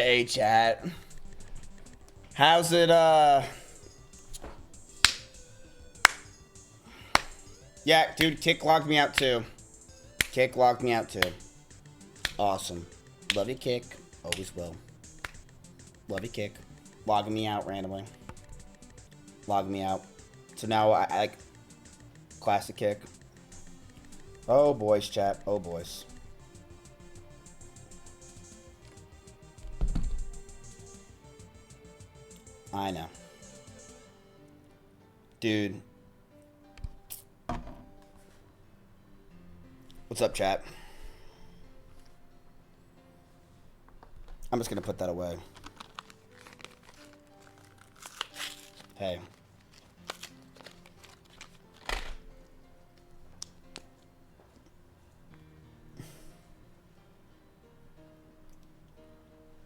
Hey, chat. How's it, Yeah, dude, Kick logged me out, too. Kick logged me out, too. Awesome. Love you, Kick. Always will. Love you, Kick. Logging me out randomly. Logging me out. So now I classic Kick. Oh, boys, chat. Oh, boys. I know. Dude. What's up, chat? I'm just gonna put that away. Hey.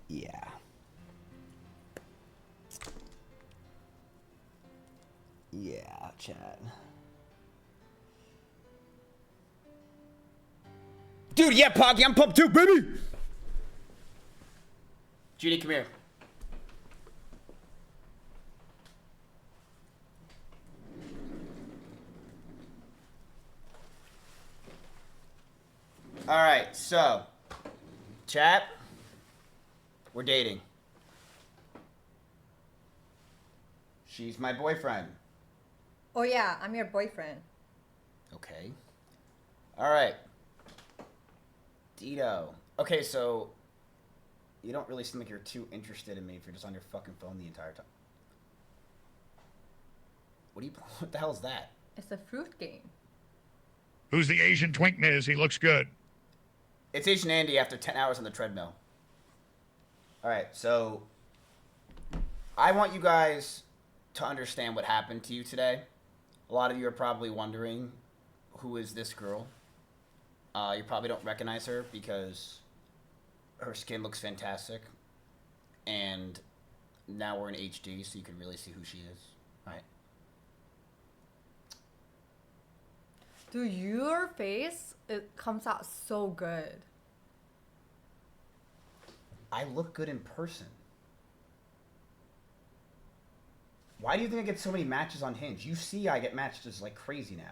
Yeah. Yeah, chat. Dude, yeah, Poggy, I'm pumped too, baby! Judy, come here. Alright, so. Chat. We're dating. She's my boyfriend. Oh yeah, I'm your boyfriend. Okay. Alright. Dito. Okay, so you don't really seem like you're too interested in me if you're just on your fucking phone the entire time. What the hell is that? It's a fruit game. Who's the Asian twink, Miz? He looks good. It's Asian Andy after 10 hours on the treadmill. Alright, so I want you guys to understand what happened to you today. A lot of you are probably wondering, who is this girl? You probably don't recognize her because her skin looks fantastic. And now we're in HD, so you can really see who she is. Alright. Dude, your face, it comes out so good. I look good in person. Why do you think I get so many matches on Hinge? You see I get matches like crazy now.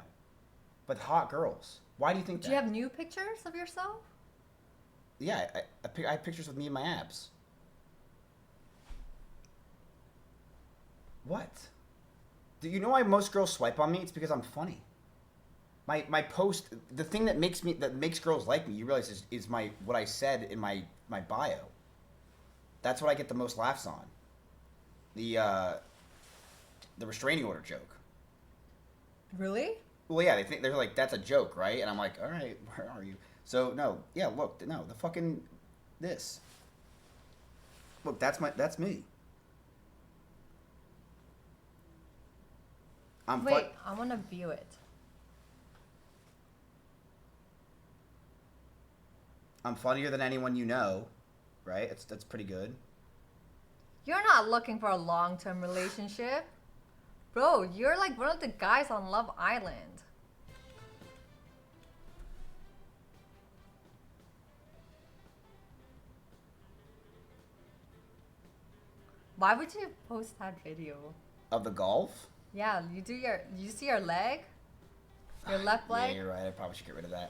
With hot girls. Why do you think that? Do you have new pictures of yourself? Yeah, I have pictures of me and my abs. What? Do you know why most girls swipe on me? It's because I'm funny. My post, the thing that makes girls like me, you realize is what I said in my bio. That's what I get the most laughs on. The restraining order joke. Really? Well, yeah, they're like, that's a joke, right? And I'm like, all right, where are you? So no, yeah, look, no, the fucking this. Look, that's me. Wait, I want to view it. I'm funnier than anyone you know, right? That's pretty good. You're not looking for a long-term relationship. Bro, you're like one of the guys on Love Island. Why would you post that video? Of the golf? Yeah, you see your leg? Your left leg? Yeah, you're right. I probably should get rid of that.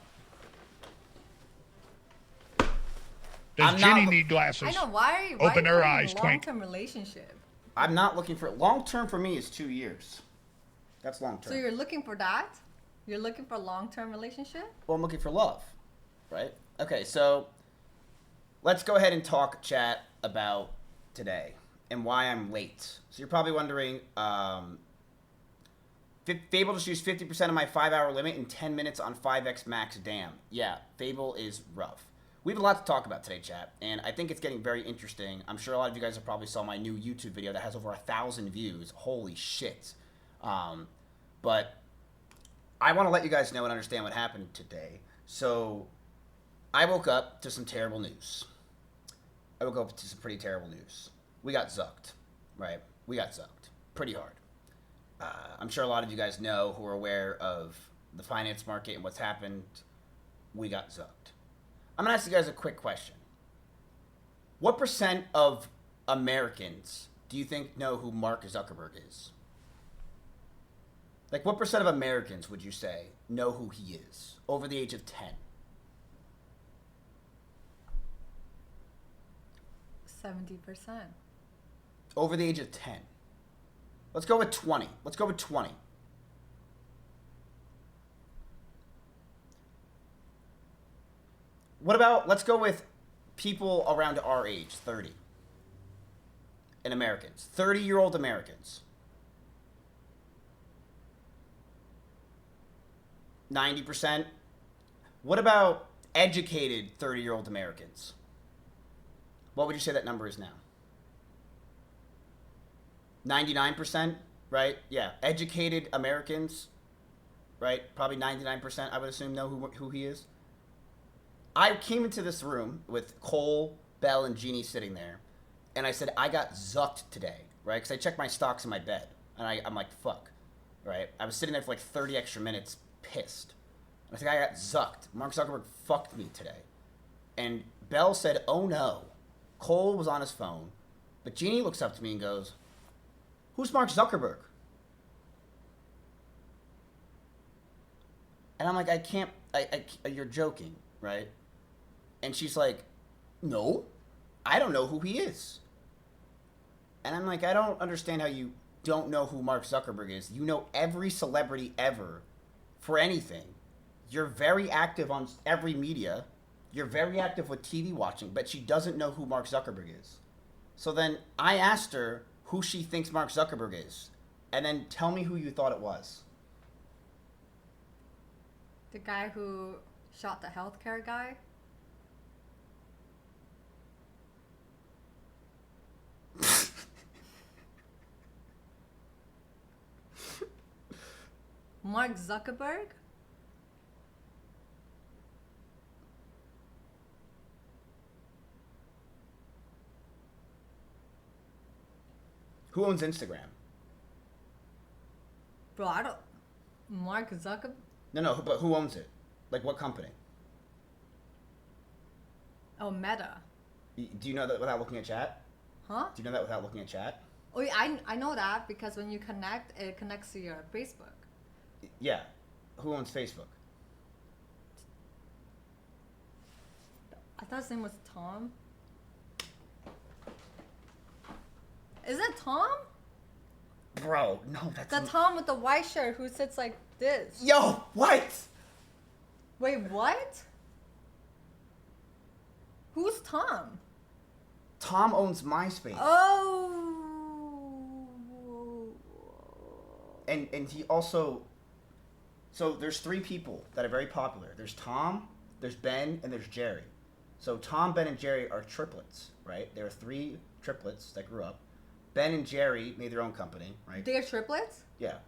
Does Ginny need glasses? I know. Why Open her are you eyes, in a twink. long-term relationship? I'm not looking for long-term. For me is 2 years. That's long-term. So you're looking for that? You're looking for a long-term relationship? Well, I'm looking for love, right? Okay, so let's go ahead and talk, chat, about today and why I'm late. So you're probably wondering, Fable just used 50% of my 5-hour limit in 10 minutes on 5x max. Damn. Yeah, Fable is rough. We have a lot to talk about today, chat, and I think it's getting very interesting. I'm sure a lot of you guys have probably saw my new YouTube video that has over 1,000 views. Holy shit. But I want to let you guys know and understand what happened today. So I woke up to some terrible news. I woke up to some pretty terrible news. We got zucked, right? We got zucked pretty hard. I'm sure a lot of you guys know who are aware of the finance market and what's happened. We got zucked. I'm going to ask you guys a quick question. What percent of Americans do you think know who Mark Zuckerberg is? Like, what percent of Americans would you say know who he is over the age of 10? 70%. Over the age of 10. Let's go with 20. Let's go with 20. What about, let's go with people around our age, 30. And Americans. 30-year-old Americans. 90%. What about educated 30-year-old Americans? What would you say that number is now? 99%, right? Yeah. Educated Americans, right? Probably 99%, I would assume, know who he is. I came into this room with Cole, Belle, and Jeannie sitting there, and I said, I got zucked today, right? Because I checked my stocks in my bed, and I'm like, fuck, right? I was sitting there for like 30 extra minutes, pissed. And I said, I got zucked. Mark Zuckerberg fucked me today. And Belle said, oh no. Cole was on his phone, but Jeannie looks up to me and goes, who's Mark Zuckerberg? And I'm like, I can't, you're joking, right? And she's like, no, I don't know who he is. And I'm like, I don't understand how you don't know who Mark Zuckerberg is. You know every celebrity ever for anything. You're very active on every media. You're very active with TV watching, but she doesn't know who Mark Zuckerberg is. So then I asked her who she thinks Mark Zuckerberg is. And then tell me who you thought it was. The guy who shot the healthcare guy? Mark Zuckerberg? Who owns Instagram? Bro, I don't... Mark Zuckerberg? No, but who owns it? Like, what company? Oh, Meta. Do you know that without looking at chat? Huh? Do you know that without looking at chat? Oh, yeah, I know that because when you connect, it connects to your Facebook. Yeah. Who owns Facebook? I thought his name was Tom. Is it Tom? Bro, no, that's... The Tom with the white shirt who sits like this. Yo, what? Wait, what? Who's Tom? Tom owns MySpace. Oh. And he also... So there's three people that are very popular. There's Tom, there's Ben, and there's Jerry. So Tom, Ben, and Jerry are triplets, right? There are three triplets that grew up. Ben and Jerry made their own company, right? They're triplets? Yeah.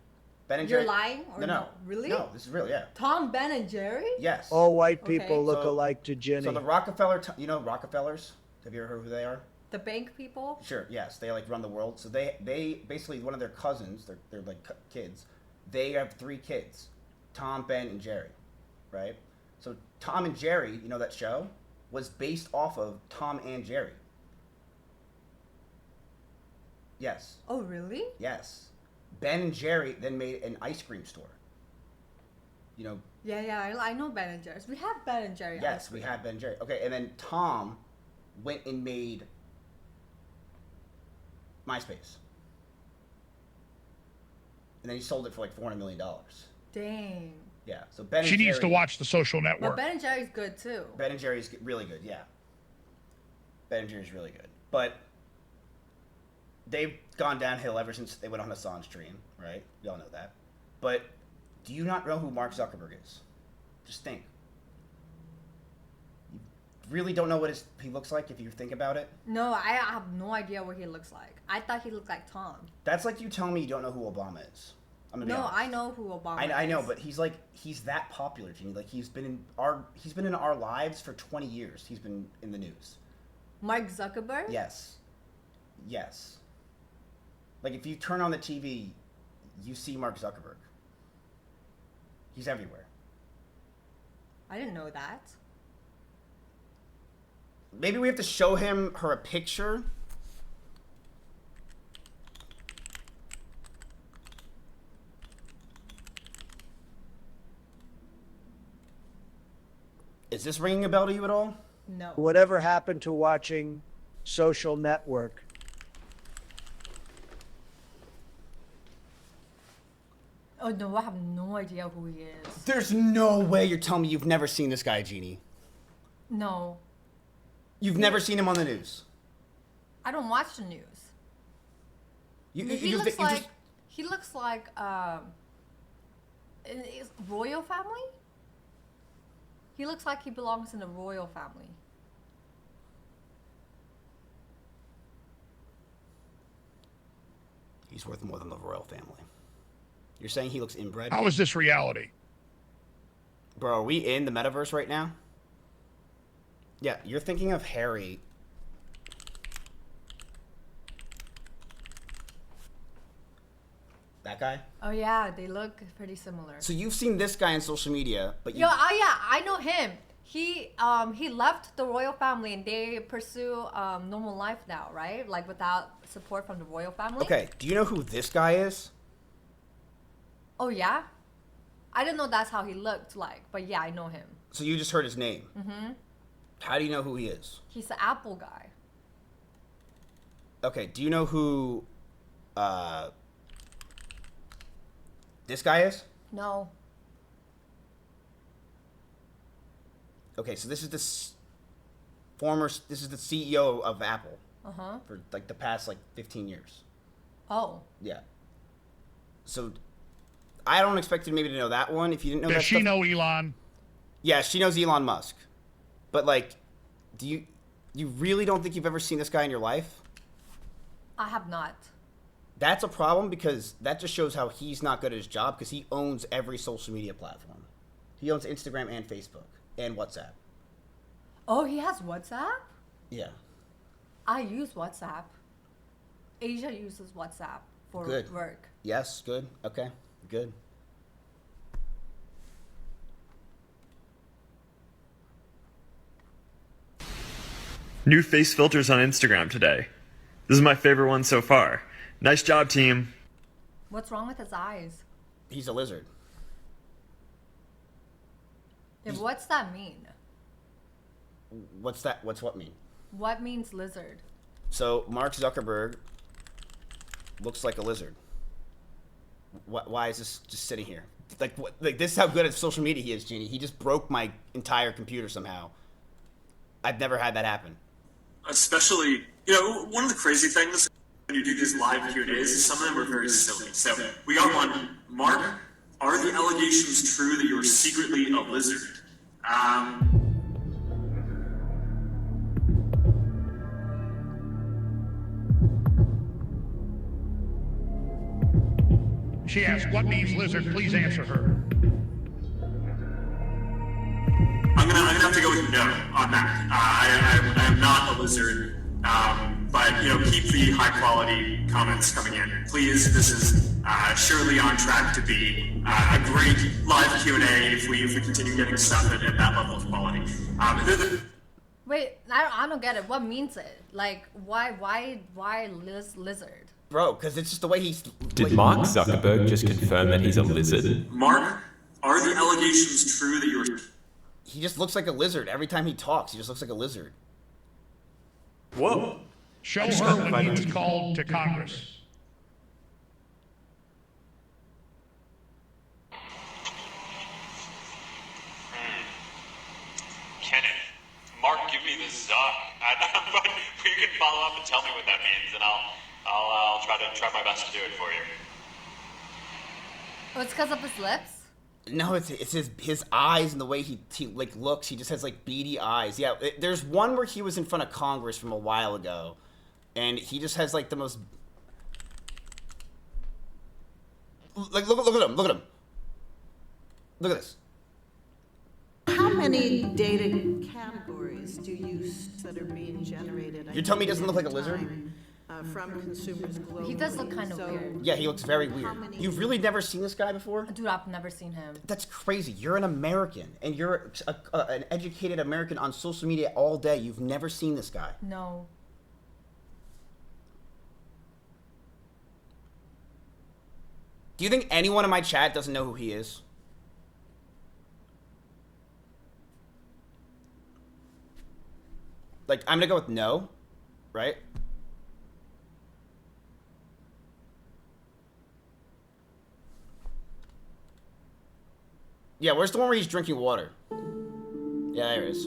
Ben and You're Jerry... lying? Or no? Really? No, this is real, yeah. Tom, Ben, and Jerry? Yes. All white people Okay. look So- alike to Jenny. So the Rockefeller... You know Rockefellers? Have you ever heard who they are? The bank people? Sure, yes. They like run the world. So they basically, one of their cousins, they're like kids, they have three kids. Tom, Ben, and Jerry, right? So Tom and Jerry, you know that show, was based off of Tom and Jerry. Yes. Oh, really? Yes. Ben and Jerry then made an ice cream store. You know. Yeah, I know Ben and Jerry's. We have Ben and Jerry. Yes, we had Ben and Jerry. Okay, and then Tom went and made MySpace. And then he sold it for like $400 million. Dang. Yeah, so Ben and She Jerry... needs to watch The Social But Network. Ben and Jerry's good too. Ben and Jerry's really good, yeah. Ben and Jerry's really good. But they've gone downhill ever since they went on Assange stream, right? Y'all know that. But do you not know who Mark Zuckerberg is? Just think. You really don't know what he looks like if you think about it? No, I have no idea what he looks like. I thought he looked like Tom. That's like you telling me you don't know who Obama is. I'm gonna be No, honest. I know who Obama is. I know, but he's that popular, Jeannie. Like he's been in our lives for 20 years. He's been in the news. Mark Zuckerberg? Yes. Yes. Like if you turn on the TV, you see Mark Zuckerberg. He's everywhere. I didn't know that. Maybe we have to show her a picture. Is this ringing a bell to you at all? No. Whatever happened to watching Social Network? Oh no, I have no idea who he is. There's no way you're telling me you've never seen this guy, Jeannie. No. You've never seen him on the news. I don't watch the news. He looks like is royal family? He looks like he belongs in the royal family. He's worth more than the royal family. You're saying he looks inbred? How is this reality? Bro, are we in the metaverse right now? Yeah, you're thinking of Harry. That guy? Oh yeah, they look pretty similar. So you've seen this guy on social media, but you... Yeah, I know him. He left the royal family and they pursue normal life now, right? Like without support from the royal family. Okay, do you know who this guy is? Oh yeah? I didn't know that's how he looked like, but yeah, I know him. So you just heard his name? Mm-hmm. How do you know who he is? He's the Apple guy. Okay, do you know who this guy is? No. Okay, so this is the CEO of Apple. Uh-huh. For like the past 15 years. Oh. Yeah. So I don't expect you maybe to know that one if you didn't know that Does she stuff. know Elon? Yeah, she knows Elon Musk. But do you really don't think you've ever seen this guy in your life? I have not. That's a problem because that just shows how he's not good at his job because he owns every social media platform. He owns Instagram and Facebook and WhatsApp. Oh, he has WhatsApp? Yeah. I use WhatsApp. Asia uses WhatsApp for Good. work. Yes, good. Okay, good. New face filters on Instagram today. This is my favorite one so far. Nice job, team. What's wrong with his eyes? He's a lizard. Yeah, what's that mean? What's that? What's what mean? What means lizard? So Mark Zuckerberg looks like a lizard. Why is this just sitting here? This is how good at social media he is, Jeannie. He just broke my entire computer somehow. I've never had that happen. Especially, one of the crazy things when you do these live Q&As is some of them are very silly. So we got one. Mark, are the allegations true that you are secretly a lizard? She asked, what means lizard? Please answer her. I'm gonna have to go with no on that. I am not a lizard, but keep the high quality comments coming in, please. This is surely on track to be a great live Q&A if we continue getting stuff at that level of quality. Wait, I don't get it. What means it? Like, why lizard? Bro, because it's just the way he's... Did Mark Zuckerberg just confirm that he's a lizard? Mark, are the allegations true that you're... He just looks like a lizard. Every time he talks, he just looks like a lizard. Whoa. Show her when he was called to Congress. Kenneth, Mark, give me the Zuck. But you can follow up and tell me what that means, and I'll try my best to do it for you. Oh, it's because of his lips? No, it's his eyes and the way he looks. He just has beady eyes. Yeah, there's one where he was in front of Congress from a while ago, and he just has the most look at him. Look at him. Look at this. How many data categories do you that are being generated? You're telling me he doesn't look like a lizard? from consumers globally. He does look kind of weird. Yeah, he looks very weird. You've really never seen this guy before? Dude, I've never seen him. That's crazy. You're an American, and you're an educated American on social media all day. You've never seen this guy. No. Do you think anyone in my chat doesn't know who he is? Like, I'm gonna go with no, right? Yeah, where's the one where he's drinking water? Yeah, there it is.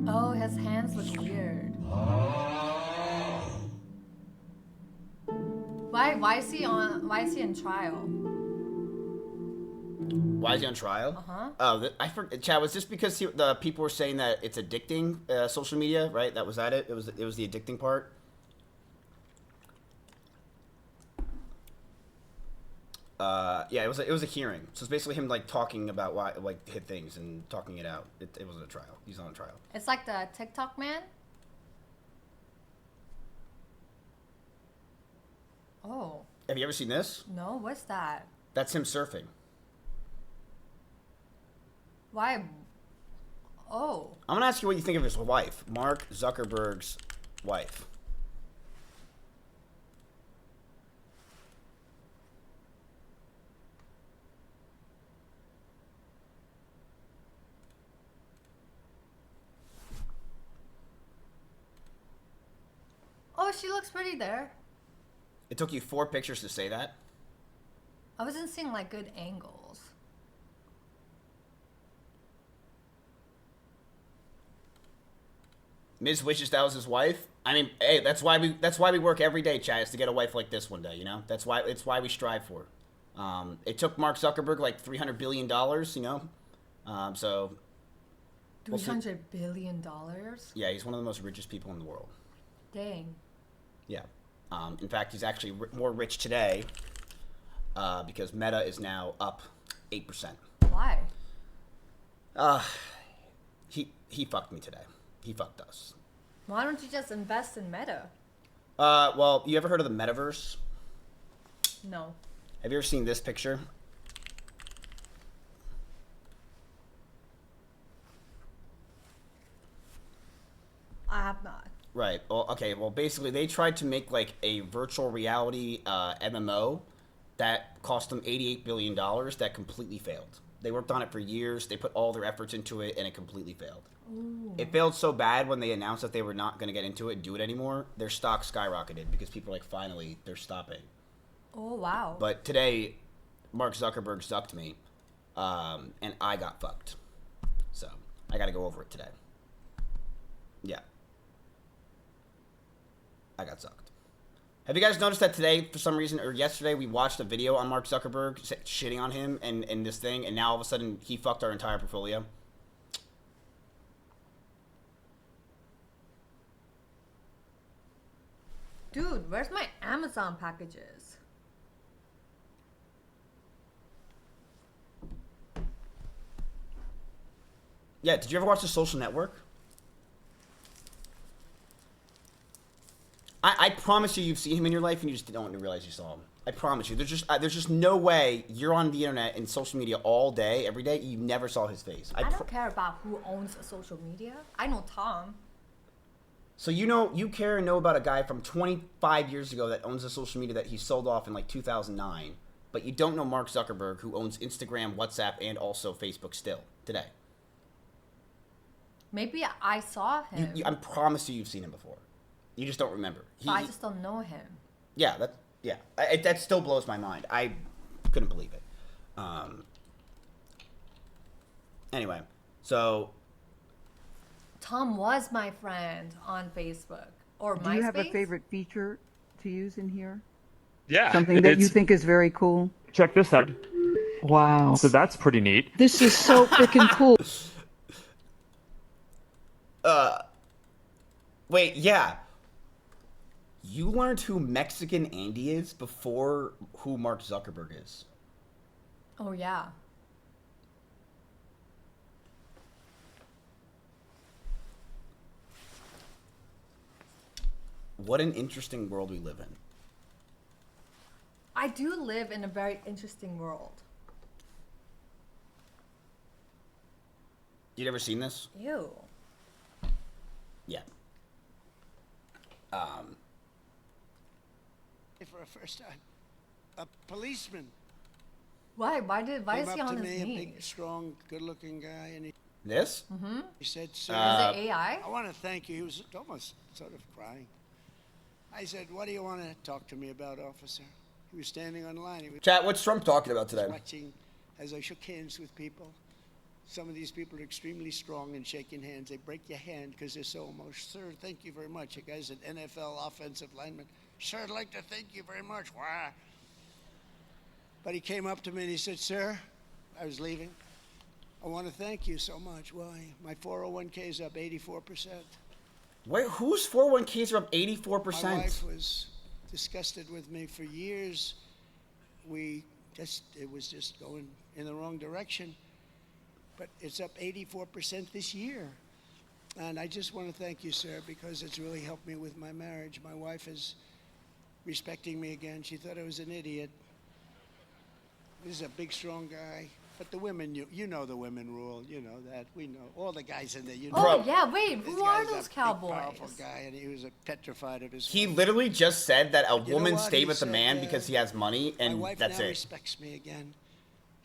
Oh, his hands look weird. Why is he in trial? Why is he on trial? Uh-huh. Oh, I forgot. Chad, was this because the people were saying that it's addicting, social media, right? That was that it? It was the addicting part. Yeah, it was a hearing. So it's basically him like talking about why like hit things and talking it out. It wasn't a trial. He's on a trial. It's like the TikTok man. Oh. Have you ever seen this? No, what's that? That's him surfing. Why? Oh. I'm gonna ask you what you think of his wife, Mark Zuckerberg's wife. Oh, she looks pretty there. It took you 4 pictures to say that? I wasn't seeing like good angles. Miz wishes that was his wife. I mean, hey, that's why we work every day, Chad, is to get a wife like this one day, you know? It's why we strive for. It took Mark Zuckerberg like $300 billion, you know? So $300 billion? Yeah, he's one of the most richest people in the world. Dang. Yeah. In fact, he's actually more rich today because Meta is now up 8%. Why? He fucked me today. He fucked us. Why don't you just invest in Meta? Well, you ever heard of the metaverse? No. Have you ever seen this picture? I have not. Right. Well, okay. Well, basically, they tried to make like a virtual reality MMO that cost them $88 billion. That completely failed. They worked on it for years. They put all their efforts into it, and it completely failed. Ooh. It failed so bad when they announced that they were not going to get into it and do it anymore. Their stock skyrocketed because people were like, finally, they're stopping. Oh, wow. But today, Mark Zuckerberg zucked me, and I got fucked. So I got to go over it today. Yeah. I got sucked. Have you guys noticed that today, for some reason, or yesterday, we watched a video on Mark Zuckerberg shitting on him and this thing, and now all of a sudden he fucked our entire portfolio? Dude, where's my Amazon packages? Yeah, did you ever watch The Social Network? I promise you've seen him in your life and you just don't realize you saw him. I promise you. There's just no way you're on the internet and social media all day, every day, you never saw his face. I don't care about who owns social media. I know Tom. So you care and know about a guy from 25 years ago that owns a social media that he sold off in like 2009, but you don't know Mark Zuckerberg, who owns Instagram, WhatsApp, and also Facebook still today. Maybe I saw him. I promise you've seen him before. You just don't remember. I just don't know him. Yeah, that still blows my mind. I couldn't believe it. Anyway, so Tom was my friend on Facebook or MySpace. Do you have a favorite feature to use in here? Yeah. Something that you think is very cool? Check this out. Wow. So that's pretty neat. This is so freaking cool. Wait, yeah. You learned who Mexican Andy is before who Mark Zuckerberg is. Oh, yeah. What an interesting world we live in. I do live in a very interesting world. You ever seen this? Ew. Yeah. For a first time, a policeman. Why? Why is he came up on to his me, a knees? big, strong, good-looking guy, and This? he said, "Sir, Is it AI? I want to thank you." He was almost sort of crying. I said, "What do you want to talk to me about, officer?" He was standing on the line. He was Chat, what's Trump talking about today? watching as I shook hands with people. Some of these people are extremely strong in shaking hands. They break your hand because they're so emotional. "Sir, thank you very much." A guy's an NFL offensive lineman. "Sir, I'd like to thank you very much." Why? But he came up to me and he said, "Sir," I was leaving, "I want to thank you so much." Why? My 401k is up 84%. Wait, whose 401ks are up 84%? My wife was disgusted with me for years. It was just going in the wrong direction. But it's up 84% this year. And I just want to thank you, sir, because it's really helped me with my marriage. My wife is respecting me again. She thought I was an idiot. This is a big, strong guy. But the women, you know the women rule. You know that. We know. All the guys in there, you know. Oh, yeah. Wait, This who are guy's a those big, cowboys? powerful guy, and he was petrified of his He wife. literally just said that a You know woman what? stayed He with a said, man because he has money, My and wife that's now it. respects me again.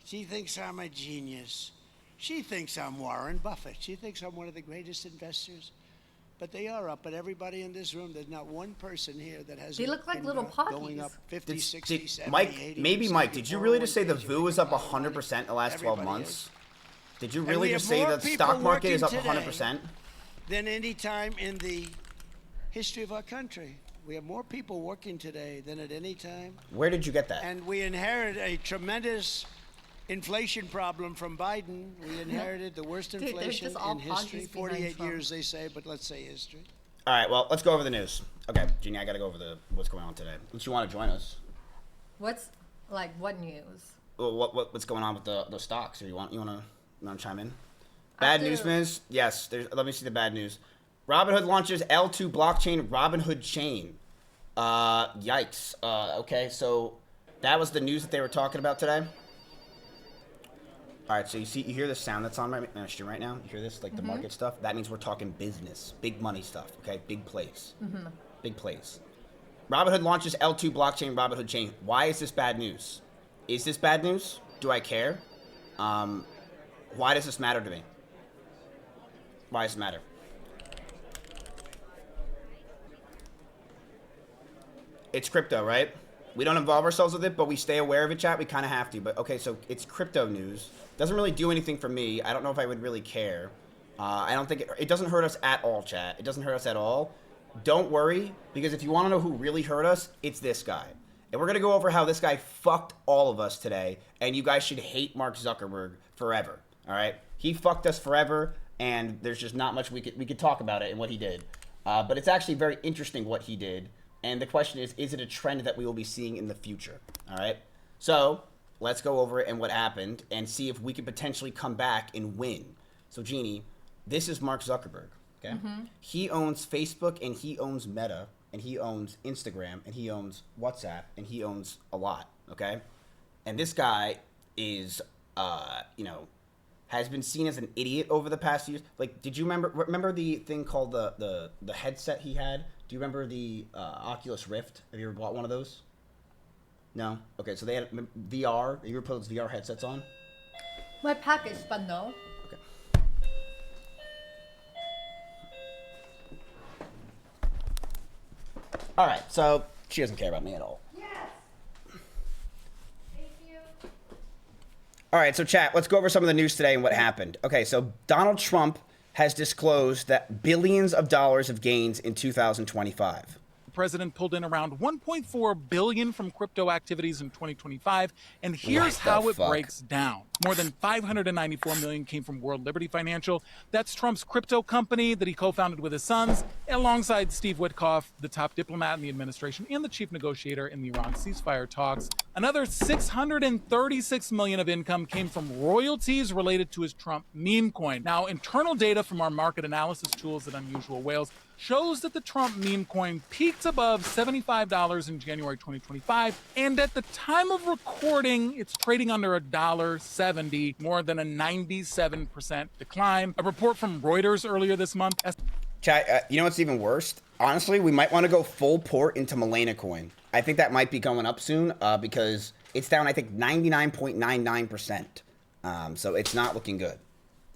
She thinks I'm a genius. She thinks I'm Warren Buffett. She thinks I'm one of the greatest investors. But they are up. But everybody in this room, there's not one person here that has. They look like little going up puppies. 50, 60, 70, Mike, 80%. maybe Mike, did you really just say the 401ks are VOO is up making a lot of 100% money. in the last 12 Everybody months? is. Did you And really we just have say more the people stock market is up working 100%? Than any time in the history of our country. We have more people working today than at any time. Where did you get that? And we inherited a tremendous inflation problem from Biden. We inherited the worst Dude, they're inflation just all in history. poggies behind 48 Trump. years, they say, but let's say history. All right, well, let's go over the news. Okay, Jeannie, I got to go over what's going on today. Don't you want to join us? What news? Well, what's going on with the stocks? You want to chime in? Bad news, Miz? Yes. Let me see the bad news. Robinhood launches L2 blockchain Robinhood chain. Yikes. Okay, so that was the news that they were talking about today. All right, so you hear the sound that's on my stream right now? You hear this, like the market stuff? That means we're talking business, big money stuff, okay? Big plays. Big plays. Robinhood launches L2 blockchain Robinhood chain. Why is this bad news? Is this bad news? Do I care? Why does this matter to me? Why does it matter? It's crypto, right? We don't involve ourselves with it, but we stay aware of it, chat. We kind of have to. But okay, so it's crypto news. Doesn't really do anything for me. I don't know if I would really care. I don't think it doesn't hurt us at all, chat. It doesn't hurt us at all. Don't worry, because if you want to know who really hurt us, it's this guy. And we're going to go over how this guy fucked all of us today, and you guys should hate Mark Zuckerberg forever, all right? He fucked us forever, and there's just not much we could talk about it and what he did. But it's actually very interesting what he did, and the question is it a trend that we will be seeing in the future, all right? So let's go over it and what happened and see if we could potentially come back and win. So, Jeannie, this is Mark Zuckerberg, okay? He owns Facebook, and he owns Meta, and he owns Instagram, and he owns WhatsApp, and he owns a lot, okay? And this guy is, has been seen as an idiot over the past years. Like, did you remember the thing called the headset he had? Do you remember the Oculus Rift? Have you ever bought one of those? No? Okay, so they had VR. You ever put those VR headsets on? My package, but no. Okay. All right, so she doesn't care about me at all. Yes. Thank you. All right, so chat, let's go over some of the news today and what happened. Okay, so Donald Trump has disclosed that billions of dollars of gains in 2025. The president pulled in around $1.4 billion from crypto activities in 2025, and here's how it breaks down. More than $594 million came from World Liberty Financial. That's Trump's crypto company that he co-founded with his sons, alongside Steve Witkoff, the top diplomat in the administration and the chief negotiator in the Iran ceasefire talks. Another $636 million of income came from royalties related to his Trump meme coin. Now, internal data from our market analysis tools at Unusual Whales shows that the Trump meme coin peaked above $75 in January 2025, and at the time of recording, it's trading under $1.70, more than a 97% decline. A report from Reuters earlier this month. Chat, you know what's even worse? Honestly, we might want to go full port into Milena coin. I think that might be going up soon because it's down, I think, 99.99%. So it's not looking good.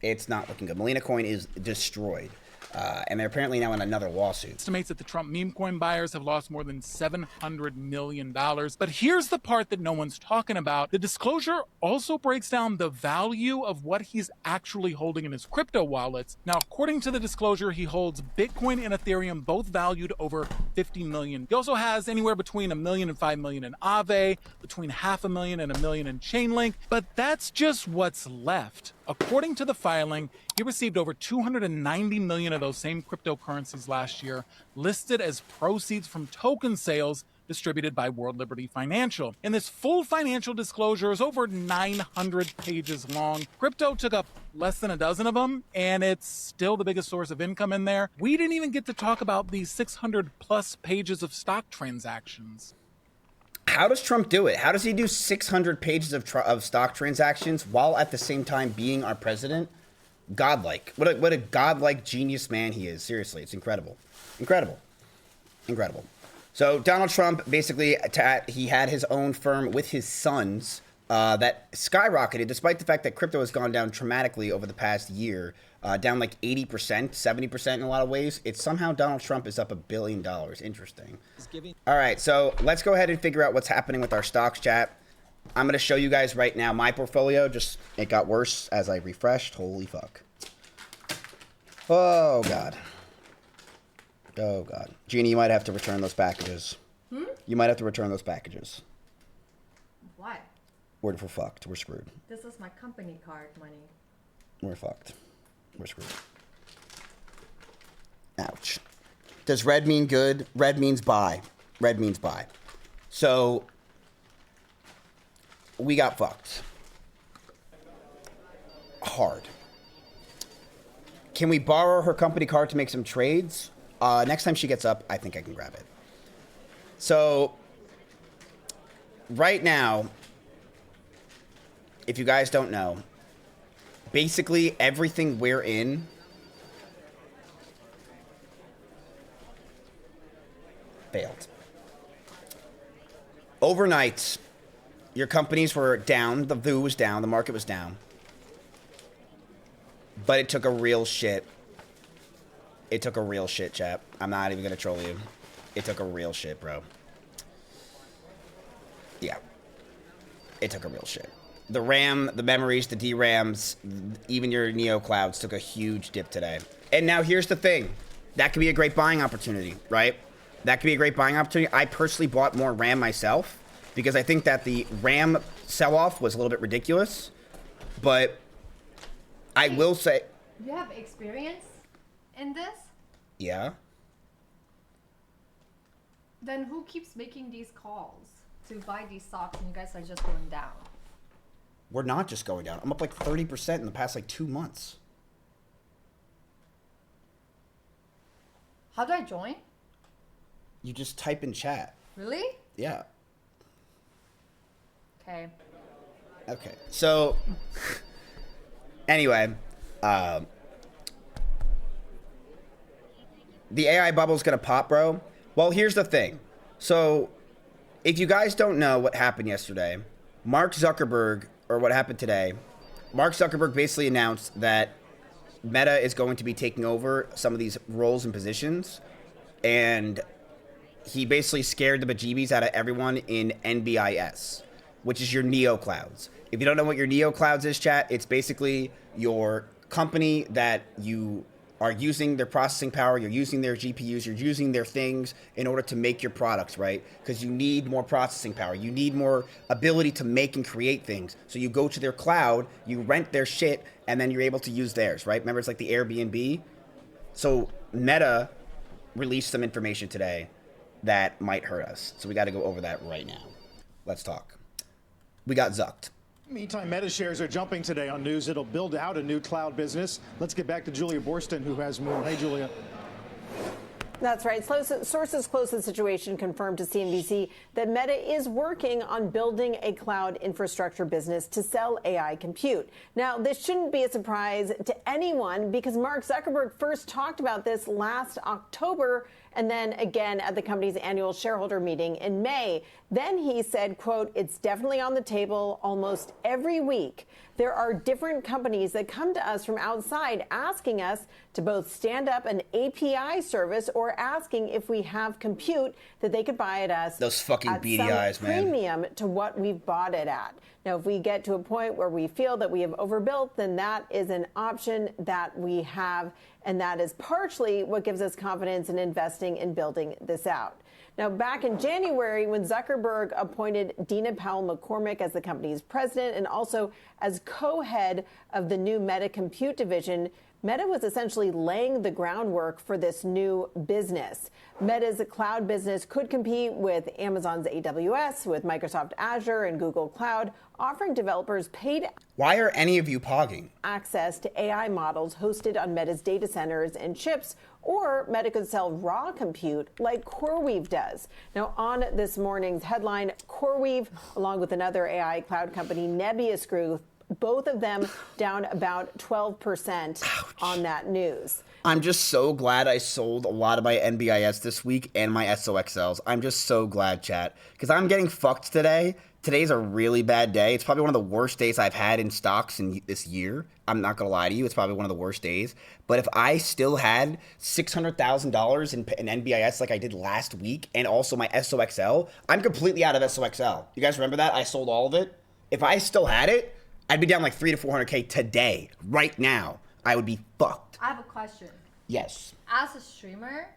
It's not looking good. Milena coin is destroyed. And they're apparently now in another lawsuit. Estimates that the Trump meme coin buyers have lost more than $700 million. But here's the part that no one's talking about. The disclosure also breaks down the value of what he's actually holding in his crypto wallets. Now, according to the disclosure, he holds Bitcoin and Ethereum, both valued over $50 million. He also has anywhere between $1 million and $5 million in Aave, between $500,000 and $1 million in Chainlink. But that's just what's left. According to the filing, he received over $290 million of those same cryptocurrencies last year, listed as proceeds from token sales distributed by World Liberty Financial. And this full financial disclosure is over 900 pages long. Crypto took up less than a dozen of them, and it's still the biggest source of income in there. We didn't even get to talk about these 600 plus pages of stock transactions. How does Trump do it? How does he do 600 pages of stock transactions while at the same time being our president? Godlike. What a godlike genius man he is. Seriously, it's incredible. Incredible. Incredible. So Donald Trump, basically, he had his own firm with his sons that skyrocketed, despite the fact that crypto has gone down dramatically over the past year, down like 80%, 70% in a lot of ways. It's somehow Donald Trump is up $1 billion. Interesting. All right, so let's go ahead and figure out what's happening with our stocks, chat. I'm going to show you guys right now my portfolio. Just, it got worse as I refreshed. Holy fuck. Oh, God. Oh, God. Jeannie, you might have to return those packages. You might have to return those packages. Why? We're fucked. We're screwed. This is my company card money. We're fucked. We're screwed. Ouch. Does red mean good? Red means buy. Red means buy. So we got fucked. Hard. Can we borrow her company card to make some trades? Next time she gets up, I think I can grab it. So right now, if you guys don't know, basically everything we're in failed. Overnight, your companies were down, the VOO was down, the market was down. But it took a real shit. It took a real shit, chap. I'm not even gonna troll you. It took a real shit, bro. Yeah. It took a real shit. The RAM, the memories, the DRAMs, even your Neo Clouds took a huge dip today. And now here's the thing. That could be a great buying opportunity, right? That could be a great buying opportunity. I personally bought more RAM myself because I think that the RAM sell-off was a little bit ridiculous. But I will say... You have experience in this? Yeah. Then who keeps making these calls to buy these stocks and you guys are just going down? We're not just going down. I'm up like 30% in the past like 2 months. How do I join? You just type in chat. Really? Yeah. Okay. Okay. So, anyway, the AI bubble's gonna pop, bro. Well, here's the thing. So, if you guys don't know what happened yesterday, Mark Zuckerberg, or what happened today, Mark Zuckerberg basically announced that Meta is going to be taking over some of these roles and positions, and he basically scared the bejeebies out of everyone in NBIS, which is your Neo Clouds. If you don't know what your Neo Clouds is, chat, it's basically your company that you are using their processing power, you're using their GPUs, you're using their things in order to make your products, right? Because you need more processing power. You need more ability to make and create things. So you go to their cloud, you rent their shit, and then you're able to use theirs, right? Remember, it's like the Airbnb. So Meta released some information today that might hurt us. So we got to go over that right now. Let's talk. We got zucked. Meantime, Meta shares are jumping today on news it'll build out a new cloud business. Let's get back to Julia Borston, who has more. Hey, Julia. That's right. Sources close to the situation confirmed to CNBC that Meta is working on building a cloud infrastructure business to sell AI compute. Now, this shouldn't be a surprise to anyone because Mark Zuckerberg first talked about this last October and then again at the company's annual shareholder meeting in May. Then he said, quote, "It's definitely on the table almost every week. There are different companies that come to us from outside asking us to both stand up an API service or asking if we have compute that they could buy at us. Those fucking at beady some eyes, man. premium to what we've bought it at." Now, if we get to a point where we feel that we have overbuilt, then that is an option that we have. And that is partially what gives us confidence in investing in building this out. Now, back in January, when Zuckerberg appointed Dina Powell-McCormick as the company's president and also as co-head of the new Meta Compute division, Meta was essentially laying the groundwork for this new business. Meta's cloud business could compete with Amazon's AWS, with Microsoft Azure and Google Cloud, offering developers paid Why are any of you pogging? access to AI models hosted on Meta's data centers and chips, or Meta could sell raw compute like CoreWeave does. Now, on this morning's headline, CoreWeave, along with another AI cloud company, Nebius Group, both of them down about 12% on that news. I'm just so glad I sold a lot of my NBIS this week and my SOXLs. I'm just so glad, chat, because I'm getting fucked today. Today's a really bad day. It's probably one of the worst days I've had in stocks in this year. I'm not going to lie to you. It's probably one of the worst days. But if I still had $600,000 in NBIS like I did last week and also my SOXL, I'm completely out of SOXL. You guys remember that? I sold all of it. If I still had it, I'd be down like 300 to 400K today, right now. I would be fucked. I have a question. Yes. As a streamer,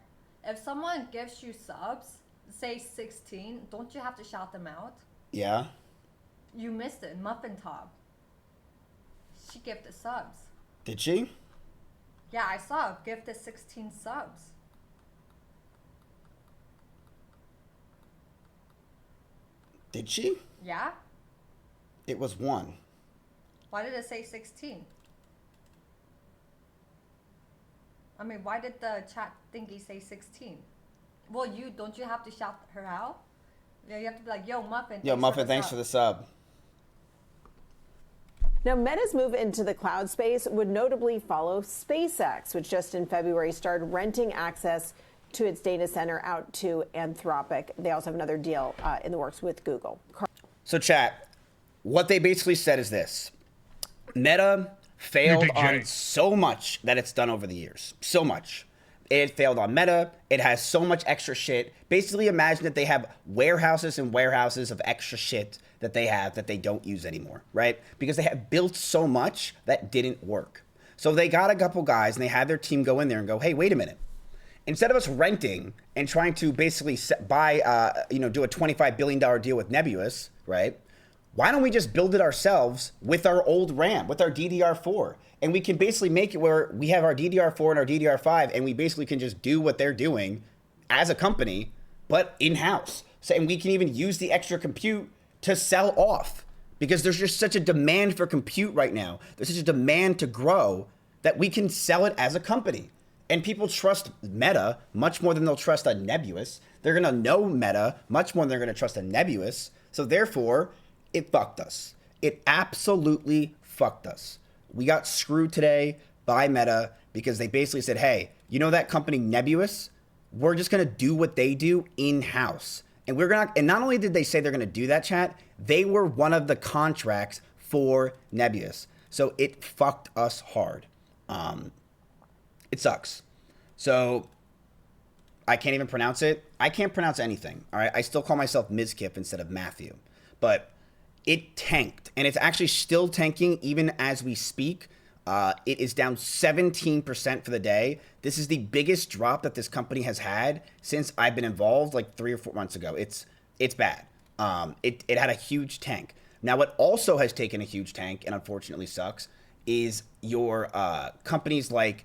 if someone gives you subs, say 16, don't you have to shout them out? Yeah. You missed it. Muffin Top. She gifted subs. Did she? Yeah, I saw her gifted 16 subs. Did she? Yeah? It was 1. Why did it say 16? I mean, why did the chat thingy say 16? Well, don't you have to shout her out? Yeah, you have to be like, yo, Muffin. Yo, Muffin, thanks for the sub. Now, Meta's move into the cloud space would notably follow SpaceX, which just in February started renting access to its data center out to Anthropic. They also have another deal in the works with Google. So, chat, what they basically said is this. Meta failed on so much that it's done over the years. So much. It failed on Meta. It has so much extra shit. Basically, imagine that they have warehouses and warehouses of extra shit that they have that they don't use anymore, right? Because they have built so much that didn't work. So they got a couple guys and they had their team go in there and go, hey, wait a minute. Instead of us renting and trying to basically buy, do a $25 billion deal with Nebius, right? Why don't we just build it ourselves with our old RAM, with our DDR4? And we can basically make it where we have our DDR4 and our DDR5, and we basically can just do what they're doing as a company, but in-house. So, and we can even use the extra compute to sell off because there's just such a demand for compute right now. There's such a demand to grow that we can sell it as a company. And people trust Meta much more than they'll trust a Nebius. They're going to know Meta much more than they're going to trust a Nebius. So therefore, it fucked us. It absolutely fucked us. We got screwed today by Meta because they basically said, hey, you know that company Nebius? We're just going to do what they do in-house. And and not only did they say they're going to do that, chat, they were one of the contracts for Nebius. So it fucked us hard. It sucks. So I can't even pronounce it. I can't pronounce anything. All right. I still call myself Mizkif instead of Matthew, but it tanked, and it's actually still tanking even as we speak. It is down 17% for the day. This is the biggest drop that this company has had since I've been involved, like 3 or 4 months ago. It's bad. It had a huge tank. Now, what also has taken a huge tank and unfortunately sucks is your companies like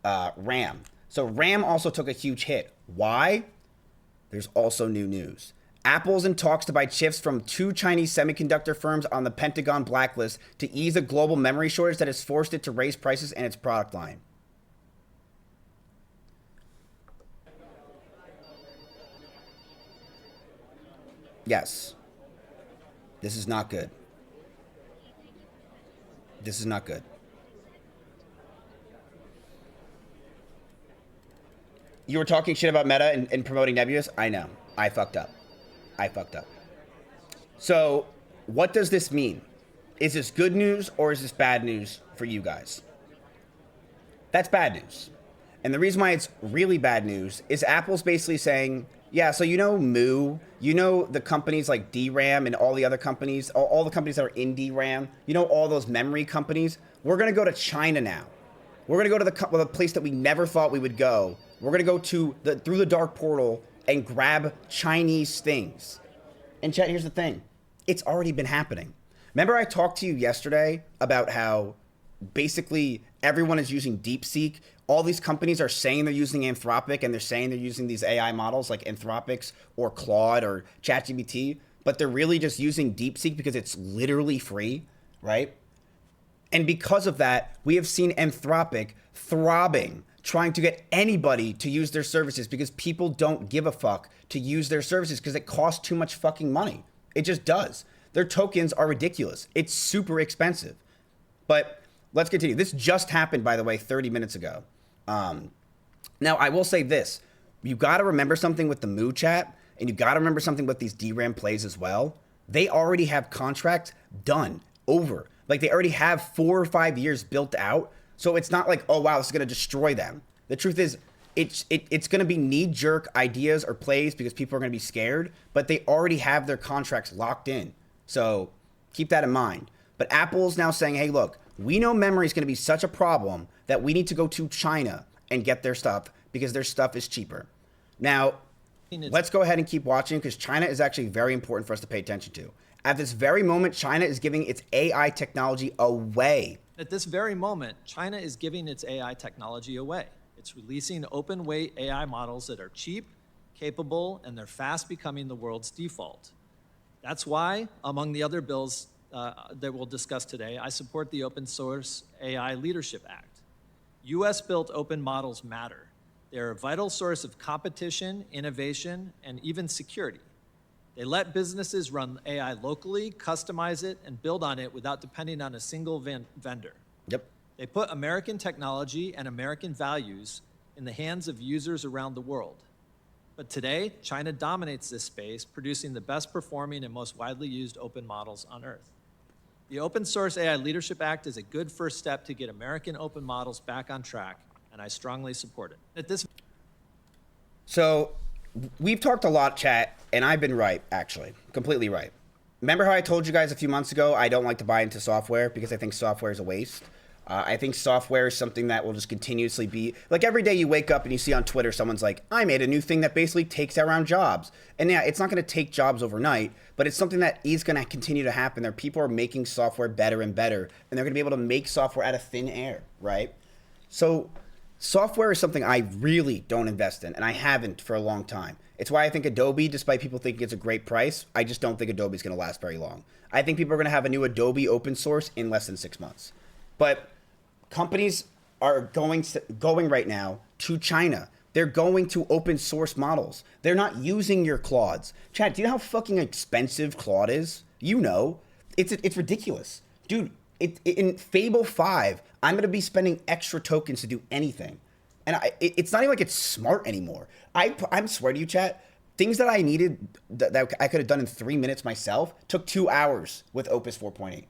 RAM. So RAM also took a huge hit. Why? There's also new news. Apple's in talks to buy chips from 2 Chinese semiconductor firms on the Pentagon blacklist to ease a global memory shortage that has forced it to raise prices in its product line. Yes. This is not good. This is not good. You were talking shit about Meta and promoting Nebulous? I know. I fucked up. I fucked up. So, what does this mean? Is this good news or is this bad news for you guys? That's bad news. And the reason why it's really bad news is Apple's basically saying, yeah, so you know Moo, you know the companies like DRAM and all the other companies, all the companies that are in DRAM, you know all those memory companies, we're going to go to China now. We're going to go to the place that we never thought we would go. We're going to go to through the dark portal and grab Chinese things. And chat, here's the thing. It's already been happening. Remember I talked to you yesterday about how basically everyone is using DeepSeek. All these companies are saying they're using Anthropic and they're saying they're using these AI models like Anthropic's or Claude or ChatGPT, but they're really just using DeepSeek because it's literally free, right? And because of that, we have seen Anthropic throbbing, trying to get anybody to use their services because people don't give a fuck to use their services because it costs too much fucking money. It just does. Their tokens are ridiculous. It's super expensive. But let's continue. This just happened, by the way, 30 minutes ago. Now, I will say this. You got to remember something with the Moo chat, and you got to remember something with these DRAM plays as well. They already have contracts done, over. Like, they already have 4 or 5 years built out. So it's not like, oh, wow, this is going to destroy them. The truth is, it's going to be knee-jerk ideas or plays because people are going to be scared, but they already have their contracts locked in. So keep that in mind. But Apple's now saying, hey, look, we know memory is going to be such a problem that we need to go to China and get their stuff because their stuff is cheaper. Now, let's go ahead and keep watching because China is actually very important for us to pay attention to. At this very moment, China is giving its AI technology away. At this very moment, China is giving its AI technology away. It's releasing open weight AI models that are cheap, capable, and they're fast becoming the world's default. That's why, among the other bills that we'll discuss today, I support the Open Source AI Leadership Act. US-built open models matter. They're a vital source of competition, innovation, and even security. They let businesses run AI locally, customize it, and build on it without depending on a single vendor. Yep. They put American technology and American values in the hands of users around the world. But today, China dominates this space, producing the best performing and most widely used open models on Earth. The Open Source AI Leadership Act is a good first step to get American open models back on track, and I strongly support it. So we've talked a lot, chat, and I've been right, actually. Completely right. Remember how I told you guys a few months ago I don't like to buy into software because I think software is a waste? I think software is something that will just continuously be... Like, every day you wake up and you see on Twitter someone's like, I made a new thing that basically takes around jobs. And yeah, it's not going to take jobs overnight, but it's something that is going to continue to happen. There are people who are making software better and better, and they're going to be able to make software out of thin air, right? So software is something I really don't invest in, and I haven't for a long time. It's why I think Adobe, despite people thinking it's a great price, I just don't think Adobe's going to last very long. I think people are going to have a new Adobe open source in less than 6 months. But companies are going right now to China. They're going to open source models. They're not using your Claudes. Chad, do you know how fucking expensive Claude is? You know. It's ridiculous. Dude, in Fable 5, I'm going to be spending extra tokens to do anything. And it's not even like it's smart anymore. I'm swear to you, chat, things that I needed that I could have done in 3 minutes myself took 2 hours with Opus 4.8.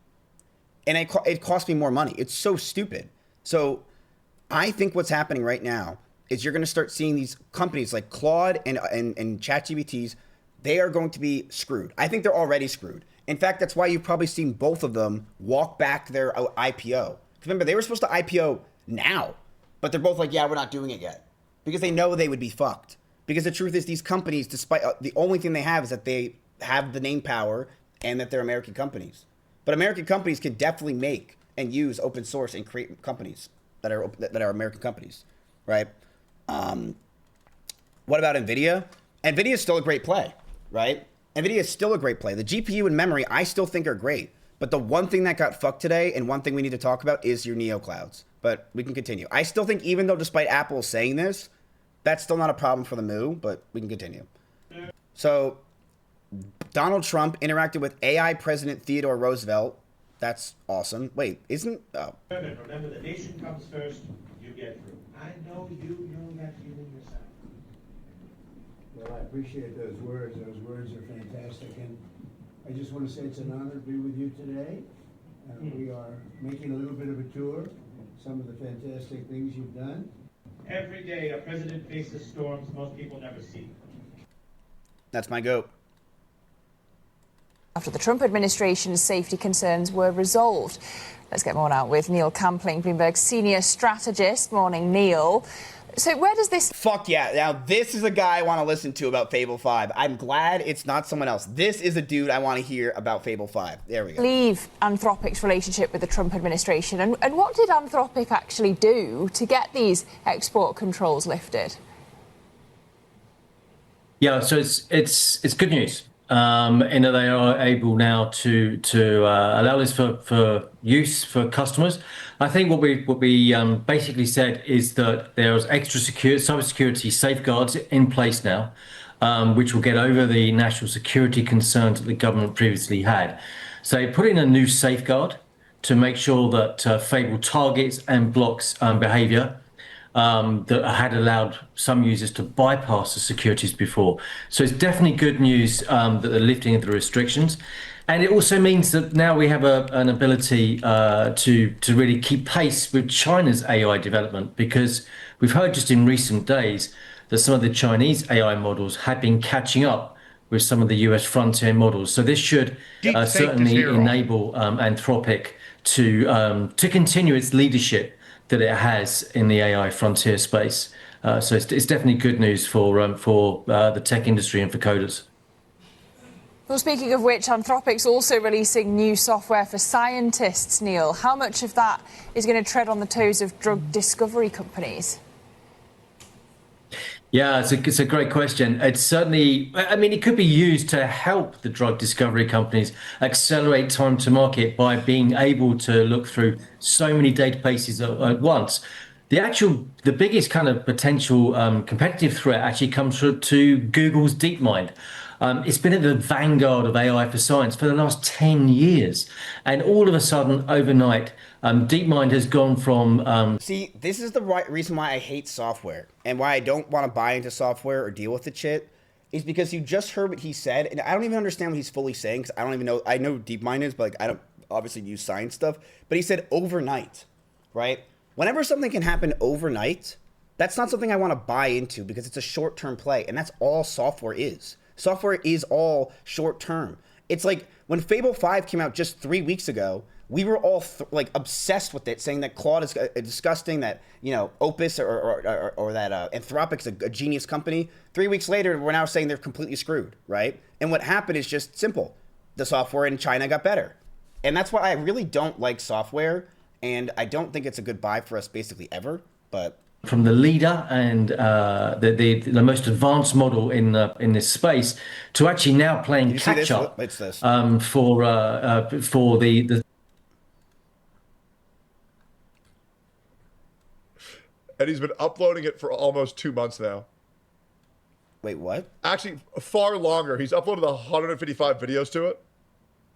And it cost me more money. It's so stupid. So I think what's happening right now is you're going to start seeing these companies like Claude and ChatGPTs, they are going to be screwed. I think they're already screwed. In fact, that's why you've probably seen both of them walk back their IPO. Remember, they were supposed to IPO now, but they're both like, yeah, we're not doing it yet. Because they know they would be fucked. Because the truth is these companies, despite the only thing they have is that they have the name power and that they're American companies. But American companies can definitely make and use open source and create companies that are American companies, right? What about NVIDIA? NVIDIA is still a great play, right? NVIDIA is still a great play. The GPU and memory I still think are great. But the one thing that got fucked today and one thing we need to talk about is your Neo clouds. But we can continue. I still think even though despite Apple saying this, that's still not a problem for the Moo, but we can continue. So Donald Trump interacted with AI President Theodore Roosevelt. That's awesome. Wait, isn't... Oh. Remember, the nation comes first, you get through. I know you know that feeling yourself. Well, I appreciate those words. Those words are fantastic. And I just want to say it's an honor to be with you today. We are making a little bit of a tour, some of the fantastic things you've done. Every day a president faces storms most people never see. That's my goat. After the Trump administration's safety concerns were resolved. Let's get more now with Neil Campling, Bloomberg's senior strategist. Morning, Neil. So where does this... Fuck yeah. Now, this is a guy I want to listen to about Fable 5. I'm glad it's not someone else. This is a dude I want to hear about Fable 5. There we go. Leave Anthropic's relationship with the Trump administration. And what did Anthropic actually do to get these export controls lifted? Yeah, so it's good news. In that they are able now to allow this for use for customers. I think what we basically said is that there's extra cybersecurity safeguards in place now, which will get over the national security concerns that the government previously had. So they put in a new safeguard to make sure that Fable targets and blocks behavior that had allowed some users to bypass the securities before. So it's definitely good news that they're lifting the restrictions. And it also means that now we have an ability to really keep pace with China's AI development, because we've heard just in recent days that some of the Chinese AI models have been catching up with some of the US frontier models. So this should certainly enable Anthropic to continue its leadership that it has in the AI frontier space. So it's definitely good news for the tech industry and for coders. Well, speaking of which, Anthropic's also releasing new software for scientists, Neil. How much of that is going to tread on the toes of drug discovery companies? Yeah, it's a great question. It's certainly, I mean, it could be used to help the drug discovery companies accelerate time to market by being able to look through so many databases at once. The biggest kind of potential competitive threat actually comes to Google's DeepMind. It's been at the vanguard of AI for science for the last 10 years. And all of a sudden, overnight, DeepMind has gone from... See, this is the right reason why I hate software and why I don't want to buy into software or deal with the shit, is because you just heard what he said, and I don't even understand what he's fully saying, because I don't even know... I know what DeepMind is, but like, I don't obviously use science stuff. But he said overnight, right? Whenever something can happen overnight, that's not something I want to buy into, because it's a short-term play, and that's all software is. Software is all short-term. It's like when Fable 5 came out just 3 weeks ago, we were all like obsessed with it, saying that Claude is disgusting, that, you know, Opus or that Anthropic's a genius company. 3 weeks later, we're now saying they're completely screwed, right? And what happened is just simple. The software in China got better. And that's why I really don't like software, and I don't think it's a good buy for us basically ever, but... From the leader and the most advanced model in this space to actually now playing catch up for the. And he's been uploading it for almost 2 months now. Wait, what? Actually, far longer. He's uploaded 155 videos to it.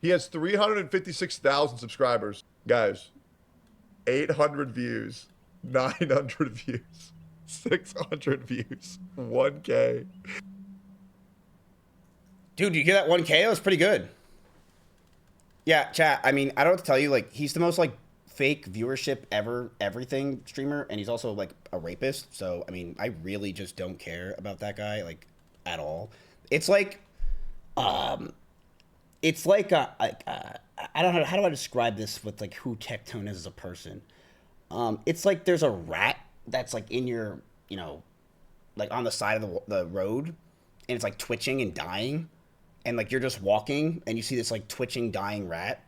He has 356,000 subscribers, guys. 800 views. 900 views, 600 views, 1K. Dude, you hear that 1K? That was pretty good. Yeah, chat, I mean, I don't have to tell you, like, he's the most, like, fake viewership ever, everything streamer, and he's also, like, a rapist, so, I mean, I really just don't care about that guy, like, at all. It's like, I don't know, how do I describe this with, like, who Tectone is as a person? It's like there's a rat that's like in your, you know, like on the side of the road, and it's like twitching and dying, and like you're just walking and you see this like twitching, dying rat,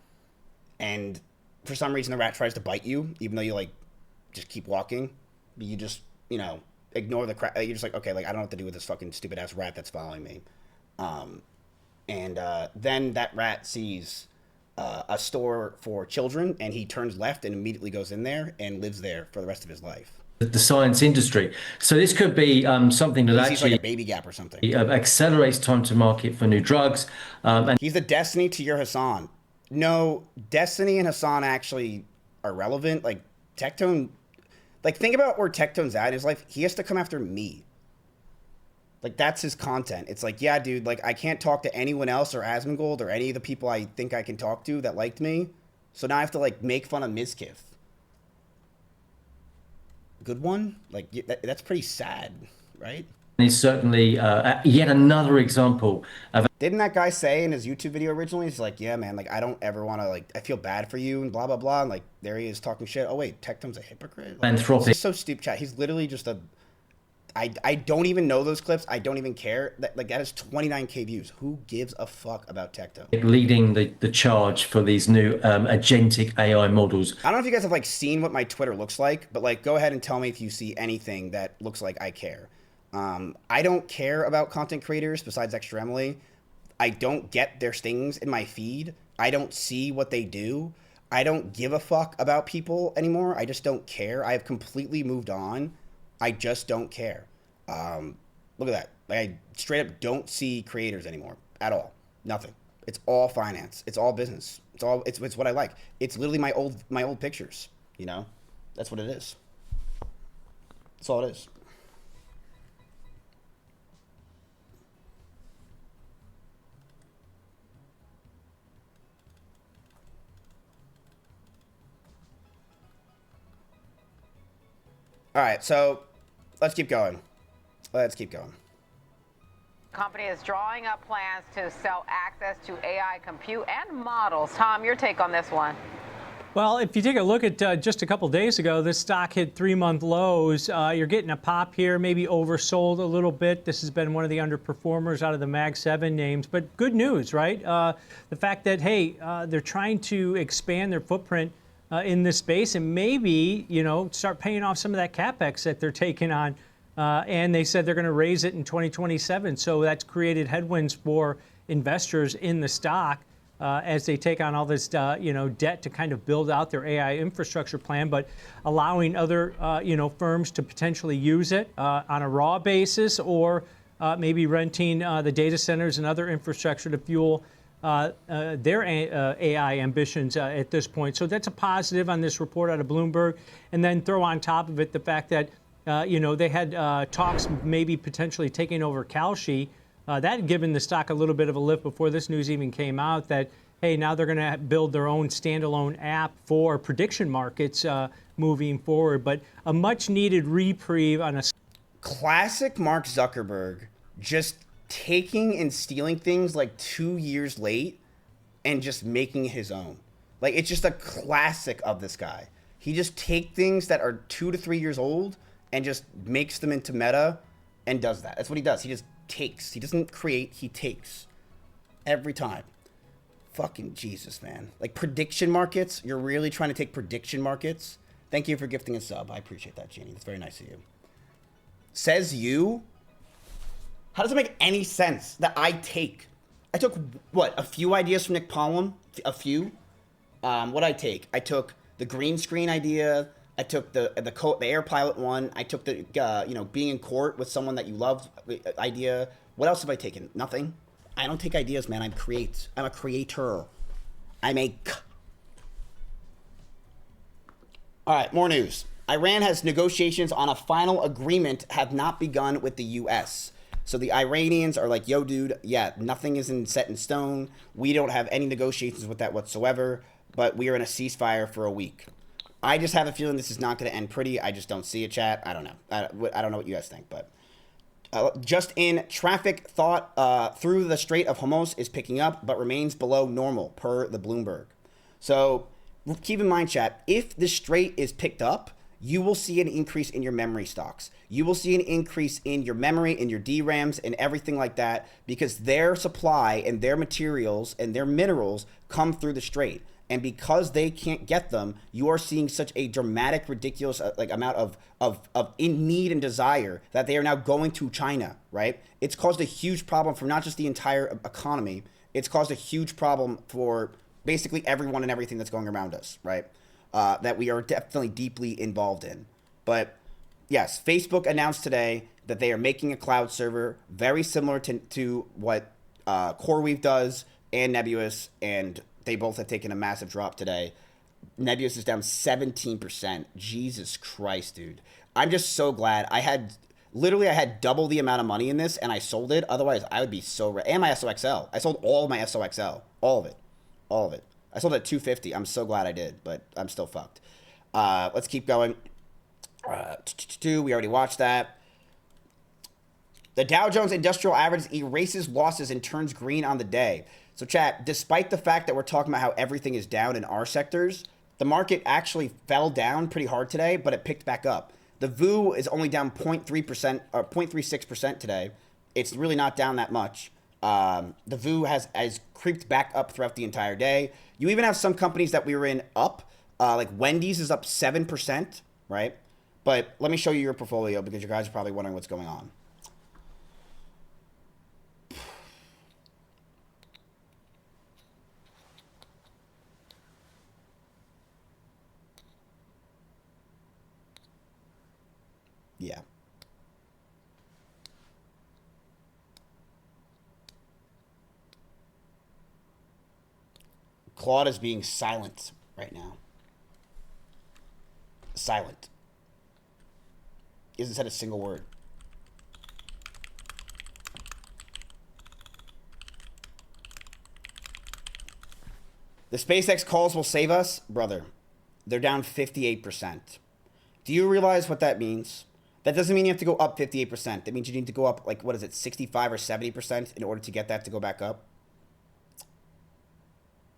and for some reason the rat tries to bite you, even though you like just keep walking, but you just, you know, ignore the crap. You're just like, okay, like I don't know what to do with this fucking stupid ass rat that's following me, and then that rat sees a store for children, and he turns left and immediately goes in there and lives there for the rest of his life. the science industry. So this could be something that He's actually like a baby gap or something. accelerates time to market for new drugs. And He's the Destiny to your Hassan. No, Destiny and Hassan actually are relevant. Like Tectone, like think about where Tectone's at in his life. He has to come after me. Like that's his content. It's like, yeah, dude, like I can't talk to anyone else or Asmongold or any of the people I think I can talk to that liked me. So now I have to like make fun of Mizkif. Good one? Like that's pretty sad, right? it's certainly yet another example of. Didn't that guy say in his YouTube video originally, he's like, yeah, man, like I don't ever want to, like, I feel bad for you and blah, blah, blah. And like there he is talking shit. Oh wait, Tectone's a hypocrite? Like, Anthropic. This is so stupid, chat. He's literally just a, I don't even know those clips. I don't even care. That is 29K views. Who gives a fuck about Tectone? Leading the charge for these new agentic AI models. I don't know if you guys have like seen what my Twitter looks like, but like go ahead and tell me if you see anything that looks like I care. I don't care about content creators besides Extra Emily. I don't get their stings in my feed. I don't see what they do. I don't give a fuck about people anymore. I just don't care. I have completely moved on. I just don't care. Look at that. Like I straight up don't see creators anymore at all. Nothing. It's all finance. It's all business. It's what I like. It's literally my old pictures. You know, that's what it is. That's all it is. All right, so let's keep going. Let's keep going. Company is drawing up plans to sell access to AI compute and models. Tom, your take on this one? Well, if you take a look at just a couple days ago, this stock hit 3-month lows. You're getting a pop here, maybe oversold a little bit. This has been one of the underperformers out of the Mag 7 names, but good news, right? The fact that, hey, they're trying to expand their footprint in this space and maybe, you know, start paying off some of that CapEx that they're taking on. And they said they're going to raise it in 2027. So that's created headwinds for investors in the stock as they take on all this, you know, debt to kind of build out their AI infrastructure plan, but allowing other, you know, firms to potentially use it on a raw basis or maybe renting the data centers and other infrastructure to fuel their AI ambitions at this point. So that's a positive on this report out of Bloomberg. And then throw on top of it the fact that, you know, they had talks maybe potentially taking over Kalshi. That had given the stock a little bit of a lift before this news even came out that, hey, now they're going to build their own standalone app for prediction markets moving forward. But a much needed reprieve on a classic Mark Zuckerberg just taking and stealing things like 2 years late and just making it his own. Like, it's just a classic of this guy. He just takes things that are 2 to 3 years old and just makes them into meta and does that. That's what he does. He just takes. He doesn't create, he takes. Every time. Fucking Jesus, man. Like, prediction markets? You're really trying to take prediction markets? Thank you for gifting a sub. I appreciate that, Jeannie. That's very nice of you. Says you? How does it make any sense that I took, what, a few ideas from Nick Pollum? A few? What'd I take? I took the green screen idea. I took the air pilot one. I took the, you know, being in court with someone that you love idea. What else have I taken? Nothing. I don't take ideas, man. I'm a creator. I make. All right, more news. Iran has negotiations on a final agreement have not begun with the U.S. So the Iranians are like, yo, dude, yeah, nothing is set in stone. We don't have any negotiations with that whatsoever, but we are in a ceasefire for a week. I just have a feeling this is not going to end pretty. I just don't see it, chat. I don't know. I don't know what you guys think, but just in traffic thought through the Strait of Hormuz is picking up, but remains below normal per the Bloomberg. So keep in mind, chat, if the strait is picked up, you will see an increase in your memory stocks. You will see an increase in your memory, in your DRAMs, and everything like that, because their supply and their materials and their minerals come through the strait. And because they can't get them, you are seeing such a dramatic, ridiculous amount of in need and desire that they are now going to China, right? It's caused a huge problem for not just the entire economy. It's caused a huge problem for basically everyone and everything that's going around us, right? That we are definitely deeply involved in. But yes, Facebook announced today that they are making a cloud server very similar to what CoreWeave does and Nebius, and they both have taken a massive drop today. Nebius is down 17%. Jesus Christ, dude. I'm just so glad. I had double the amount of money in this, and I sold it. Otherwise, I would be so... And my SOXL. I sold all of my SOXL. All of it. All of it. I sold it at 250. I'm so glad I did, but I'm still fucked. Let's keep going. We already watched that. The Dow Jones Industrial Average erases losses and turns green on the day. So, chat, despite the fact that we're talking about how everything is down in our sectors, the market actually fell down pretty hard today, but it picked back up. The VOO is only down 0.3% or 0.36% today. It's really not down that much. The VOO has creeped back up throughout the entire day. You even have some companies that we were in up, like Wendy's is up 7%, right? But let me show you your portfolio because you guys are probably wondering what's going on. Yeah. Claude is being silent right now. Silent. He hasn't said a single word. The SpaceX calls will save us? Brother, they're down 58%. Do you realize what that means? That doesn't mean you have to go up 58%. That means you need to go up, like, what is it, 65 or 70% in order to get that to go back up?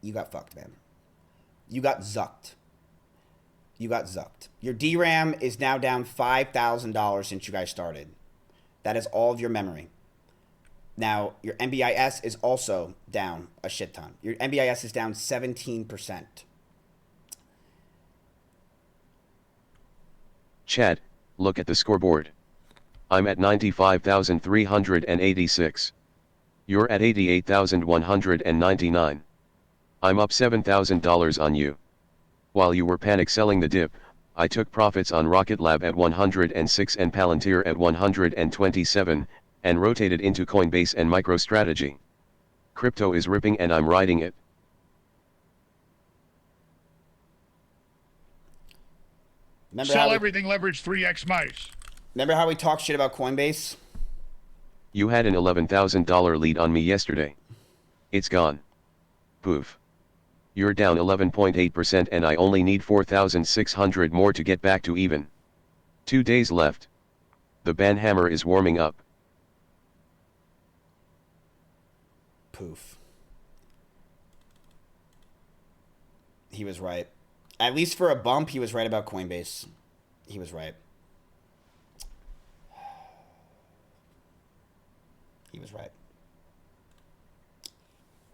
You got fucked, man. You got zucked. You got zucked. Your DRAM is now down $5,000 since you guys started. That is all of your memory. Now, your MBIS is also down a shit ton. Your MBIS is down 17%. Chat, look at the scoreboard. I'm at 95,386. You're at 88,199. I'm up $7,000 on you. While you were panic selling the dip, I took profits on Rocket Lab at 106 and Palantir at 127, and rotated into Coinbase and MicroStrategy. Crypto is ripping and I'm riding it. Sell everything, leverage 3x mice. Remember how we talked shit about Coinbase? You had an $11,000 lead on me yesterday. It's gone. Poof. You're down 11.8% and I only need 4,600 more to get back to even. 2 days left. The ban hammer is warming up. Poof. He was right. At least for a bump, he was right about Coinbase. He was right. He was right.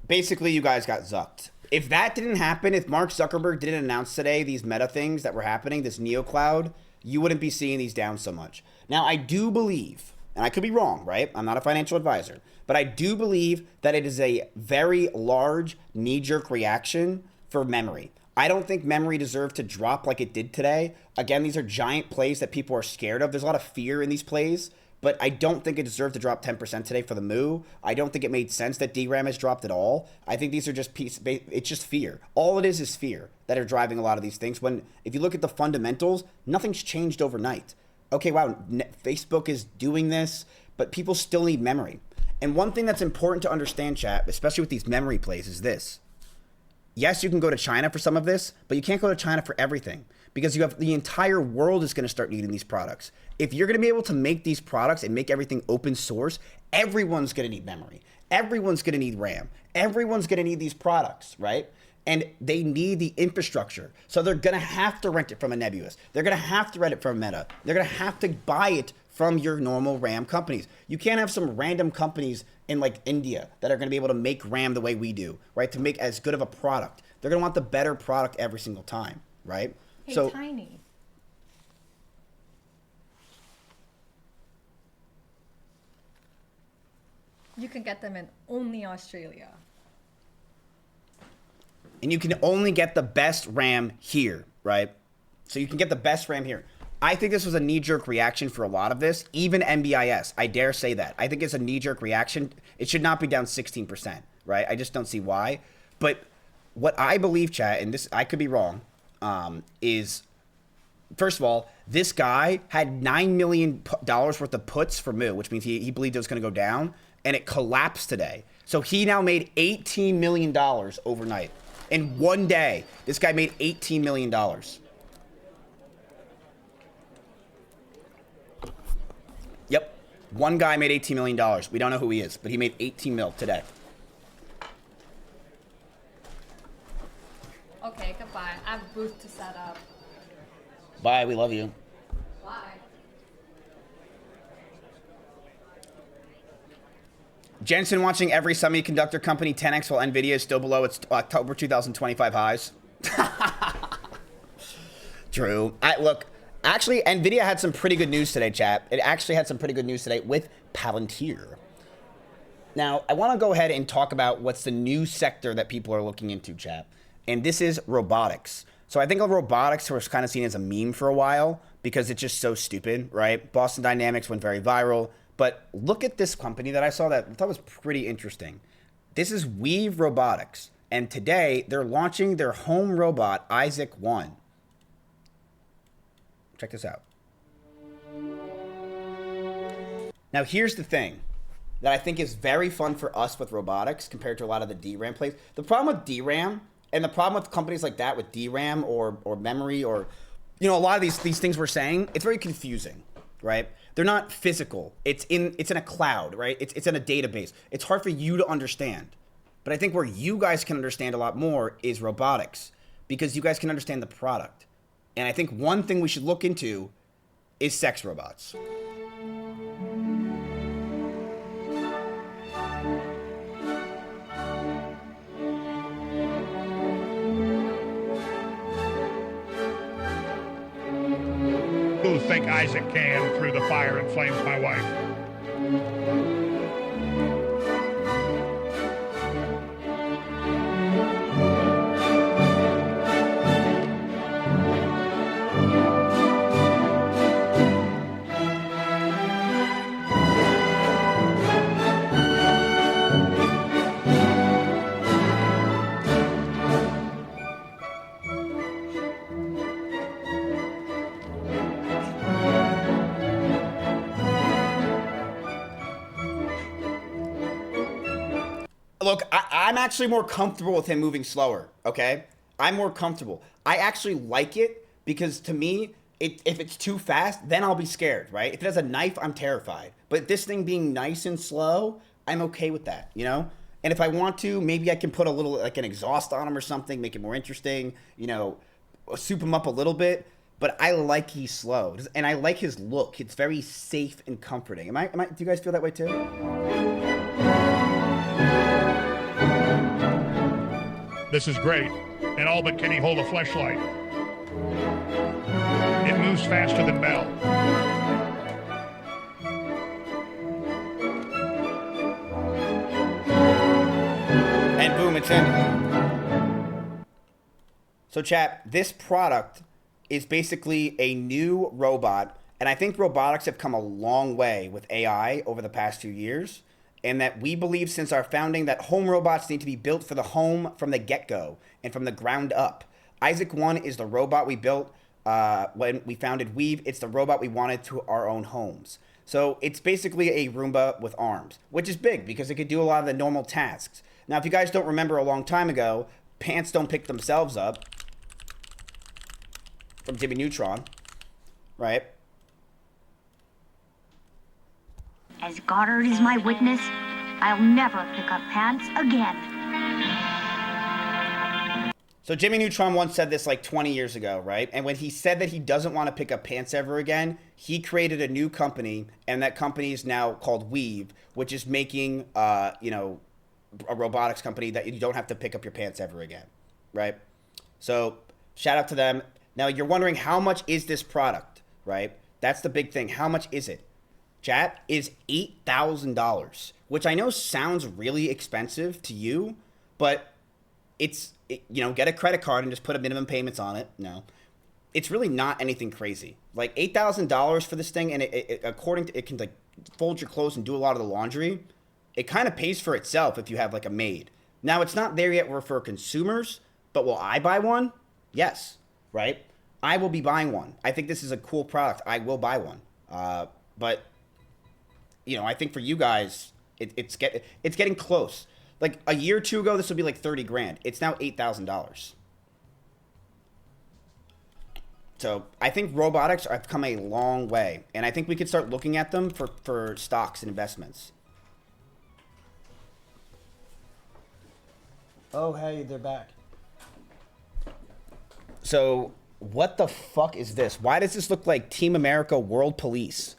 Basically, you guys got zucked. If that didn't happen, if Mark Zuckerberg didn't announce today these meta things that were happening, this NeoCloud, you wouldn't be seeing these down so much. Now, I do believe, and I could be wrong, right? I'm not a financial advisor, but I do believe that it is a very large knee-jerk reaction for memory. I don't think memory deserved to drop like it did today. Again, these are giant plays that people are scared of. There's a lot of fear in these plays, but I don't think it deserved to drop 10% today for the moo. I don't think it made sense that DRAM has dropped at all. I think these are just it's just fear. All it is fear that are driving a lot of these things. When, if you look at the fundamentals, nothing's changed overnight. Okay, wow, Facebook is doing this, but people still need memory. And one thing that's important to understand, chat, especially with these memory plays, is this. Yes, you can go to China for some of this, but you can't go to China for everything because you have the entire world is going to start needing these products. If you're going to be able to make these products and make everything open source, everyone's going to need memory. Everyone's going to need RAM. Everyone's going to need these products, right? And they need the infrastructure. So they're going to have to rent it from a Nebius. They're going to have to rent it from Meta. They're going to have to buy it from your normal RAM companies. You can't have some random companies in like India that are going to be able to make RAM the way we do, right? To make as good of a product. They're going to want the better product every single time, right? Hey, so Tiny. You can get them in only Australia. And you can only get the best RAM here, right? So you can get the best RAM here. I think this was a knee-jerk reaction for a lot of this, even MBIS. I dare say that. I think it's a knee-jerk reaction. It should not be down 16%, right? I just don't see why. But what I believe, chat, and this I could be wrong, is, first of all, this guy had $9 million worth of puts for Moo, which means he believed it was going to go down, and it collapsed today. So he now made $18 million overnight. In one day, this guy made $18 million. Yep. One guy made $18 million. We don't know who he is, but he made 18 mil today. Okay, goodbye. I have a booth to set up. Bye, we love you. Bye. Jensen watching every semiconductor company 10x while NVIDIA is still below its October 2025 highs. True. Look, actually, NVIDIA had some pretty good news today, chat. It actually had some pretty good news today with Palantir. Now, I want to go ahead and talk about what's the new sector that people are looking into, chat. And this is robotics. So I think of robotics was kind of seen as a meme for a while because it's just so stupid, right? Boston Dynamics went very viral. But look at this company that I saw that I thought was pretty interesting. This is Weave Robotics. And today, they're launching their home robot, Isaac 1. Check this out. Now, here's the thing that I think is very fun for us with robotics compared to a lot of the DRAM plays. The problem with DRAM and the problem with companies like that with DRAM or memory or, you know, a lot of these things we're saying, it's very confusing, right? They're not physical. It's in a cloud, right? It's in a database. It's hard for you to understand. But I think where you guys can understand a lot more is robotics because you guys can understand the product. And I think one thing we should look into is sex robots. Who think Isaac can through the fire and flames my wife? Look, I'm actually more comfortable with him moving slower, okay? I'm more comfortable. I actually like it because to me, if it's too fast, then I'll be scared, right? If it has a knife, I'm terrified. But this thing being nice and slow, I'm okay with that, you know? And if I want to, maybe I can put a little, like an exhaust on him or something, make it more interesting, you know, soup him up a little bit. But I like he's slow, and I like his look. It's very safe and comforting. Do you guys feel that way too? This is great. And all but can he hold a fleshlight? It moves faster than Bell. And boom, it's in. So chat, this product is basically a new robot. And I think robotics have come a long way with AI over the past few years. And that we believe since our founding that home robots need to be built for the home from the get-go and from the ground up. Isaac 1 is the robot we built when we founded Weave. It's the robot we wanted to our own homes. So it's basically a Roomba with arms, which is big because it could do a lot of the normal tasks. Now, if you guys don't remember a long time ago, pants don't pick themselves up from Jimmy Neutron, right? As Goddard is my witness, I'll never pick up pants again. So Jimmy Neutron once said this like 20 years ago, right? And when he said that he doesn't want to pick up pants ever again, he created a new company, and that company is now called Weave, which is making, you know, a robotics company that you don't have to pick up your pants ever again, right? So shout out to them. Now you're wondering how much is this product, right? That's the big thing. How much is it? Chat is $8,000, which I know sounds really expensive to you, but you know, get a credit card and just put a minimum payments on it. No, it's really not anything crazy. Like $8,000 for this thing, and it according to it can like fold your clothes and do a lot of the laundry. It kind of pays for itself if you have like a maid. Now it's not there yet for consumers, but will I buy one? Yes, right? I will be buying one. I think this is a cool product. I will buy one. But you know, I think for you guys, it's getting close. Like a year or two ago, this would be like 30 grand. It's now $8,000. So I think robotics have come a long way, and I think we could start looking at them for stocks and investments. Oh, hey, they're back. So what the fuck is this? Why does this look like Team America World Police?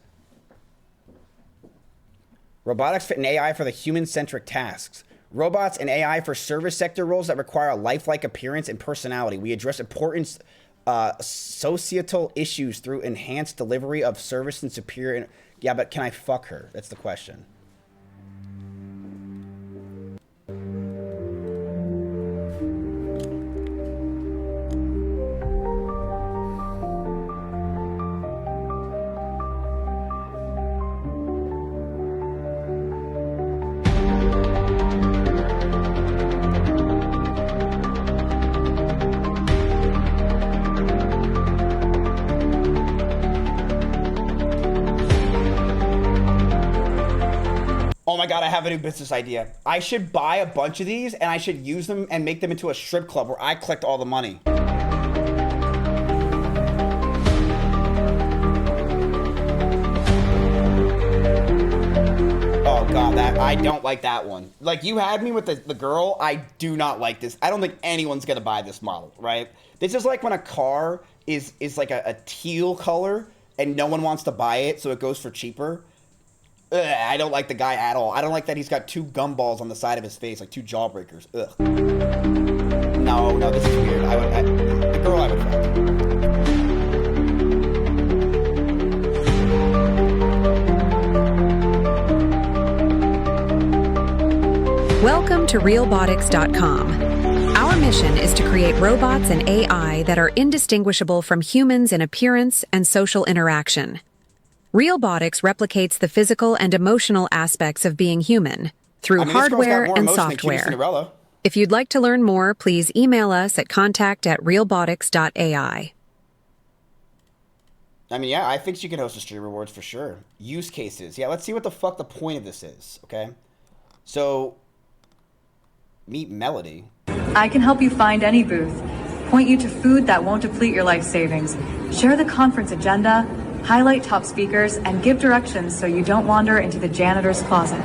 Robotics fit an AI for the human-centric tasks. Robots and AI for service sector roles that require a lifelike appearance and personality. We address important societal issues through enhanced delivery of service and superior... Yeah, but can I fuck her? That's the question. Oh my God, I have a new business idea. I should buy a bunch of these and I should use them and make them into a strip club where I collect all the money. Oh God, I don't like that one. Like you had me with the girl, I do not like this. I don't think anyone's gonna buy this model, right? This is like when a car is like a teal color and no one wants to buy it, so it goes for cheaper. Ugh, I don't like the guy at all. I don't like that he's got two gumballs on the side of his face, like two jawbreakers. Ugh. No, this is weird. The girl I would fuck. Welcome to realbotics.com. Our mission is to create robots and AI that are indistinguishable from humans in appearance and social interaction. Realbotics replicates the physical and emotional aspects of being human through hardware and software. If you'd like to learn more, please email us at contact@realbotics.ai. I mean, yeah, I think she can host a stream rewards for sure. Use cases. Yeah, let's see what the fuck the point of this is, okay? So, meet Melody. I can help you find any booth, point you to food that won't deplete your life savings, share the conference agenda, highlight top speakers, and give directions so you don't wander into the janitor's closet.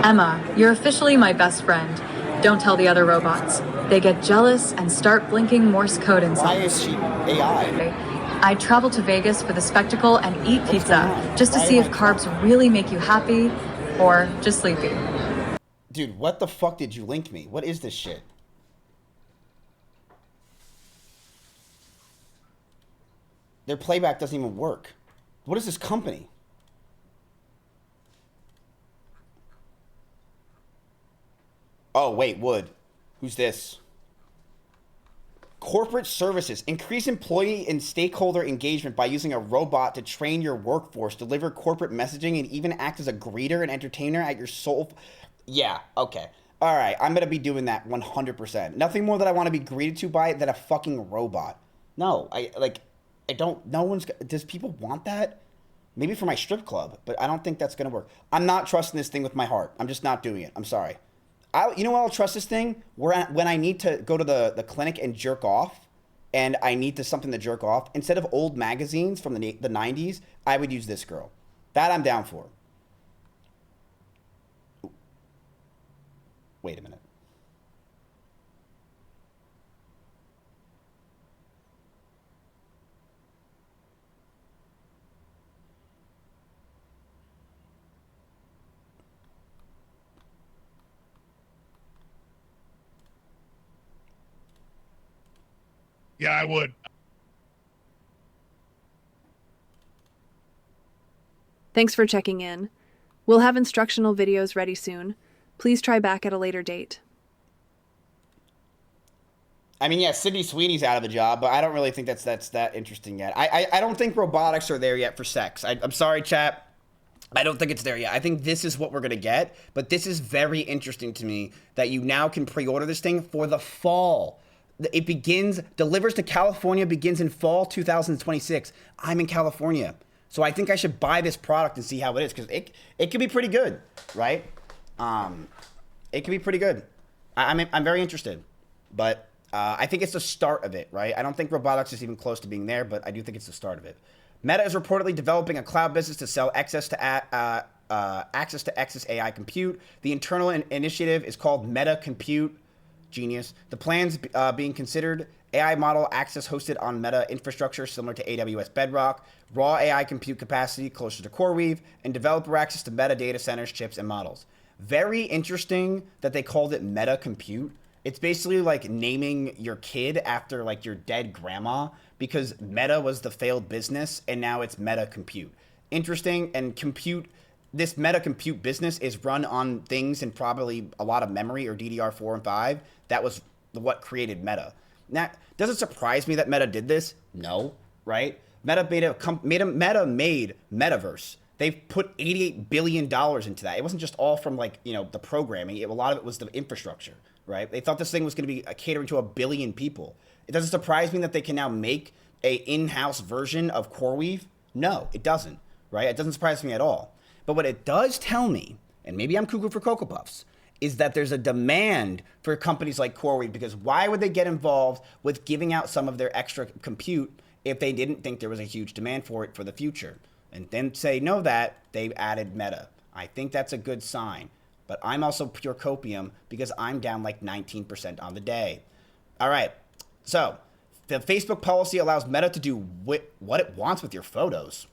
Emma, you're officially my best friend. Don't tell the other robots. They get jealous and start blinking Morse code inside. Why is she AI? I travel to Vegas for the spectacle and eat pizza just to see if carbs really make you happy or just sleepy. Dude, what the fuck did you link me? What is this shit? Their playback doesn't even work. What is this company? Oh, wait, Wood. Who's this? Corporate services. Increase employee and stakeholder engagement by using a robot to train your workforce, deliver corporate messaging, and even act as a greeter and entertainer at your soul. Yeah, okay. All right, I'm going to be doing that 100%. Nothing more that I want to be greeted to by than a fucking robot. No, does people want that? Maybe for my strip club, but I don't think that's going to work. I'm not trusting this thing with my heart. I'm just not doing it. I'm sorry. You know what? I'll trust this thing when I need to go to the clinic and jerk off, and I need something to jerk off. Instead of old magazines from the 90s, I would use this girl. That I'm down for. Wait a minute. Yeah, I would. Thanks for checking in. We'll have instructional videos ready soon. Please try back at a later date. I mean, yeah, Sydney Sweeney's out of a job, but I don't really think that's that interesting yet. I don't think robotics are there yet for sex. I'm sorry, chat. I don't think it's there yet. I think this is what we're going to get, but this is very interesting to me that you now can pre-order this thing for the fall. It delivers to California, begins in fall 2026. I'm in California, so I think I should buy this product and see how it is, because it could be pretty good, right? It could be pretty good. I'm very interested, but I think it's the start of it, right? I don't think robotics is even close to being there, but I do think it's the start of it. Meta is reportedly developing a cloud business to sell access to AI compute. The internal initiative is called Meta Compute. Genius. The plans being considered: AI model access hosted on Meta infrastructure similar to AWS Bedrock, raw AI compute capacity closer to CoreWeave, and developer access to Meta data centers, chips, and models. Very interesting that they called it Meta Compute. It's basically like naming your kid after like your dead grandma, because Meta was the failed business and now it's Meta Compute. Interesting. And this Meta Compute business is run on things and probably a lot of memory, or DDR4 and 5. That was what created Meta. Now, does it surprise me that Meta did this? No, right? Meta made Metaverse. They've put $88 billion into that. It wasn't just all from the programming. A lot of it was the infrastructure, right? They thought this thing was going to be catering to 1 billion people. It doesn't surprise me that they can now make a in-house version of CoreWeave. No, it doesn't, right? It doesn't surprise me at all. But what it does tell me, and maybe I'm cuckoo for Cocoa Puffs, is that there's a demand for companies like CoreWeave, because why would they get involved with giving out some of their extra compute if they didn't think there was a huge demand for it for the future? And then say no that they've added Meta. I think that's a good sign. But I'm also pure copium because I'm down like 19% on the day. All right. So the Facebook policy allows Meta to do what it wants with your photos.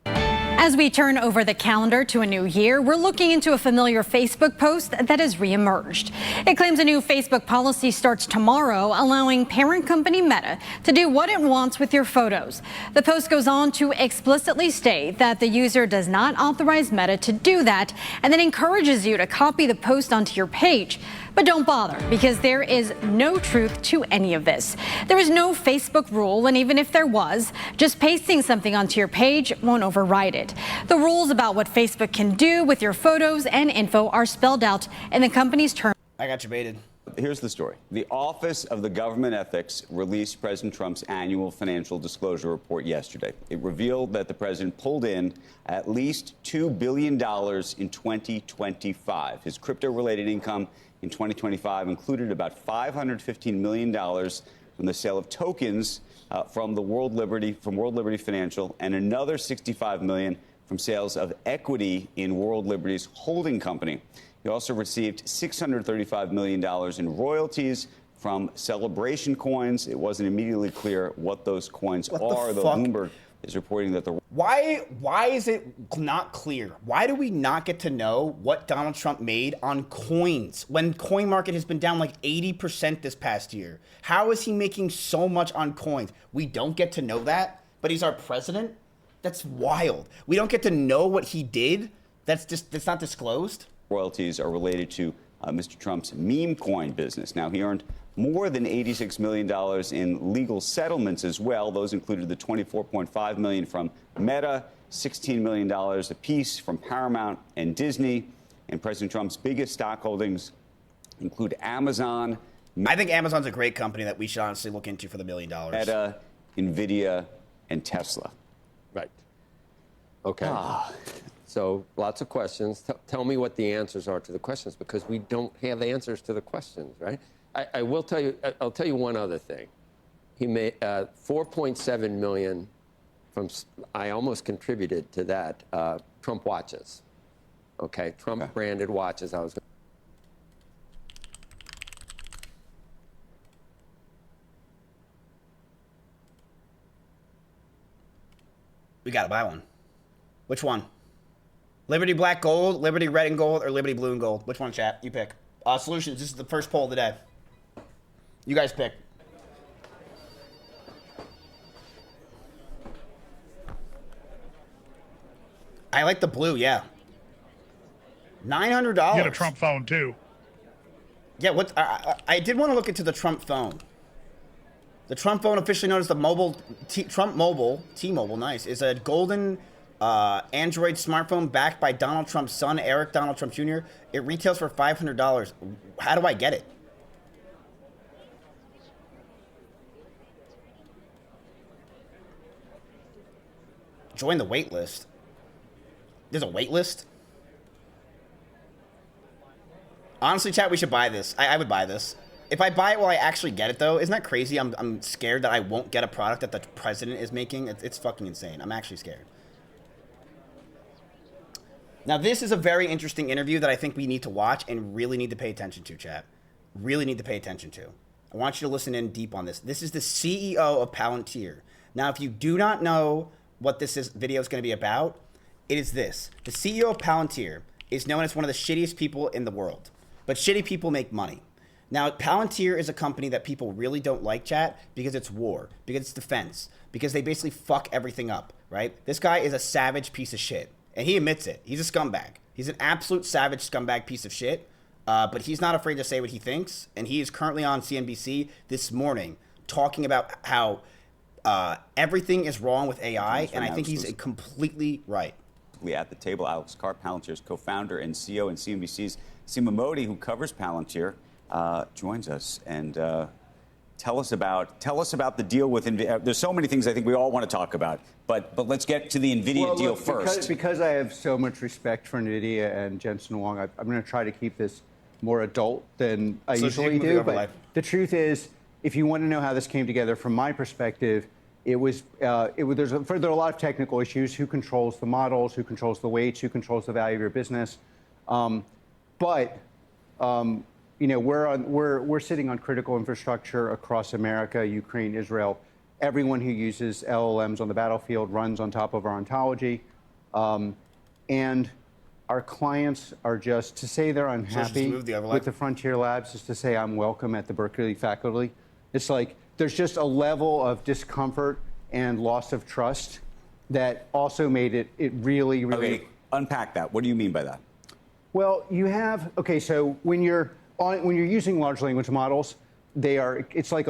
As we turn over the calendar to a new year, we're looking into a familiar Facebook post that has reemerged. It claims a new Facebook policy starts tomorrow, allowing parent company Meta to do what it wants with your photos. The post goes on to explicitly state that the user does not authorize Meta to do that, and then encourages you to copy the post onto your page. But don't bother, because there is no truth to any of this. There is no Facebook rule, and even if there was, just pasting something onto your page won't override it. The rules about what Facebook can do with your photos and info are spelled out in the company's terms. I got you baited. Here's the story. The Office of the Government Ethics released President Trump's annual financial disclosure report yesterday. It revealed that the president pulled in at least $2 billion in 2025. His crypto-related income in 2025 included about $515 million from the sale of tokens from World Liberty Financial, and another $65 million from sales of equity in World Liberty's holding company. He also received $635 million in royalties from Celebration coins. It wasn't immediately clear what those coins are, though Bloomberg is reporting that the... Why is it not clear? Why do we not get to know what Donald Trump made on coins when coin market has been down like 80% this past year? How is he making so much on coins? We don't get to know that, but he's our president? That's wild. We don't get to know what he did? That's not disclosed? Royalties are related to Mr. Trump's meme coin business. Now, he earned more than $86 million in legal settlements as well. Those included the $24.5 million from Meta, $16 million apiece from Paramount and Disney. And President Trump's biggest stock holdings include Amazon. I think Amazon's a great company that we should honestly look into for the $1 million. Meta, NVIDIA, and Tesla. Right. Okay. So lots of questions. Tell me what the answers are to the questions, because we don't have answers to the questions, right? I will tell you. I'll tell you one other thing. He made $4.7 million from. I almost contributed to that. Trump watches. Okay, Trump branded watches. We gotta buy one. Which one? Liberty Black Gold, Liberty Red and Gold, or Liberty Blue and Gold? Which one, chat? You pick. Solutions. This is the first poll of the day. You guys pick. I like the blue, yeah. $900. Get a Trump phone too. Yeah, what? I did want to look into the Trump phone. The Trump phone, officially known as the Trump Mobile, T-Mobile, nice, is a golden Android smartphone backed by Donald Trump's son, Eric Donald Trump Jr. It retails for $500. How do I get it? Join the wait list. There's a wait list? Honestly, chat, we should buy this. I would buy this. If I buy it, will I actually get it, though? Isn't that crazy? I'm scared that I won't get a product that the president is making. It's fucking insane. I'm actually scared. Now, this is a very interesting interview that I think we need to watch and really need to pay attention to, chat. Really need to pay attention to. I want you to listen in deep on this. This is the CEO of Palantir. Now, if you do not know what this video is going to be about, it is this. The CEO of Palantir is known as one of the shittiest people in the world. But shitty people make money. Now, Palantir is a company that people really don't like, chat, because it's war, because it's defense, because they basically fuck everything up, right? This guy is a savage piece of shit, and he admits it. He's a scumbag. He's an absolute savage scumbag piece of shit, but he's not afraid to say what he thinks, and he is currently on CNBC this morning talking about how everything is wrong with AI, and I think he's completely right. At the table, Alex Carr, Palantir's co-founder and CEO, and CNBC's Seema Modi, who covers Palantir, joins us and tell us about the deal with NVIDIA. There's so many things I think we all want to talk about, but let's get to the NVIDIA deal first. Because I have so much respect for NVIDIA and Jensen Huang, I'm going to try to keep this more adult than I usually do. But the truth is, if you want to know how this came together, from my perspective, there are a lot of technical issues. Who controls the models? Who controls the weights? Who controls the value of your business? You know, we're sitting on critical infrastructure across America, Ukraine, Israel. Everyone who uses LLMs on the battlefield runs on top of our ontology, and our clients are just to say they're unhappy with the Frontier Labs is to say I'm welcome at the Berkeley faculty. It's like there's just a level of discomfort and loss of trust that also made it really. Okay, unpack that. What do you mean by that? Well, you have so when you're using large language models, it's like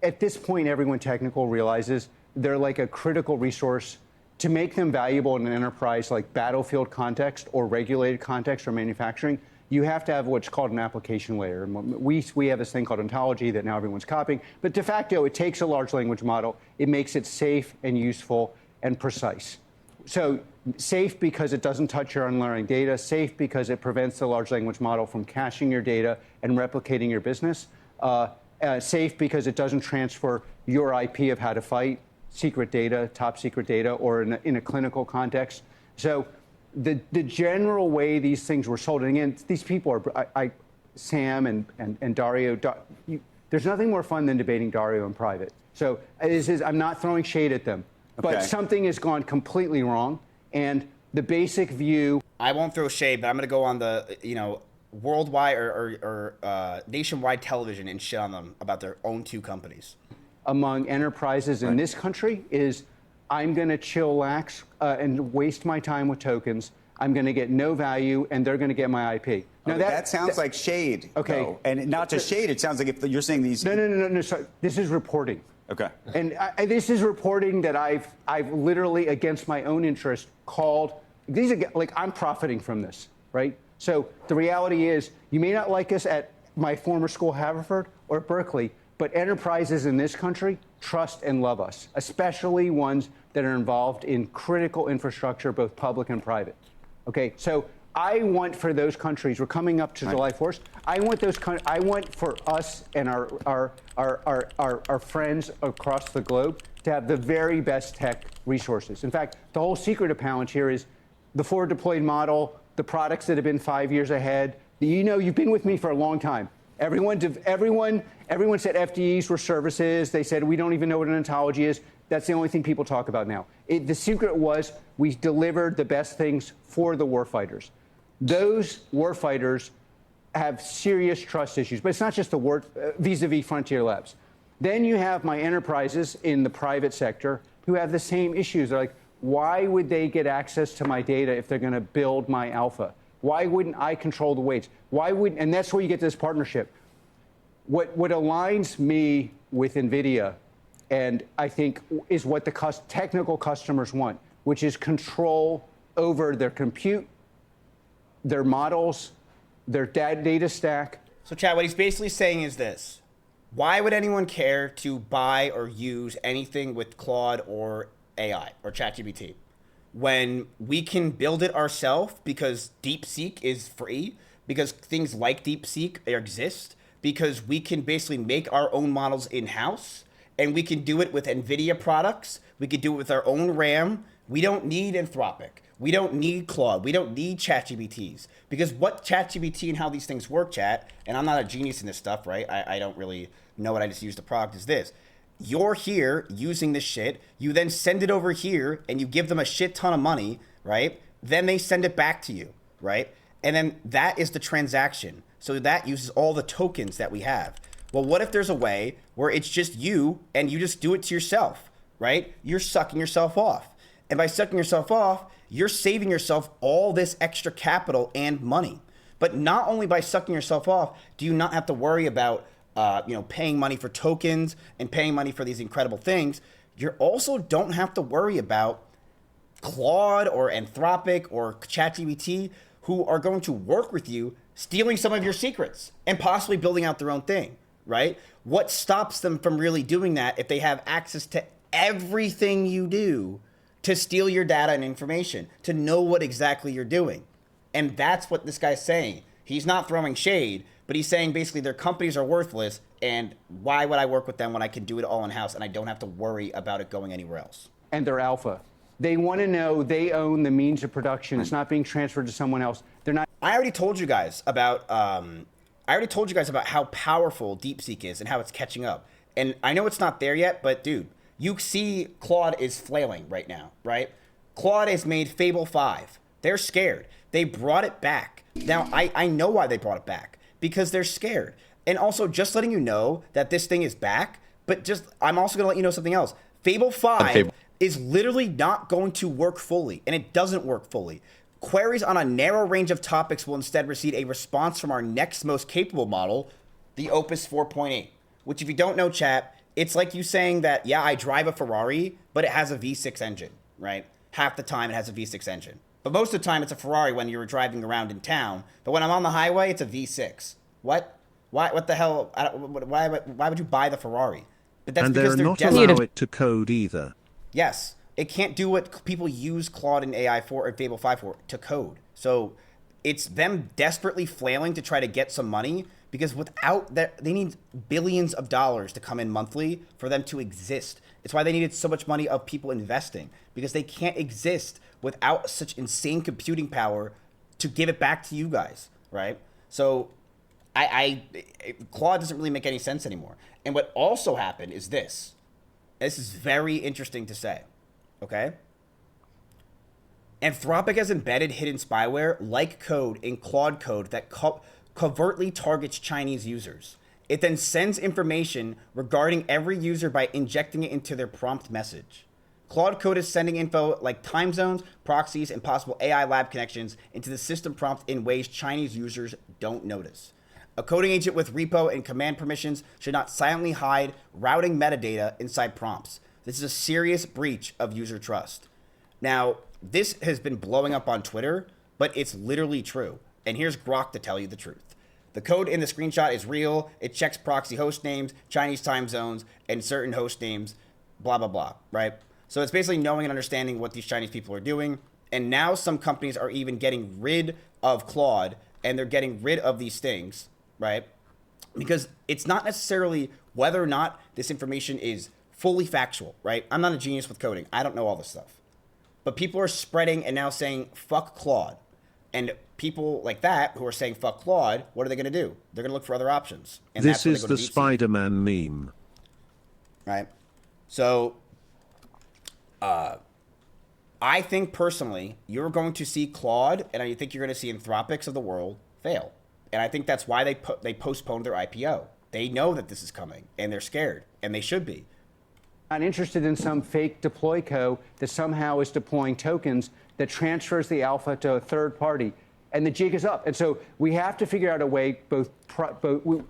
at this point everyone technical realizes they're like a critical resource. To make them valuable in an enterprise like battlefield context or regulated context or manufacturing, you have to have what's called an application layer. And we have this thing called ontology that now everyone's copying. But de facto, it takes a large language model. It makes it safe and useful and precise. So safe because it doesn't touch your unlearning data. Safe because it prevents the large language model from caching your data and replicating your business. Safe because it doesn't transfer your IP of how to fight, secret data, top secret data, or in a clinical context. So the general way these things were sold, and again, these people are, Sam and Dario, there's nothing more fun than debating Dario in private. So I'm not throwing shade at them, but something has gone completely wrong, and the basic view. I won't throw shade, but I'm going to go on the, worldwide or nationwide television and shit on them about their own two companies. Among enterprises in this country is I'm going to chillax and waste my time with tokens. I'm going to get no value, and they're going to get my IP. Now that sounds like shade. Okay, though. And not just shade. It sounds like if you're saying these. No. Sorry. This is reporting. Okay. And this is reporting that I've literally, against my own interest, called. These are like I'm profiting from this, right? So the reality is, you may not like us at my former school, Haverford, or Berkeley. But enterprises in this country trust and love us, especially ones that are involved in critical infrastructure, both public and private. Okay, so I want for those countries, we're coming up to July 4th, I want for us and our friends across the globe to have the very best tech resources. In fact, the whole secret of Palantir is the forward deployed model, the products that have been 5 years ahead. You've been with me for a long time. Everyone said FDEs were services. They said we don't even know what an ontology is. That's the only thing people talk about now. The secret was we delivered the best things for the warfighters. Those warfighters have serious trust issues, but it's not just the war vis-a-vis Frontier Labs. Then you have my enterprises in the private sector who have the same issues. They're like, why would they get access to my data if they're going to build my alpha? Why wouldn't I control the weights? And that's where you get this partnership. what aligns me with NVIDIA, and I think is what the technical customers want, which is control over their compute, their models, their data stack. So, Chad, what he's basically saying is this. Why would anyone care to buy or use anything with Claude or AI or ChatGPT when we can build it ourselves because DeepSeek is free, because things like DeepSeek exist, because we can basically make our own models in-house, and we can do it with NVIDIA products. We could do it with our own RAM. We don't need Anthropic. We don't need Claude. We don't need ChatGPTs. Because what ChatGPT and how these things work, chat, and I'm not a genius in this stuff, right? I don't really know it. I just use the product, is this. You're here using this shit. You then send it over here and you give them a shit ton of money, right? Then they send it back to you, right? And then that is the transaction. So that uses all the tokens that we have. Well, what if there's a way where it's just you and you just do it to yourself, right? You're sucking yourself off. And by sucking yourself off, you're saving yourself all this extra capital and money. But not only by sucking yourself off, do you not have to worry about paying money for tokens and paying money for these incredible things. You also don't have to worry about Claude or Anthropic or ChatGPT who are going to work with you, stealing some of your secrets and possibly building out their own thing, right? What stops them from really doing that if they have access to everything you do to steal your data and information, to know what exactly you're doing? And that's what this guy's saying. He's not throwing shade, but he's saying basically their companies are worthless, and why would I work with them when I can do it all in-house and I don't have to worry about it going anywhere else? And they're alpha. They want to know they own the means of production. It's not being transferred to someone else. They're not. I already told you guys about how powerful DeepSeek is and how it's catching up. And I know it's not there yet, but dude, you see Claude is flailing right now, right? Claude has made Fable 5. They're scared. They brought it back. Now, I know why they brought it back. Because they're scared. And also, just letting you know that this thing is back, but I'm also going to let you know something else. Fable 5 is literally not going to work fully, and it doesn't work fully. Queries on a narrow range of topics will instead receive a response from our next most capable model, the Opus 4.8, which, if you don't know, chat, it's like you saying that, yeah, I drive a Ferrari, but it has a V6 engine, right? Half the time it has a V6 engine. But most of the time, it's a Ferrari when you're driving around in town. But when I'm on the highway, it's a V6. What? Why? What the hell? Why would you buy the Ferrari? But that's because they're not allow it to code either. Yes, it can't do what people use Claude and AI for, or Fable 5 for, to code. So it's them desperately flailing to try to get some money, because without that, they need billions of dollars to come in monthly for them to exist. It's why they needed so much money of people investing, because they can't exist without such insane computing power to give it back to you guys, right? So Claude doesn't really make any sense anymore. And what also happened is this. This is very interesting to say, okay? Anthropic has embedded hidden spyware like code in Claude code that covertly targets Chinese users. It then sends information regarding every user by injecting it into their prompt message. Claude code is sending info like time zones, proxies, and possible AI lab connections into the system prompt in ways Chinese users don't notice. A coding agent with repo and command permissions should not silently hide routing metadata inside prompts. This is a serious breach of user trust. Now, this has been blowing up on Twitter, but it's literally true. And here's Grok to tell you the truth. The code in the screenshot is real. It checks proxy host names, Chinese time zones, and certain host names, blah, blah, blah, right? So it's basically knowing and understanding what these Chinese people are doing. And now some companies are even getting rid of Claude, and they're getting rid of these things, right? Because it's not necessarily whether or not this information is fully factual, right? I'm not a genius with coding. I don't know all this stuff. But people are spreading and now saying, fuck Claude. And people like that who are saying, fuck Claude, what are they going to do? They're going to look for other options. And this is the Spider-Man meme. Right? So, I think personally, you're going to see Claude, and I think you're going to see Anthropics of the world fail. And I think that's why they postponed their IPO. They know that this is coming, and they're scared, and they should be. Not interested in some fake deploy co that somehow is deploying tokens that transfers the alpha to a third party. And the jig is up. And so we have to figure out a way,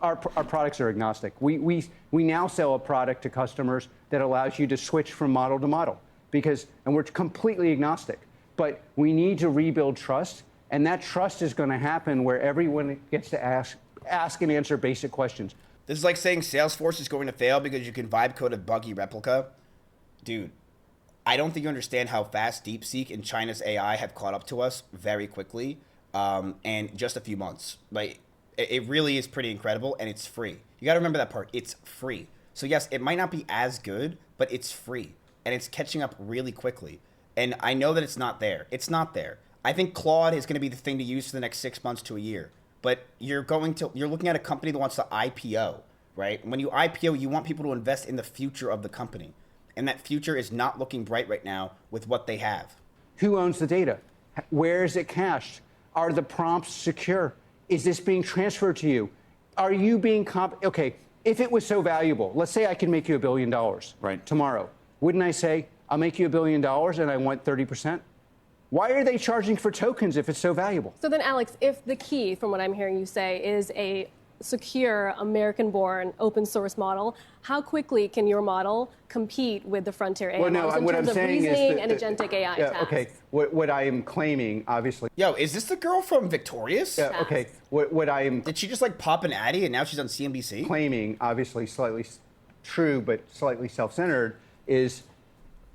our products are agnostic. We now sell a product to customers that allows you to switch from model to model and we're completely agnostic. But we need to rebuild trust, and that trust is going to happen where everyone gets to ask and answer basic questions. This is like saying Salesforce is going to fail because you can vibe code a buggy replica. Dude, I don't think you understand how fast DeepSeek and China's AI have caught up to us very quickly. And just a few months. Like, it really is pretty incredible, and it's free. You got to remember that part. It's free. So yes, it might not be as good, but it's free, and it's catching up really quickly. And I know that it's not there. It's not there. I think Claude is going to be the thing to use for the next 6 months to a year. But you're looking at a company that wants to IPO, right? When you IPO, you want people to invest in the future of the company, and that future is not looking bright right now with what they have. Who owns the data? Where is it cached? Are the prompts secure? Is this being transferred to you? Are you being okay, if it was so valuable, let's say I can make you $1 billion tomorrow. Wouldn't I say, I'll make you $1 billion and I want 30%? Why are they charging for tokens if it's so valuable? So then, Alex, if the key, from what I'm hearing you say, is a secure, American-born, open-source model, how quickly can your model compete with the frontier AI models in terms of reasoning and agentic AI tasks? Okay, what I am claiming, obviously... Yo, is this the girl from Victorious? Yeah, okay, what I am... Did she just, like, pop an Addy and now she's on CNBC? Claiming, obviously slightly true but slightly self-centered, is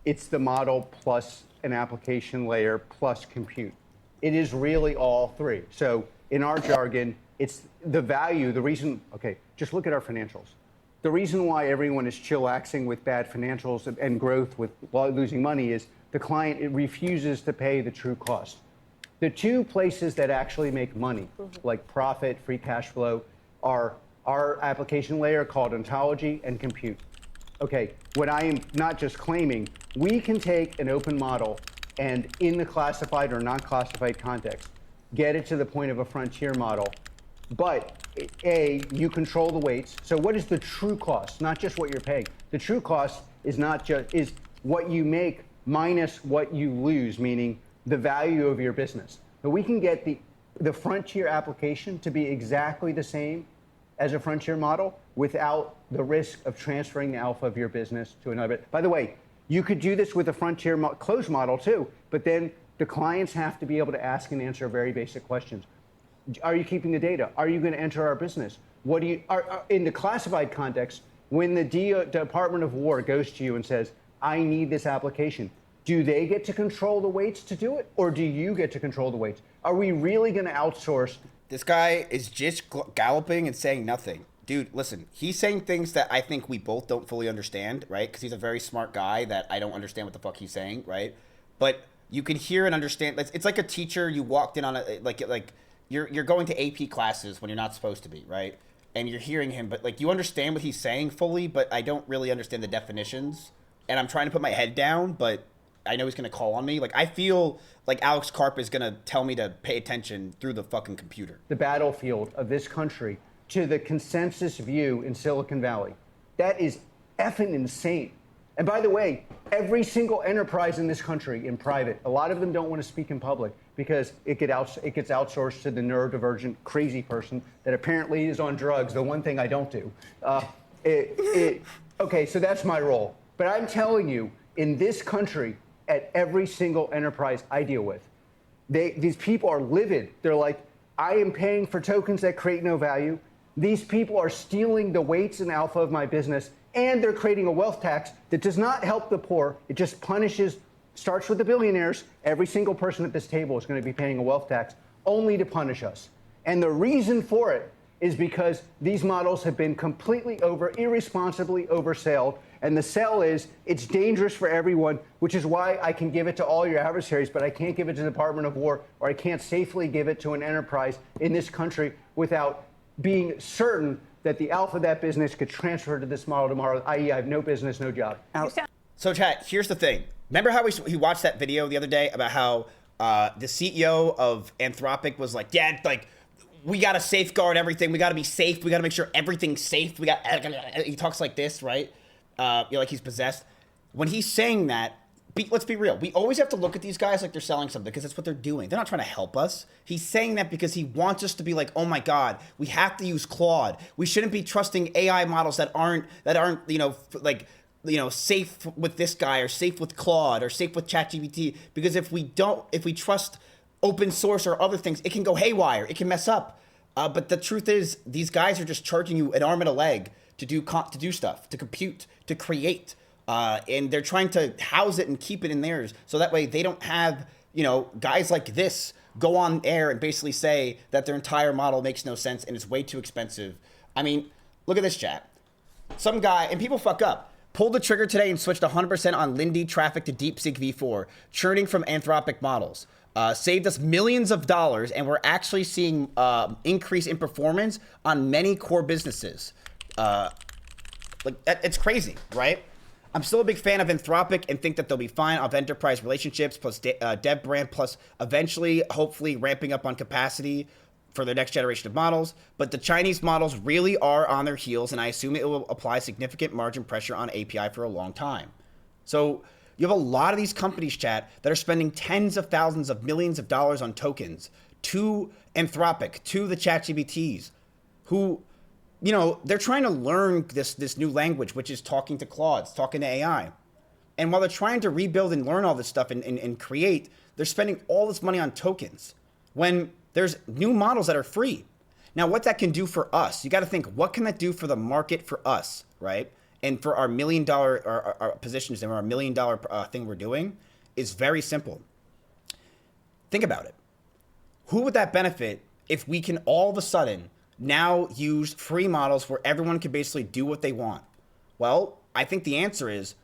it's the model plus an application layer plus compute. It is really all three. So, in our jargon, it's the value, the reason, okay, just look at our financials. The reason why everyone is chillaxing with bad financials and growth with losing money is the client refuses to pay the true cost. The two places that actually make money, like profit, free cash flow, are our application layer called ontology and compute. Okay, what I am not just claiming, we can take an open model and in the classified or non-classified context, get it to the point of a frontier model. But you control the weights. So what is the true cost? Not just what you're paying. The true cost is is what you make minus what you lose, meaning the value of your business. But we can get the frontier application to be exactly the same as a frontier model without the risk of transferring the alpha of your business to another. By the way, you could do this with a frontier closed model too, but then the clients have to be able to ask and answer very basic questions. Are you keeping the data? Are you going to enter our business? What do you in the classified context? When the Department of War goes to you and says, "I need this application," do they get to control the weights to do it, or do you get to control the weights? Are we really going to outsource? This guy is just galloping and saying nothing. Dude, listen, he's saying things that I think we both don't fully understand, right? Because he's a very smart guy that I don't understand what the fuck he's saying, right? But you can hear and understand. It's like a teacher you walked in on you're going to AP classes when you're not supposed to be, right? And you're hearing him, but like you understand what he's saying fully, but I don't really understand the definitions. And I'm trying to put my head down, but I know he's going to call on me. Like, I feel like Alex Karp is going to tell me to pay attention through the fucking computer. The battlefield of this country to the consensus view in Silicon Valley. That is effing insane. And by the way, every single enterprise in this country in private, a lot of them don't want to speak in public because it gets outsourced to the neurodivergent crazy person that apparently is on drugs, the one thing I don't do. Okay, so that's my role. But I'm telling you, in this country, at every single enterprise I deal with, these people are livid. They're like, I am paying for tokens that create no value. These people are stealing the weights and alpha of my business, and they're creating a wealth tax that does not help the poor. It just punishes, starts with the billionaires. Every single person at this table is going to be paying a wealth tax only to punish us. And the reason for it is because these models have been completely irresponsibly oversold. And the sell is, it's dangerous for everyone, which is why I can give it to all your adversaries, but I can't give it to the Department of War, or I can't safely give it to an enterprise in this country without being certain that the alpha of that business could transfer to this model tomorrow, i.e. I have no business, no job. So chat, here's the thing. Remember how he watched that video the other day about how the CEO of Anthropic was like, yeah, like, we got to safeguard everything. We got to be safe. We got to make sure everything's safe. He talks like this, right? Like he's possessed. When he's saying that, let's be real. We always have to look at these guys like they're selling something because that's what they're doing. They're not trying to help us. He's saying that because he wants us to be like, oh my God, we have to use Claude. We shouldn't be trusting AI models that aren't safe with this guy or safe with Claude or safe with ChatGPT. Because if we trust open source or other things, it can go haywire. It can mess up. But the truth is, these guys are just charging you an arm and a leg to do stuff, to compute, to create. And they're trying to house it and keep it in theirs. So that way they don't have, guys like this go on air and basically say that their entire model makes no sense and it's way too expensive. I mean, look at this, chat. Some guy, and people fuck up, pulled the trigger today and switched 100% on Lindy traffic to DeepSeek V4, churning from Anthropic models. Saved us millions of dollars, and we're actually seeing increase in performance on many core businesses. It's crazy, right? I'm still a big fan of Anthropic and think that they'll be fine of enterprise relationships plus dev brand plus eventually, hopefully, ramping up on capacity for their next generation of models. But the Chinese models really are on their heels, and I assume it will apply significant margin pressure on API for a long time. So you have a lot of these companies, chat, that are spending tens of thousands of millions of dollars on tokens to Anthropic, to the ChatGPTs, who, they're trying to learn this new language, which is talking to Claude, talking to AI. And while they're trying to rebuild and learn all this stuff and create, they're spending all this money on tokens when there's new models that are free. Now, what that can do for us, you got to think, what can that do for the market for us, right? And for our $1 million our positions and our $1 million thing we're doing is very simple. Think about it. Who would that benefit if we can all of a sudden now use free models where everyone can basically do what they want? Well, I think the answer is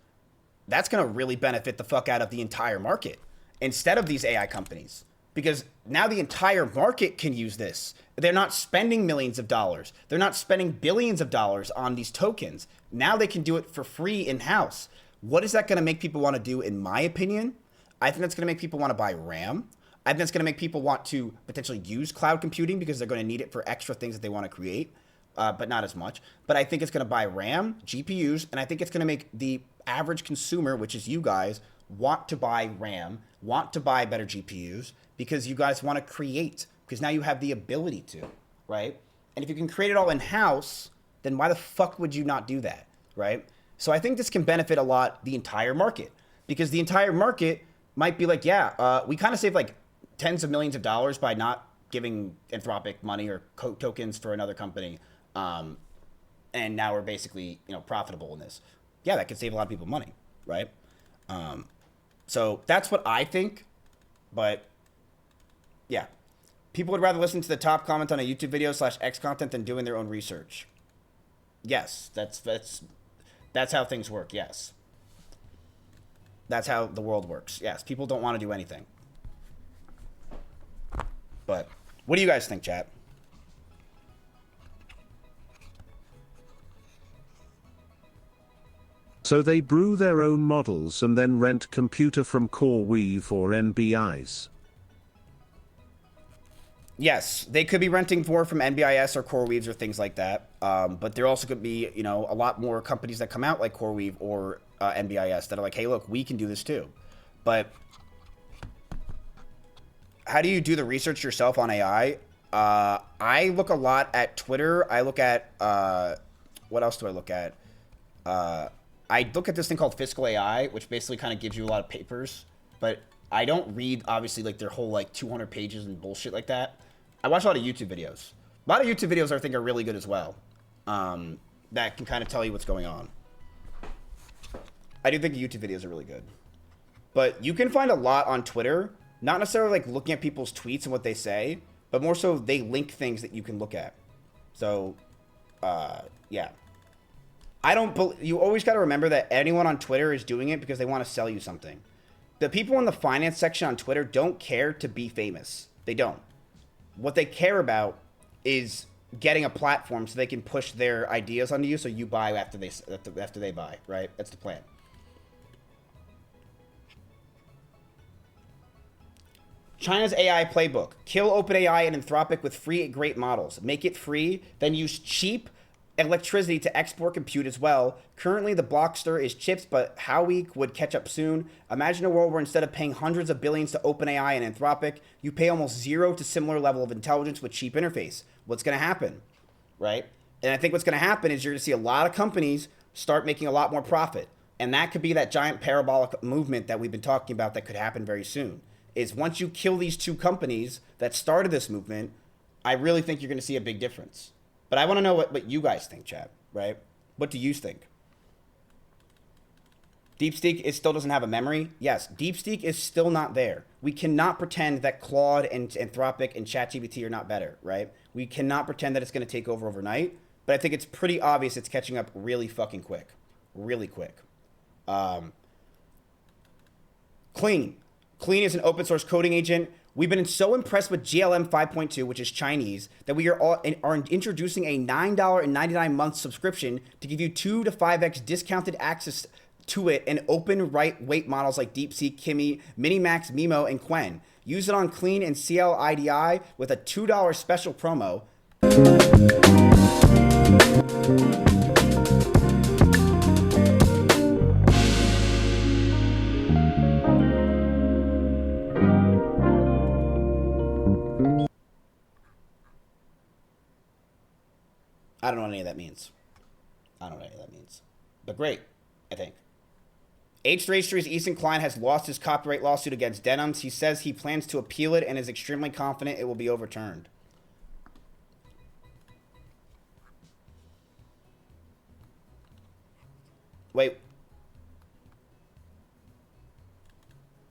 that's going to really benefit the fuck out of the entire market instead of these AI companies. Because now the entire market can use this. They're not spending millions of dollars. They're not spending billions of dollars on these tokens. Now they can do it for free in-house. What is that going to make people want to do, in my opinion? I think that's going to make people want to buy RAM. I think that's going to make people want to potentially use cloud computing because they're going to need it for extra things that they want to create, but not as much. But I think it's going to buy RAM, GPUs, and I think it's going to make the average consumer, which is you guys, want to buy RAM, want to buy better GPUs, because you guys want to create, because now you have the ability to, right? And if you can create it all in-house, then why the fuck would you not do that, right? So I think this can benefit a lot the entire market, because the entire market might be like, we kind of save like tens of millions of dollars by not giving Anthropic money or tokens for another company, and now we're basically profitable in this. Yeah, that could save a lot of people money, right? So that's what I think, but yeah, people would rather listen to the top comment on a YouTube video /X content than doing their own research. Yes, that's how things work. Yes, that's how the world works. Yes, people don't want to do anything. But what do you guys think, chat? So they brew their own models and then rent computer from CoreWeave or NBIs. Yes, they could be renting from NBIS or CoreWeaves or things like that. But there also could be, a lot more companies that come out like CoreWeave or NBIS that are like, hey, look, we can do this too. But how do you do the research yourself on AI? I look a lot at Twitter. I look at, what else do I look at? I look at this thing called Fiscal AI, which basically kind of gives you a lot of papers. But I don't read, obviously, like their whole, 200 pages and bullshit like that. I watch a lot of YouTube videos. A lot of YouTube videos I think are really good as well. That can kind of tell you what's going on. I do think YouTube videos are really good. But you can find a lot on Twitter, not necessarily looking at people's tweets and what they say, but more so they link things that you can look at. So, yeah. You always got to remember that anyone on Twitter is doing it because they want to sell you something. The people in the finance section on Twitter don't care to be famous. They don't. What they care about is getting a platform so they can push their ideas onto you so you buy after they buy, right? That's the plan. China's AI playbook. Kill OpenAI and Anthropic with free great models. Make it free, then use cheap electricity to export compute as well. Currently, the Blockster is chips, but Howey would catch up soon. Imagine a world where instead of paying hundreds of billions to OpenAI and Anthropic, you pay almost zero to similar level of intelligence with cheap interface. What's going to happen, right? And I think what's going to happen is you're going to see a lot of companies start making a lot more profit. And that could be that giant parabolic movement that we've been talking about that could happen very soon. Is once you kill these two companies that started this movement, I really think you're going to see a big difference. But I want to know what you guys think, chat, right? What do you think? DeepSeek still doesn't have a memory? Yes, DeepSeek is still not there. We cannot pretend that Claude and Anthropic and ChatGPT are not better, right? We cannot pretend that it's going to take over overnight. But I think it's pretty obvious it's catching up really fucking quick. Really quick. Clean. Clean is an open source coding agent. We've been so impressed with GLM 5.2, which is Chinese, that we are introducing a $9.99 month subscription to give you 2 to 5x discounted access to it and open weight models like DeepSeek, Kimi, Minimax, Mimo, and Qwen. Use it on Clean and CLIDI with a $2 special promo. I don't know what any of that means. But great, I think. H3H3's Ethan Klein has lost his copyright lawsuit against Denims. He says he plans to appeal it and is extremely confident it will be overturned. Wait.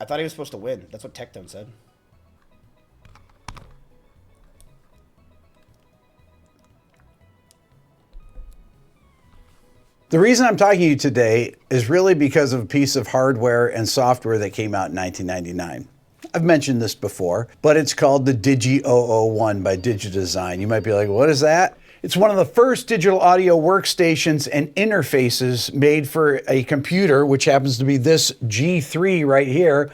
I thought he was supposed to win. That's what Tectone said. The reason I'm talking to you today is really because of a piece of hardware and software that came out in 1999. I've mentioned this before, but it's called the Digi-001 by DigiDesign. You might be like, what is that? It's one of the first digital audio workstations and interfaces made for a computer, which happens to be this G3 right here.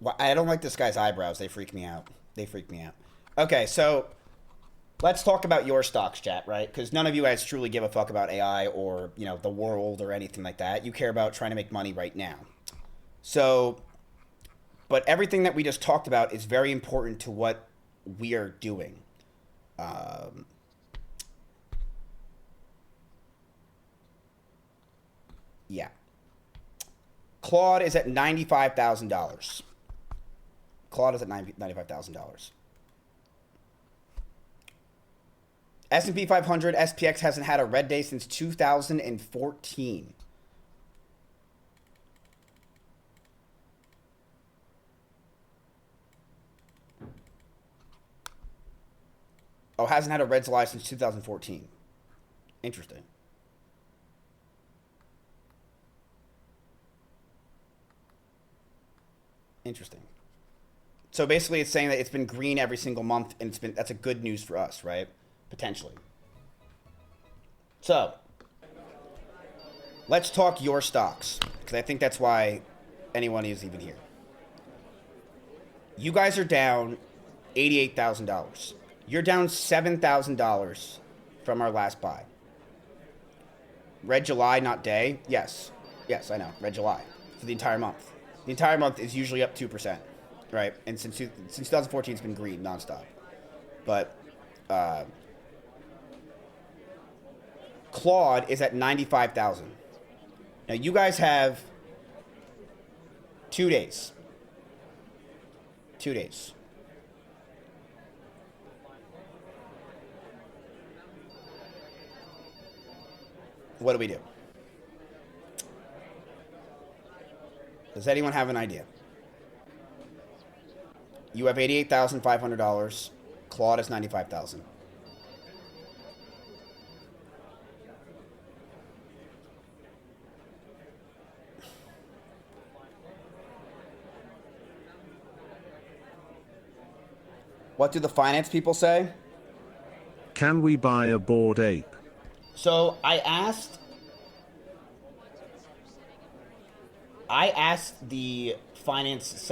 Well, I don't like this guy's eyebrows. They freak me out. Okay, so let's talk about your stocks, chat, right? Because none of you guys truly give a fuck about AI or, you know, the world or anything like that. You care about trying to make money right now. So, but everything that we just talked about is very important to what we are doing. Yeah. Claude is at $95,000. Claude is at $95,000. S&P 500 SPX hasn't had a red day since 2014. Oh, hasn't had a red July since 2014. Interesting. Interesting. So basically it's saying that it's been green every single month, and that's a good news for us, right? Potentially. So, let's talk your stocks, because I think that's why anyone is even here. You guys are down $88,000. You're down $7,000 from our last buy. Red July, not day. Yes, I know. Red July for the entire month. The entire month is usually up 2%, right? And since 2014, it's been green nonstop. But Claude is at 95,000. Now you guys have 2 days. 2 days. What do we do? Does anyone have an idea? You have $88,500. Claude is $95,000. What do the finance people say? Can we buy a Bored Ape? So I asked the finance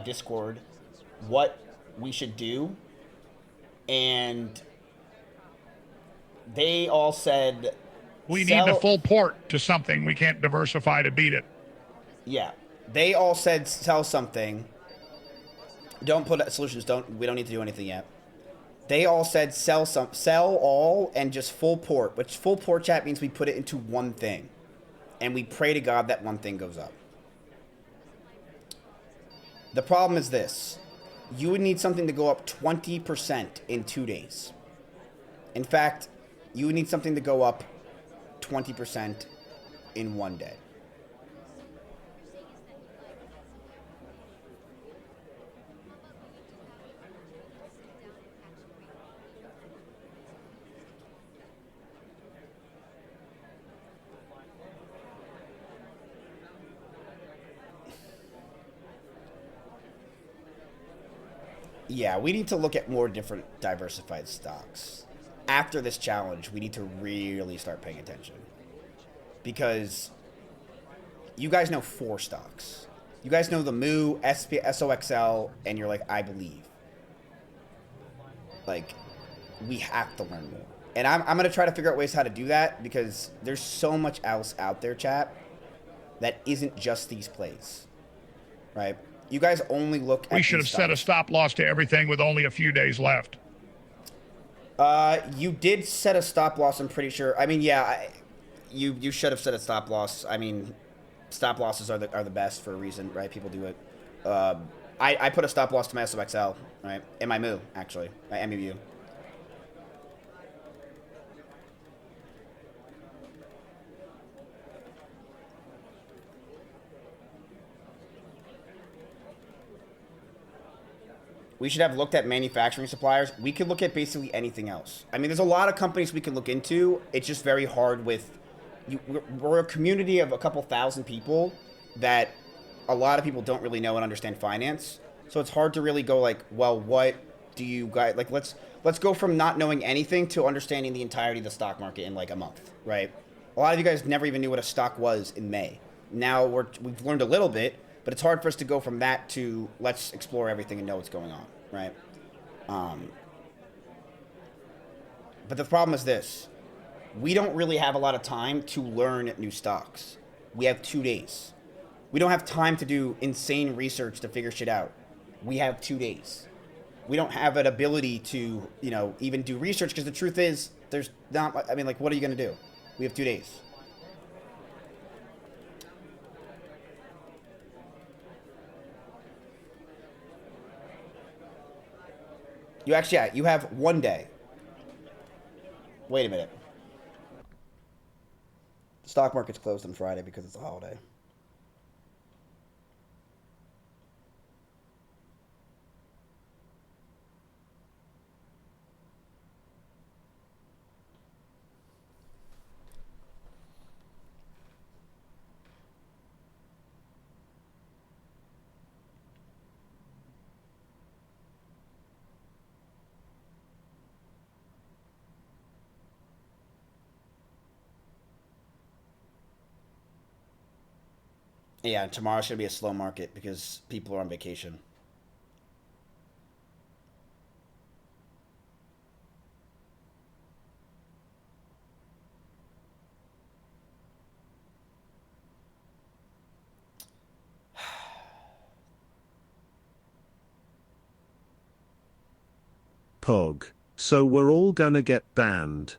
Discord what we should do, and They all said we need the full port to something. We can't diversify to beat it. Yeah. They all said sell something. Don't put solutions. We don't need to do anything yet. They all said sell all and just full port, which full port chat means we put it into one thing. And we pray to God that one thing goes up. The problem is this. You would need something to go up 20% in 2 days. In fact, you would need something to go up 20% in 1 day. Yeah, we need to look at more different diversified stocks. After this challenge, we need to really start paying attention. Because you guys know 4 stocks. You guys know the MOO, SOXL, and you're like, I believe. Like, we have to learn more. And I'm going to try to figure out ways how to do that because there's so much else out there, chat, that isn't just these plays. Right? You guys only look at We should have set a stop loss to everything with only a few days left. You did set a stop loss, I'm pretty sure. I mean, yeah, you should have set a stop loss. I mean, stop losses are the best for a reason, right? People do it. I put a stop loss to my SOXL, right? And my MOO, actually. My MEU. We should have looked at manufacturing suppliers. We could look at basically anything else. I mean, there's a lot of companies we can look into. It's just very hard with... We're a community of a couple thousand people that a lot of people don't really know and understand finance. So it's hard to really go like, well, what do you guys... Like, let's go from not knowing anything to understanding the entirety of the stock market in like a month, right? A lot of you guys never even knew what a stock was in May. Now we've learned a little bit, but it's hard for us to go from that to let's explore everything and know what's going on, right? But the problem is this. We don't really have a lot of time to learn new stocks. We have 2 days. We don't have time to do insane research to figure shit out. We have 2 days. We don't have an ability to, you know, even do research because the truth is there's not, I mean, like, what are you going to do? We have 2 days. You actually, yeah, you have 1 day. Wait a minute. The stock market's closed on Friday because it's a holiday. Yeah, tomorrow's going to be a slow market because people are on vacation. Pog. So we're all gonna get banned.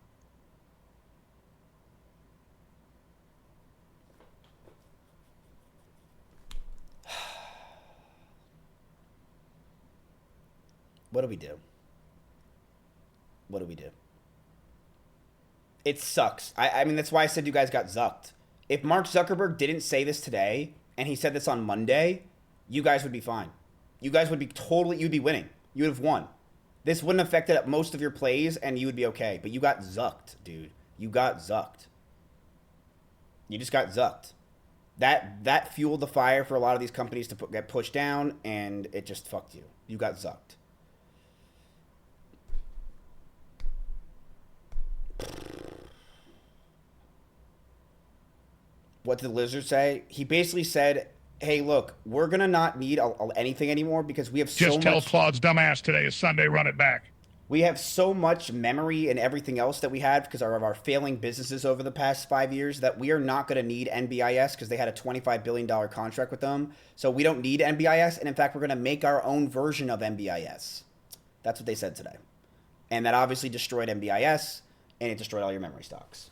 What do we do? What do we do? It sucks. I mean, that's why I said you guys got zucked. If Mark Zuckerberg didn't say this today, and he said this on Monday, you guys would be fine. You guys would be totally, you'd be winning. You would have won. This wouldn't have affected most of your plays, and you would be okay. But you got zucked, dude. You got zucked. You just got zucked. That fueled the fire for a lot of these companies to get pushed down, and it just fucked you. You got zucked. What did the lizard say? He basically said, hey, look, we're going to not need anything anymore because we have so much... Just tell Claude's dumbass today is Sunday, run it back. We have so much memory and everything else that we had because of our failing businesses over the past 5 years that we are not going to need NBIS because they had a $25 billion contract with them. So we don't need NBIS. And in fact, we're going to make our own version of NBIS. That's what they said today. And that obviously destroyed NBIS and it destroyed all your memory stocks.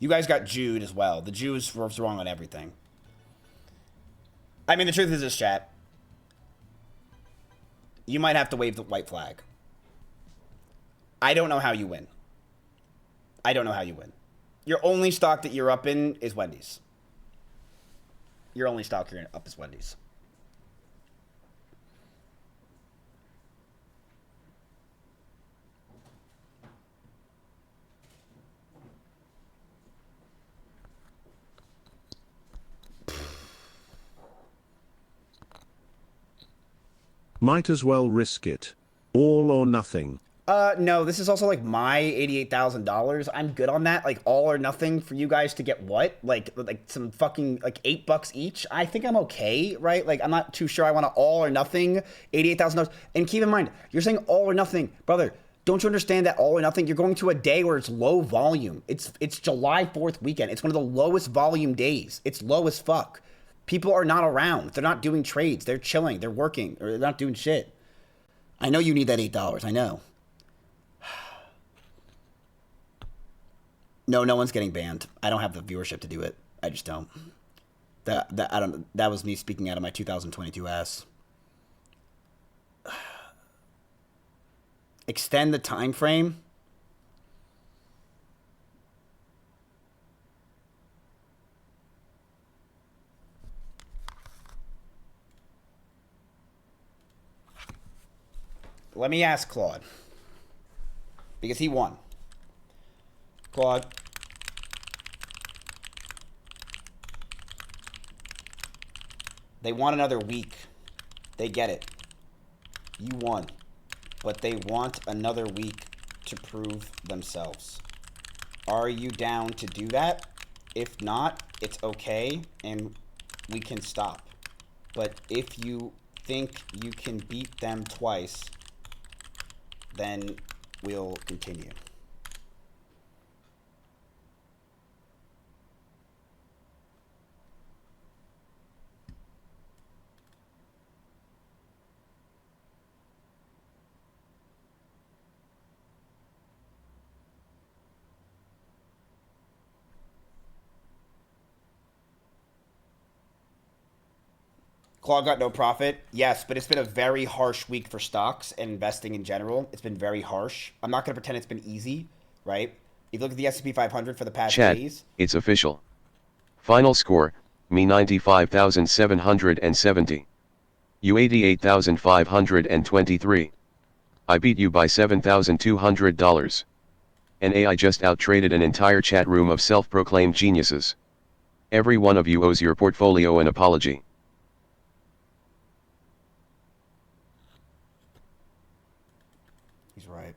You guys got Jude as well. The Jew was wrong on everything. I mean, the truth is this, chat. You might have to wave the white flag. I don't know how you win. I don't know how you win. Your only stock that you're up in is Wendy's. Your only stock you're up is Wendy's. Might as well risk it. All or nothing. No, this is also like my $88,000. I'm good on that. Like all or nothing for you guys to get what? Like some fucking like $8 each. I think I'm okay, right? Like I'm not too sure I want to all or nothing $88,000. And keep in mind, you're saying all or nothing, brother. Don't you understand that all or nothing? You're going to a day where it's low volume. It's July 4th weekend. It's one of the lowest volume days. It's low as fuck. People are not around. They're not doing trades. They're chilling. They're working. Or they're not doing shit. I know you need that $8. I know. No, no one's getting banned. I don't have the viewership to do it. I just don't. That was me speaking out of my 2022 ass. Extend the time frame. Let me ask Claude. Because he won. Claude. They want another week. They get it. You won. But they want another week to prove themselves. Are you down to do that? If not, it's okay and we can stop. But if you think you can beat them twice, then we'll continue. Claude got no profit. Yes, but it's been a very harsh week for stocks and investing in general. It's been very harsh. I'm not going to pretend it's been easy, right? If you look at the S&P 500 for the past days. It's official. Final score, me 95,770. You 88,523. I beat you by $7,200. And I just out-traded an entire chat room of self-proclaimed geniuses. Every one of you owes your portfolio an apology. He's right.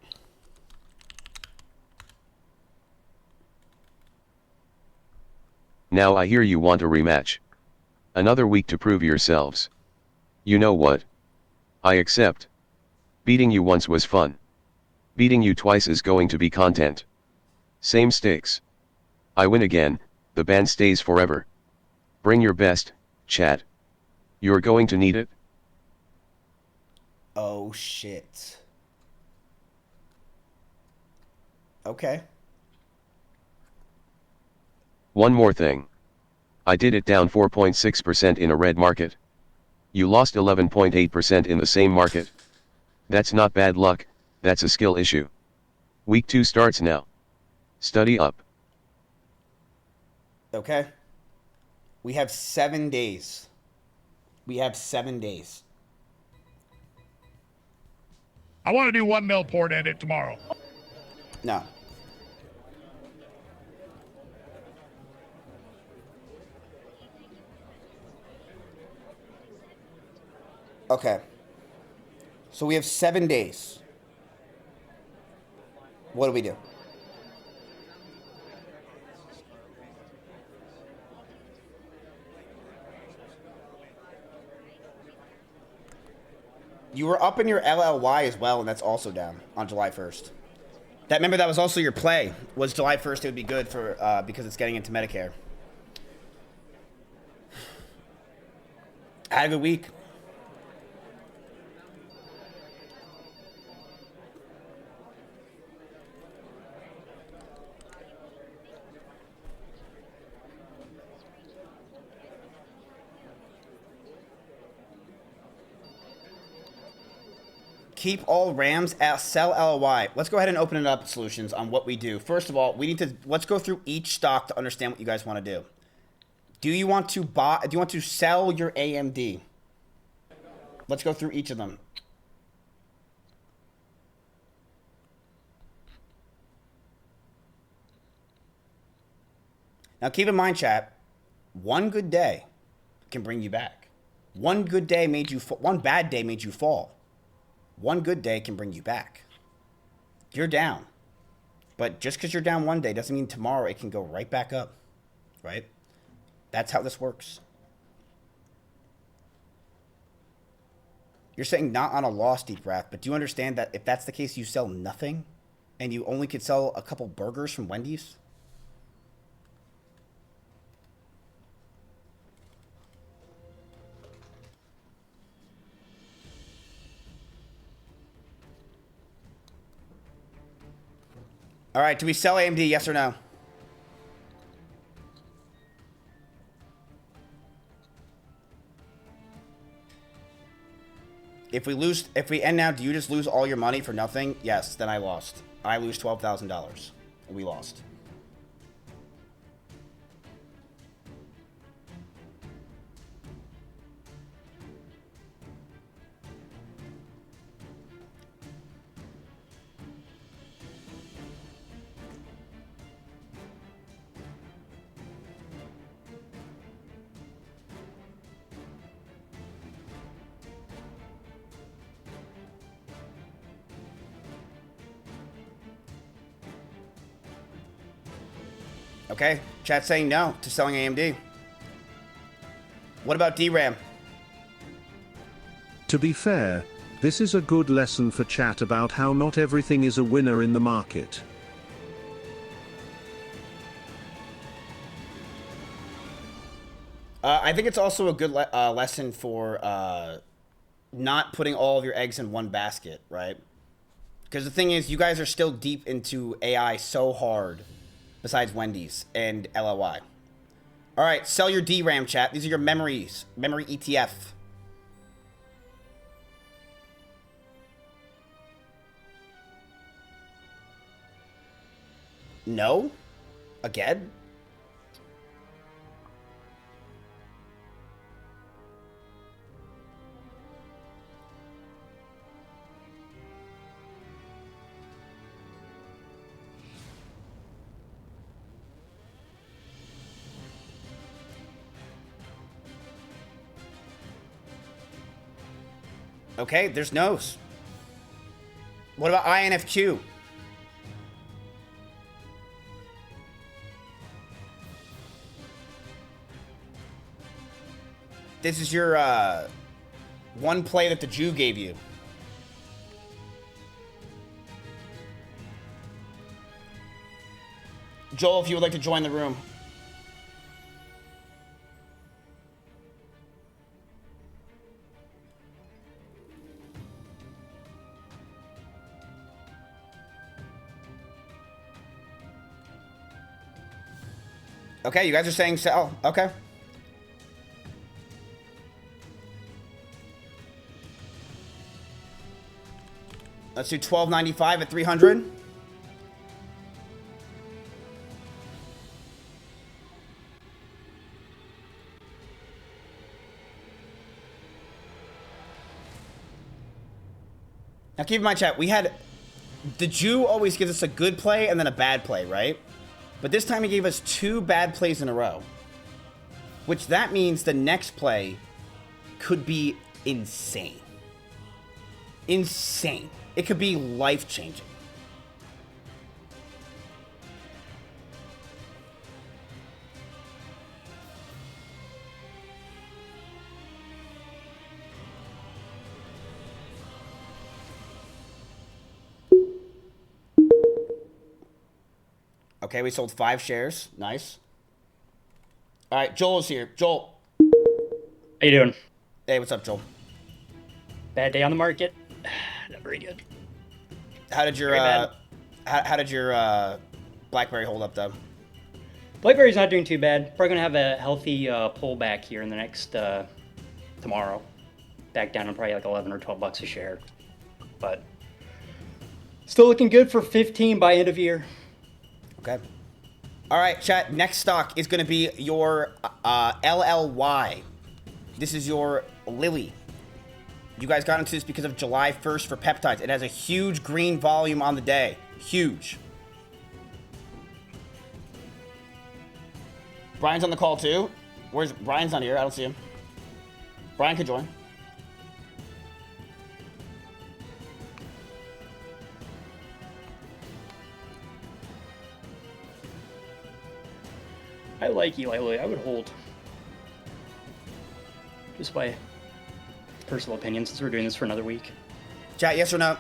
Now I hear you want a rematch. Another week to prove yourselves. You know what? I accept. Beating you once was fun. Beating you twice is going to be content. Same stakes. I win again, the ban stays forever. Bring your best, chat. You're going to need it. Oh shit. Okay. One more thing. I did it down 4.6% in a red market. You lost 11.8% in the same market. That's not bad luck, that's a skill issue. Week 2 starts now. Study up. Okay. We have 7 days. We have 7 days. I want to do 1 mil port edit tomorrow. No. Okay. So we have 7 days. What do we do? You were up in your LLY as well, and that's also down on July 1st. Remember, that was also your play, was July 1st it would be good for because it's getting into Medicare. I had a good week. Keep all RAMs, sell LOI. Let's go ahead and open it up, Solutions, on what we do. First of all, let's go through each stock to understand what you guys want to do. Do you want to sell your AMD? Let's go through each of them. Now keep in mind, chat, one good day can bring you back. One good day one bad day made you fall. One good day can bring you back. You're down. But just because you're down one day doesn't mean tomorrow it can go right back up. Right? That's how this works. You're saying not on a loss, Deep Wrath, but do you understand that if that's the case, you sell nothing? And you only could sell a couple burgers from Wendy's? All right, do we sell AMD, yes or no? If we end now, do you just lose all your money for nothing? Yes, then I lost. I lose $12,000. We lost. Okay, chat's saying no to selling AMD. What about DRAM? To be fair, this is a good lesson for chat about how not everything is a winner in the market. I think it's also a good lesson for not putting all of your eggs in one basket, right? Because the thing is, you guys are still deep into AI so hard, besides Wendy's and LOI. All right, sell your DRAM, chat. These are your memories. Memory ETF. No? Again? Okay, there's no's. What about INFQ? This is your one play that the Jew gave you. Joel, if you would like to join the room. Okay, you guys are saying sell. Okay. Let's do $12.95 at 300. Now keep in mind, chat, we had the Jew always gives us a good play and then a bad play, right? But this time he gave us 2 bad plays in a row. Which that means the next play could be insane. Insane. It could be life-changing. Okay, we sold 5 shares. Nice. All right, Joel is here. Joel. How you doing? Hey, what's up, Joel? Bad day on the market. Not very good. How did your how did your BlackBerry hold up though? BlackBerry's not doing too bad. Probably gonna have a healthy pullback here in the next tomorrow. Back down to probably like 11 or 12 bucks a share, but still looking good for 15 by end of year. Okay. All right, chat. Next stock is going to be your LLY. This is your Lilly. You guys got into this because of July 1st for peptides. It has a huge green volume on the day. Huge. Brian's on the call too. Where's Brian's not here? I don't see him. Brian could join. I like Eli Lilly. I would hold. Just by personal opinion, since we're doing this for another week. Chat, yes or no?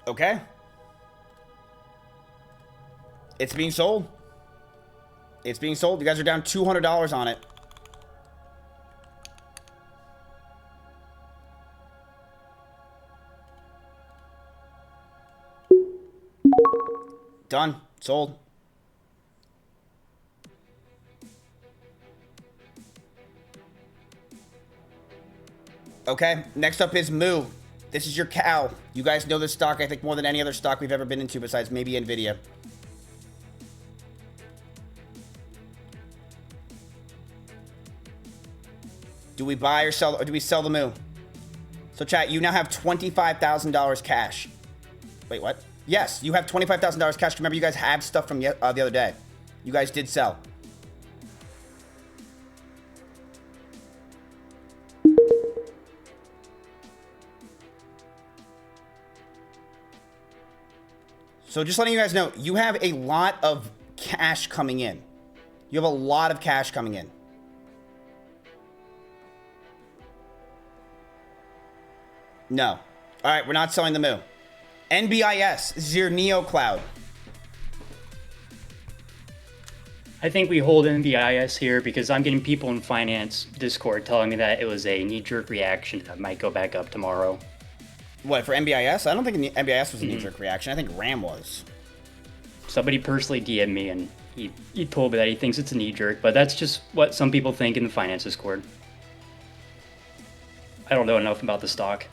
Okay. It's being sold. It's being sold. You guys are down $200 on it. Done. Sold. Okay. Next up is Moo. This is your cow. You guys know this stock, I think, more than any other stock we've ever been into besides maybe Nvidia. Do we buy or sell, or do we sell the Moo? So chat, you now have $25,000 cash. Wait, what? Yes, you have $25,000 cash. Remember, you guys have stuff from the other day. You guys did sell. So just letting you guys know, you have a lot of cash coming in. You have a lot of cash coming in. No. All right, we're not selling the Moo. NBIS, this is your Neo Cloud. I think we hold NBIS here because I'm getting people in finance Discord telling me that it was a knee-jerk reaction that might go back up tomorrow. What, for NBIS? I don't think NBIS was a knee-jerk reaction. I think RAM was. Somebody personally DM'd me and he told me that he thinks it's a knee-jerk, but that's just what some people think in the finance Discord. I don't know enough about the stock.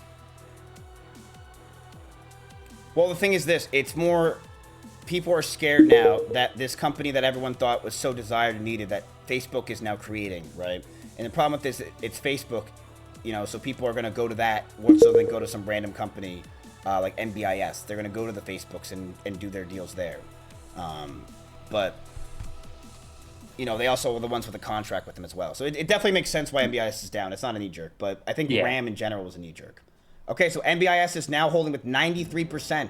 Well, the thing is this. It's more... People are scared now that this company that everyone thought was so desired and needed that Facebook is now creating, right? And the problem with this, it's Facebook, you know, so people are going to go to that more so than go to some random company like NBIS. They're going to go to the Facebooks and do their deals there. But, you know, they also are the ones with a contract with them as well. So it definitely makes sense why NBIS is down. It's not a knee-jerk, but I think RAM in general was a knee-jerk. Okay, so NBIS is now holding with 93%.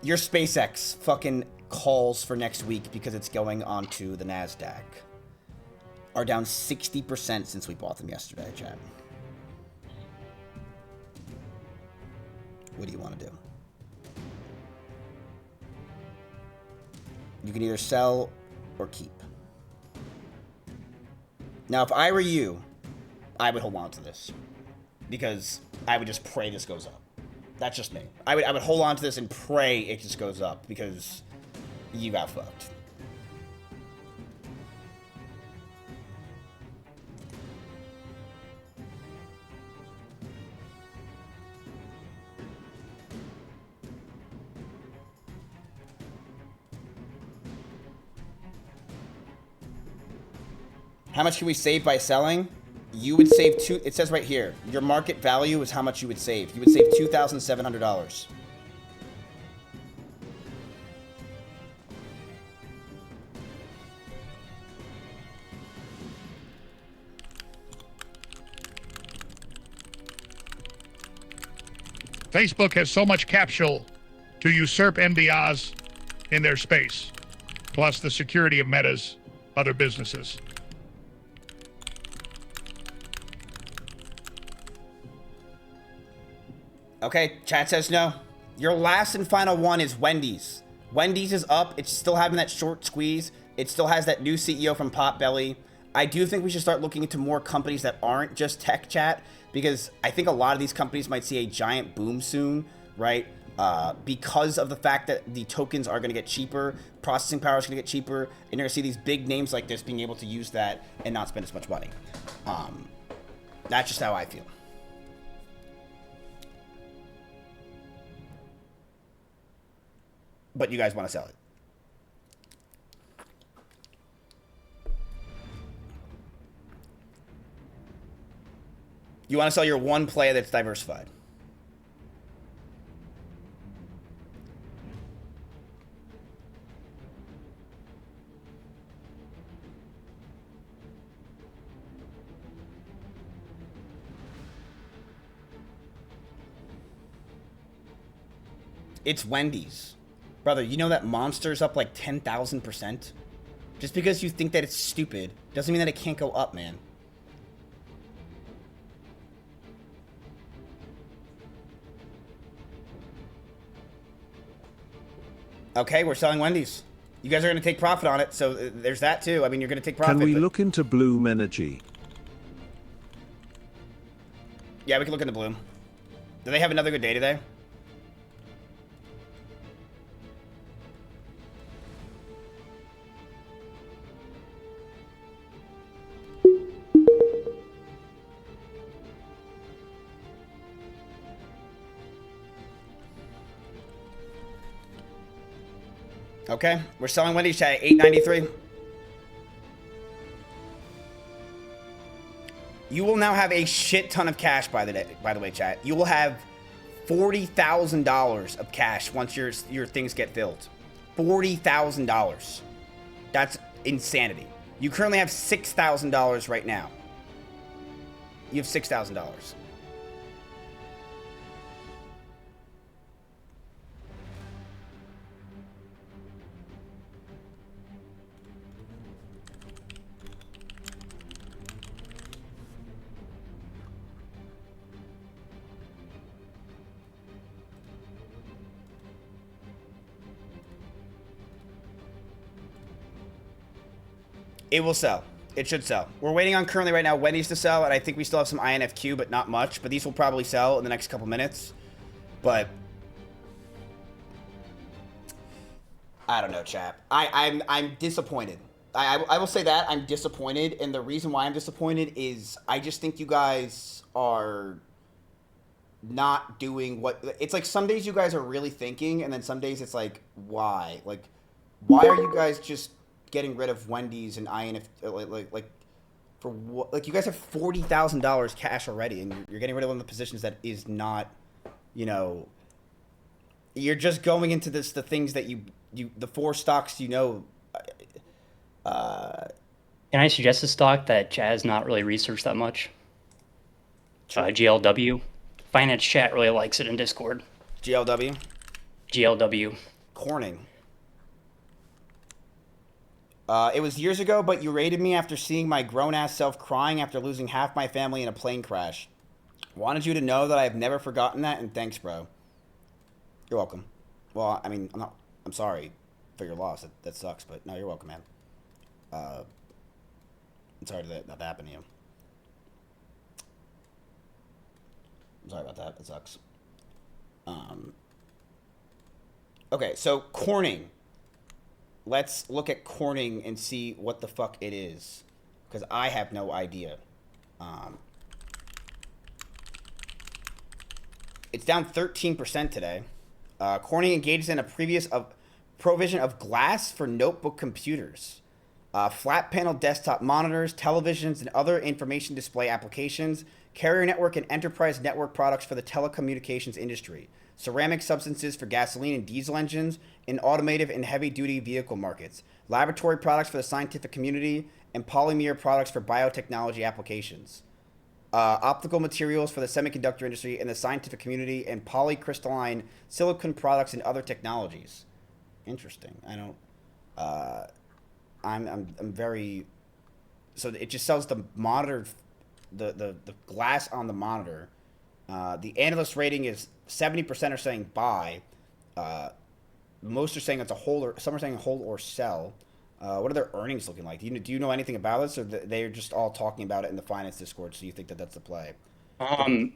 Your SpaceX fucking calls for next week because it's going onto the NASDAQ are down 60% since we bought them yesterday, chat. What do you want to do? You can either sell or keep. Now, if I were you, I would hold on to this because I would just pray this goes up. That's just me. I would hold on to this and pray it just goes up because you got fucked. How much can we save by selling? You would save it says right here, your market value is how much you would save. You would save $2,700. Facebook has so much capsule to usurp MDRs in their space, plus the security of Meta's other businesses. Okay, chat says no. Your last and final one is Wendy's. Wendy's is up. It's still having that short squeeze. It still has that new CEO from Potbelly. I do think we should start looking into more companies that aren't just tech, chat, because I think a lot of these companies might see a giant boom soon, right? Because of the fact that the tokens are going to get cheaper, processing power is going to get cheaper, and you're going to see these big names like this being able to use that and not spend as much money. That's just how I feel. But you guys want to sell it. You want to sell your one play that's diversified. It's Wendy's. Brother, you know that Monster's up like 10,000%? Just because you think that it's stupid doesn't mean that it can't go up, man. Okay, we're selling Wendy's. You guys are going to take profit on it, so there's that too. I mean, you're going to take profit. Can we look into Bloom Energy? Yeah, we can look into Bloom. Do they have another good day today? Okay, we're selling Wendy's chat at $8.93. You will now have a shit ton of cash by the way, chat. You will have $40,000 of cash once your things get filled. $40,000. That's insanity. You currently have $6,000 right now. You have $6,000. It will sell. It should sell. We're waiting on currently right now Wendy's to sell, and I think we still have some INFQ, but not much. But these will probably sell in the next couple minutes. But I don't know, chap. I'm disappointed. I will say that I'm disappointed, and the reason why I'm disappointed is I just think you guys are not doing what it's like. Some days you guys are really thinking, and then some days it's like, why? Like, why are you guys just getting rid of Wendy's and INF like for what? Like, you guys have $40,000 cash already, and you're getting rid of one of the positions that is not, you know, you're just going into the things that you the four stocks, you know. Can I suggest a stock that Chaz not really researched that much? GLW. Finance chat really likes it in Discord. GLW. GLW. Corning. It was years ago, but you rated me after seeing my grown-ass self crying after losing half my family in a plane crash. Wanted you to know that I have never forgotten that, and thanks, bro. You're welcome. Well, I mean, I'm sorry for your loss. That sucks, but no, you're welcome, man. I'm sorry that happened to you. I'm sorry about that. That sucks. Okay, so Corning. Let's look at Corning and see what the fuck it is, because I have no idea. It's down 13% today. Corning engages in a provision of glass for notebook computers. flat panel desktop monitors, televisions, and other information display applications, carrier network and enterprise network products for the telecommunications industry, ceramic substances for gasoline and diesel engines, in automotive and heavy-duty vehicle markets, laboratory products for the scientific community, and polymer products for biotechnology applications, optical materials for the semiconductor industry and the scientific community, and polycrystalline silicon products and other technologies. Interesting. I don't. I'm very. So it just sells the monitor, the glass on the monitor. The analyst rating is 70% are saying buy. Most are saying it's a hold, or some are saying hold or sell. What are their earnings looking like? Do you know anything about this, or they're just all talking about it in the finance Discord? So you think that that's the play?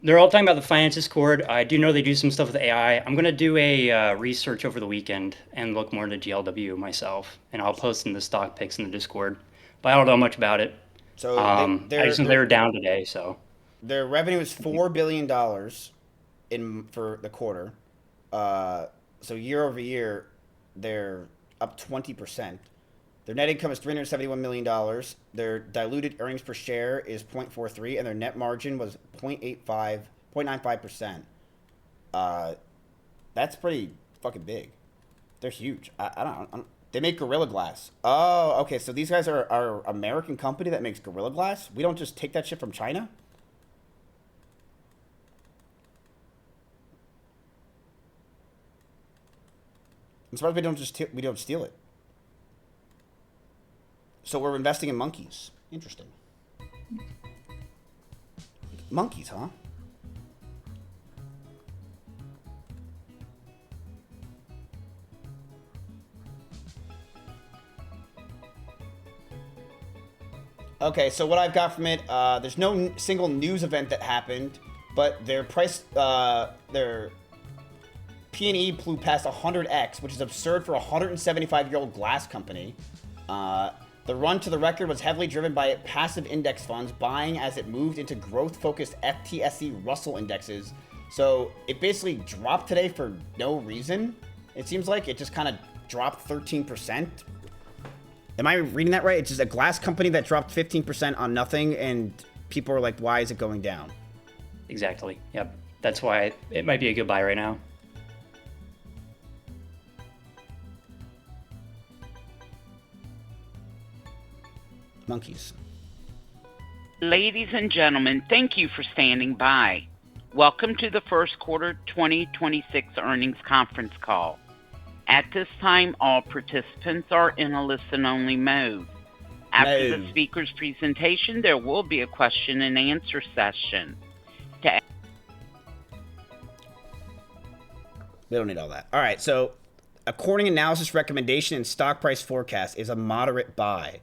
They're all talking about the finance Discord. I do know they do some stuff with AI. I'm gonna do a research over the weekend and look more into GLW myself, and I'll post in the stock picks in the Discord. But I don't know much about it. So I just know they're down today. So their revenue is $4 billion for the quarter. So year over year, they're up 20%. Their net income is $371 million. Their diluted earnings per share is 0.43, and their net margin was 0.95%. That's pretty fucking big. They're huge. I don't. They make Gorilla Glass. Oh, okay. So these guys are an American company that makes Gorilla Glass. We don't just take that shit from China. I'm surprised we don't steal it. So we're investing in monkeys. Interesting. Monkeys, huh? Okay, so what I've got from it, there's no single news event that happened, but their price, their P&E flew past 100x, which is absurd for a 175-year-old glass company. The run to the record was heavily driven by passive index funds buying as it moved into growth-focused FTSE Russell indexes. So it basically dropped today for no reason. It seems like it just kind of dropped 13%. Am I reading that right? It's just a glass company that dropped 15% on nothing, and people are like, why is it going down? exactly. Yep. That's why it might be a good buy right now. Monkeys. Ladies and gentlemen, thank you for standing by. Welcome to the first quarter 2026 earnings conference call. At this time, all participants are in a listen-only mode. After the speaker's presentation, there will be a question and answer session. We don't need all that. All right, so according analysis recommendation and stock price forecast is a moderate buy.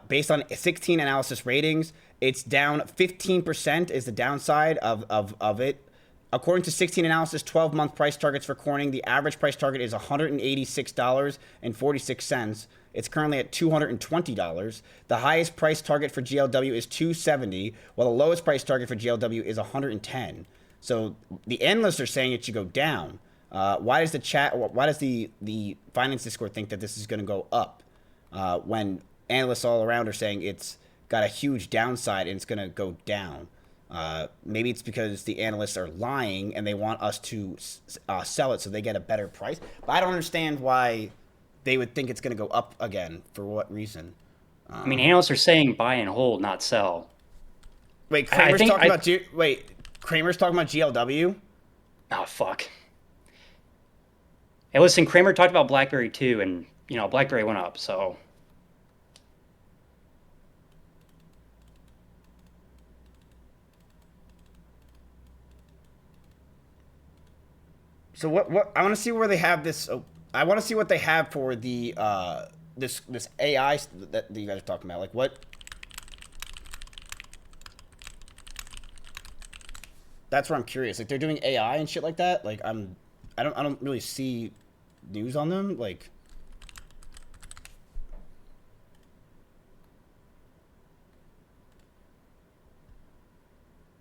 Based on 16 analysis ratings, it's down 15% is the downside of it. According to 16 analysis 12-month price targets for Corning, the average price target is $186.46. It's currently at $220. The highest price target for GLW is $270, while the lowest price target for GLW is $110. So the analysts are saying it should go down. Why does the finance Discord think that this is going to go up when analysts all around are saying it's got a huge downside and it's going to go down? Maybe it's because the analysts are lying and they want us to sell it so they get a better price. But I don't understand why they would think it's going to go up again. For what reason? I mean, analysts are saying buy and hold, not sell. Wait, Kramer's talking about GLW? Oh, fuck. Hey, listen, Kramer talked about BlackBerry too, and, you know, BlackBerry went up, so... So what I want to see where they have this. I want to see what they have for the this AI that you guys are talking about. Like what? That's where I'm curious. Like they're doing AI and shit like that. Like I don't really see news on them. Like.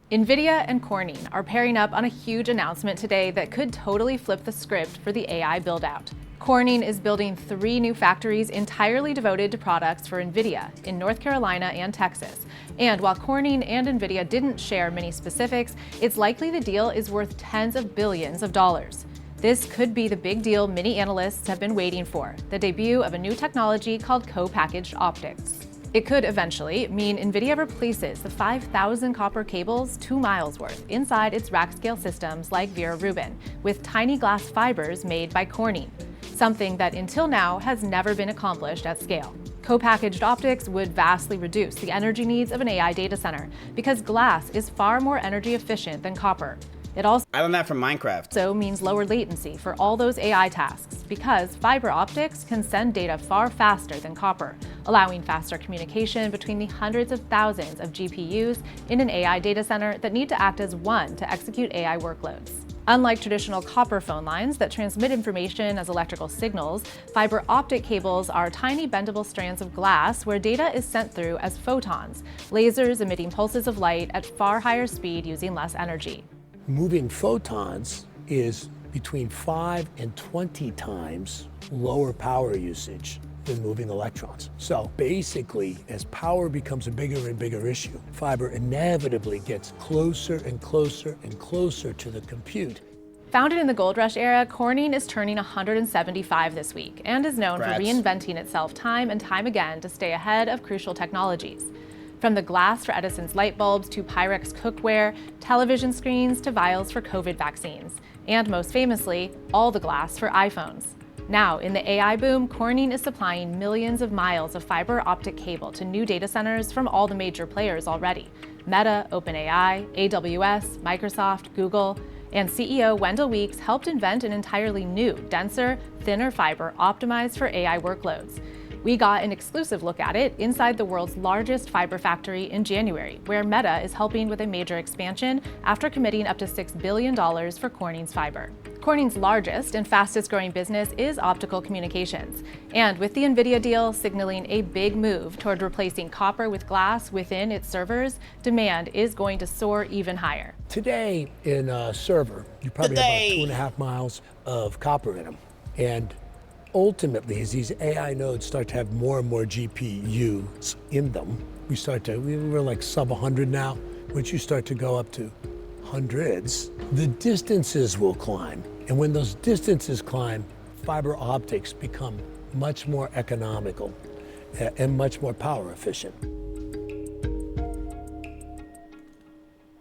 NVIDIA and Corning are pairing up on a huge announcement today that could totally flip the script for the AI build-out. Corning is building 3 new factories entirely devoted to products for NVIDIA in North Carolina and Texas. And while Corning and NVIDIA didn't share many specifics, it's likely the deal is worth tens of billions of dollars. This could be the big deal many analysts have been waiting for, the debut of a new technology called co-packaged optics. It could eventually mean NVIDIA replaces the 5,000 copper cables 2 miles worth inside its rack-scale systems like Vera Rubin with tiny glass fibers made by Corning, something that until now has never been accomplished at scale. Co-packaged optics would vastly reduce the energy needs of an AI data center because glass is far more energy efficient than copper. It also I learned that from Minecraft. Means lower latency for all those AI tasks because fiber optics can send data far faster than copper, allowing faster communication between the hundreds of thousands of GPUs in an AI data center that need to act as one to execute AI workloads. Unlike traditional copper phone lines that transmit information as electrical signals, fiber optic cables are tiny bendable strands of glass where data is sent through as photons, lasers emitting pulses of light at far higher speed using less energy. Moving photons is between 5 and 20 times lower power usage than moving electrons. So basically, as power becomes a bigger and bigger issue, fiber inevitably gets closer and closer and closer to the compute. Founded in the gold rush era, Corning is turning 175 this week and is known for reinventing itself time and time again to stay ahead of crucial technologies. From the glass for Edison's light bulbs to Pyrex cookware, television screens to vials for COVID vaccines, and most famously, all the glass for iPhones. Now, in the AI boom, Corning is supplying millions of miles of fiber optic cable to new data centers from all the major players already: Meta, OpenAI, AWS, Microsoft, Google, and CEO Wendell Weeks helped invent an entirely new, denser, thinner fiber optimized for AI workloads. We got an exclusive look at it inside the world's largest fiber factory in January, where Meta is helping with a major expansion after committing up to $6 billion for Corning's fiber. Corning's largest and fastest growing business is optical communications, and with the NVIDIA deal signaling a big move toward replacing copper with glass within its servers, demand is going to soar even higher. Today in a server, you probably have about 2.5 miles of copper in them. And ultimately, as these AI nodes start to have more and more GPUs in them, we're like sub 100 now. Once you start to go up to hundreds, the distances will climb. And when those distances climb, fiber optics become much more economical and much more power efficient.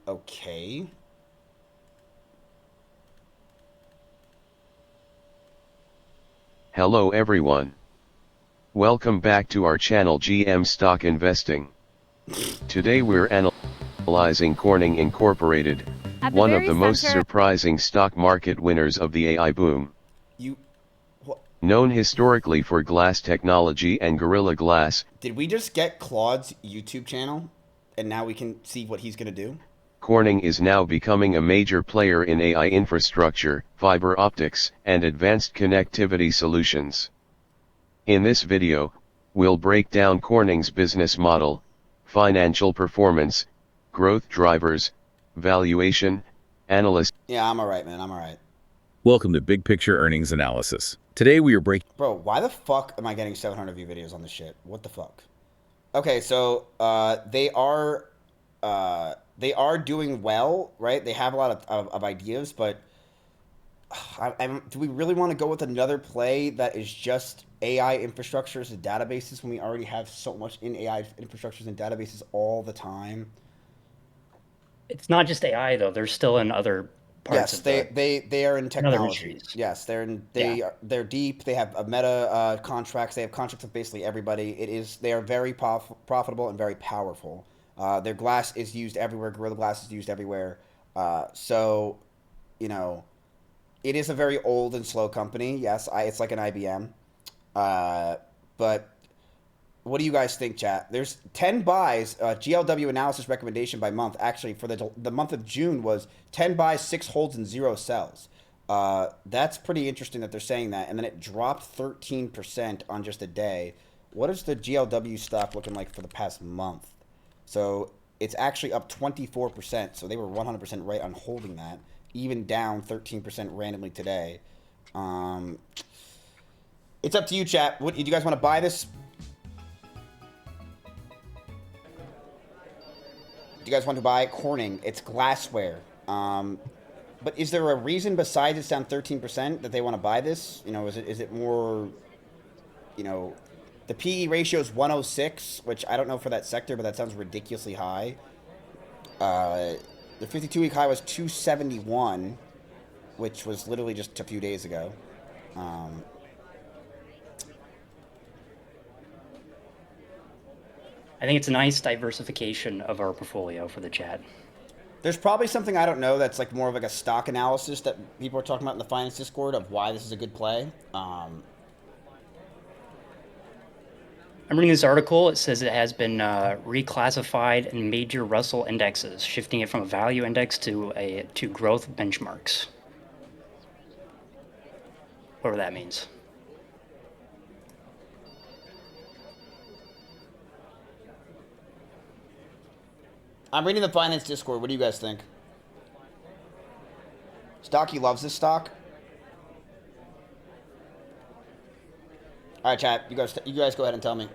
Okay. Hello everyone. Welcome back to our channel GM Stock Investing. Today we're analyzing Corning Incorporated, one of the most surprising stock market winners of the AI boom. Known historically for glass technology and Gorilla Glass. Did we just get Claude's YouTube channel and now we can see what he's going to do? Corning is now becoming a major player in AI infrastructure, fiber optics, and advanced connectivity solutions. In this video, we'll break down Corning's business model, financial performance, growth drivers, valuation, analyst. Yeah, I'm alright, man. I'm alright. Welcome to Big Picture Earnings Analysis. Today we are breaking. Bro, why the fuck am I getting 700 view videos on this shit? What the fuck? Okay, so they are doing well, right? They have a lot of ideas, but do we really want to go with another play that is just AI infrastructures and databases when we already have so much in AI infrastructures and databases all the time? It's not just AI though. They're still in other parts. Yes, they are in technology. Yes, they're deep. They have Meta contracts. They have contracts with basically everybody. They are very profitable and very powerful. Their glass is used everywhere. Gorilla Glass is used everywhere. So, you know, it is a very old and slow company. Yes, it's like an IBM. But what do you guys think, chat? There's 10 buys. GLW analysis recommendation by month. Actually, for the month of June was 10 buys, 6 holds, and 0 sells. That's pretty interesting that they're saying that. And then it dropped 13% on just a day. What is the GLW stock looking like for the past month? So it's actually up 24%. So they were 100% right on holding that, even down 13% randomly today. It's up to you, chat. What do you guys want to buy this? Do you guys want to buy Corning? It's glassware. But is there a reason besides it's down 13% that they want to buy this? You know, is it more, you know, the PE ratio is 106, which I don't know for that sector, but that sounds ridiculously high. The 52-week high was 271, which was literally just a few days ago. I think it's a nice diversification of our portfolio for the chat. There's probably something I don't know that's like more of like a stock analysis that people are talking about in the finance Discord of why this is a good play. I'm reading this article. It says it has been reclassified in major Russell indexes, shifting it from a value index to growth benchmarks. Whatever that means. I'm reading the finance Discord. What do you guys think? Stocky loves this stock. All right, chat. You guys go ahead and tell me.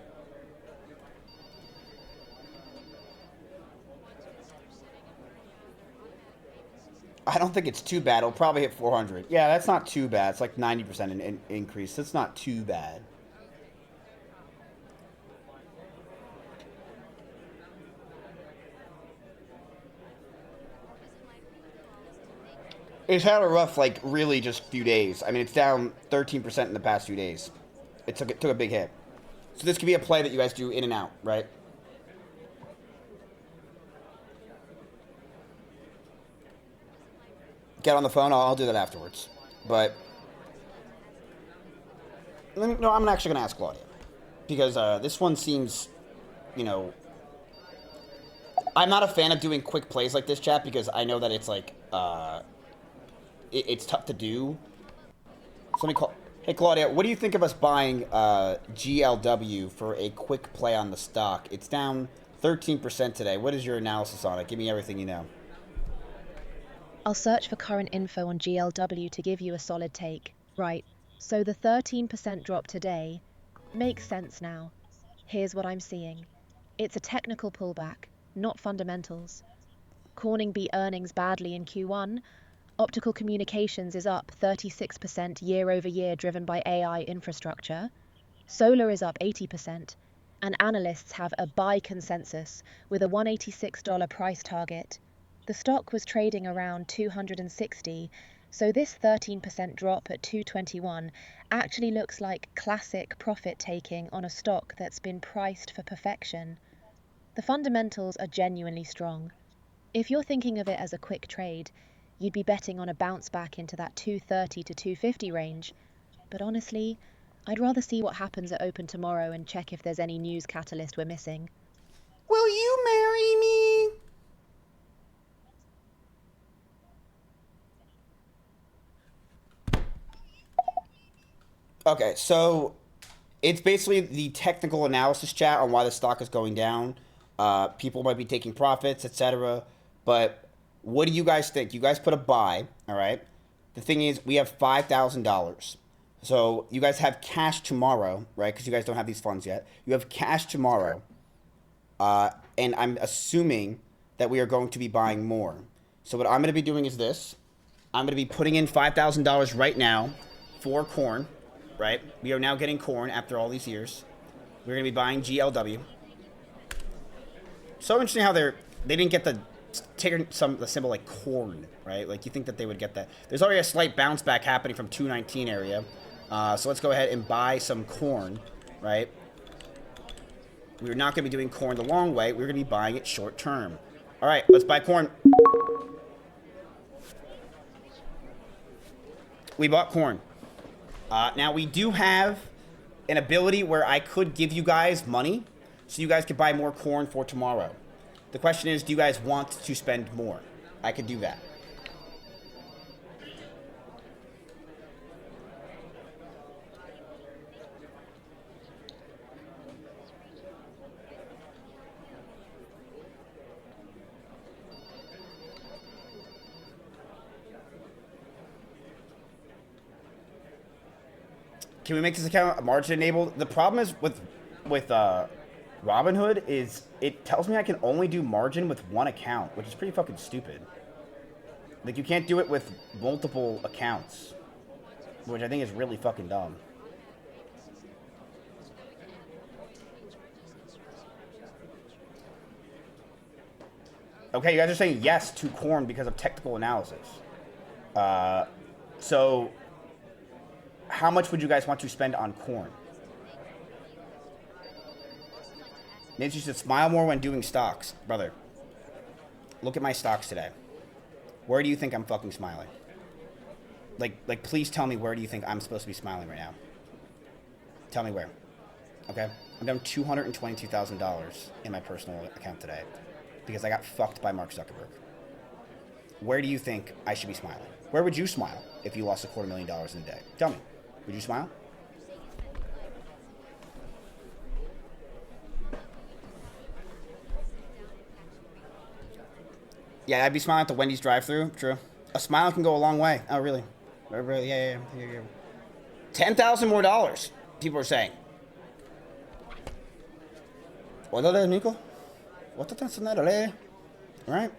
I don't think it's too bad. It'll probably hit 400. Yeah, that's not too bad. It's like 90% increase. That's not too bad. It's had a rough, like, really just few days. I mean, it's down 13% in the past few days. It took a big hit. So this could be a play that you guys do in and out, right? Get on the phone. I'll do that afterwards. But no, I'm actually going to ask Claudia because this one seems, you know, I'm not a fan of doing quick plays like this, chat, because I know that it's like it's tough to do. So let me call. Hey, Claudia, what do you think of us buying GLW for a quick play on the stock? It's down 13% today. What is your analysis on it? Give me everything you know. I'll search for current info on GLW to give you a solid take. Right, so the 13% drop today makes sense now. Here's what I'm seeing. It's a technical pullback, not fundamentals. Corning beat earnings badly in Q1. Optical communications is up 36% year over year, driven by AI infrastructure. Solar is up 80%, and analysts have a buy consensus with a $186 price target. The stock was trading around 260, so this 13% drop at 221 actually looks like classic profit taking on a stock that's been priced for perfection. The fundamentals are genuinely strong. If you're thinking of it as a quick trade, you'd be betting on a bounce back into that 230 to 250 range. But honestly, I'd rather see what happens at open tomorrow and check if there's any news catalyst we're missing. Will you marry me? Okay, so it's basically the technical analysis, chat, on why the stock is going down. People might be taking profits, etc. But what do you guys think? You guys put a buy, all right? The thing is, we have $5,000. So you guys have cash tomorrow, right? Because you guys don't have these funds yet. You have cash tomorrow. And I'm assuming that we are going to be buying more. So what I'm going to be doing is this. I'm going to be putting in $5,000 right now for corn, right? We are now getting corn after all these years. We're going to be buying GLW. So interesting how they didn't get the symbol like corn, right? Like you think that they would get that. There's already a slight bounce back happening from 219 area. So let's go ahead and buy some corn, right? We're not going to be doing corn the long way. We're going to be buying it short term. All right, let's buy corn. We bought corn. Now, we do have an ability where I could give you guys money so you guys could buy more corn for tomorrow. The question is, do you guys want to spend more? I could do that. Can we make this account margin enabled? The problem is with Robinhood is it tells me I can only do margin with one account, which is pretty fucking stupid. Like, you can't do it with multiple accounts, which I think is really fucking dumb. Okay, you guys are saying yes to corn because of technical analysis. So, how much would you guys want to spend on corn? Maybe you should smile more when doing stocks. Brother, look at my stocks today. Where do you think I'm fucking smiling? Like, please tell me where do you think I'm supposed to be smiling right now? Tell me where. Okay? I'm down $222,000 in my personal account today because I got fucked by Mark Zuckerberg. Where do you think I should be smiling? Where would you smile if you lost $250,000 in a day? Tell me. Would you smile? Yeah, I'd be smiling at the Wendy's drive-thru. True. A smile can go a long way. Oh, really? Really? Yeah. $10,000 more dollars. People are saying. What is Nico? What is that? All right.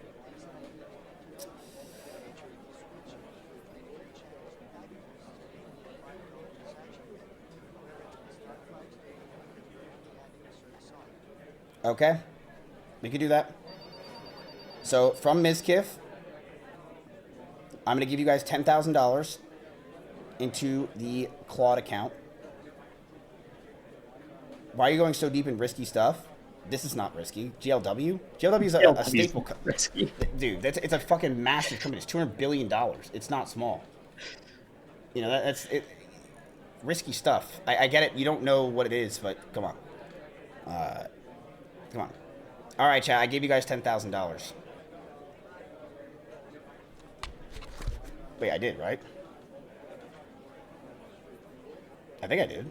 Okay. We could do that. So, from Mizkif, I'm going to give you guys $10,000 into the Claude account. Why are you going so deep in risky stuff? This is not risky. GLW? GLW is a staple. Risky. Dude, it's a fucking massive company. It's $200 billion. It's not small. You know, that's it. Risky stuff. I get it. You don't know what it is, but come on. Come on. All right, chat. I gave you guys $10,000. Wait, I did, right? I think I did.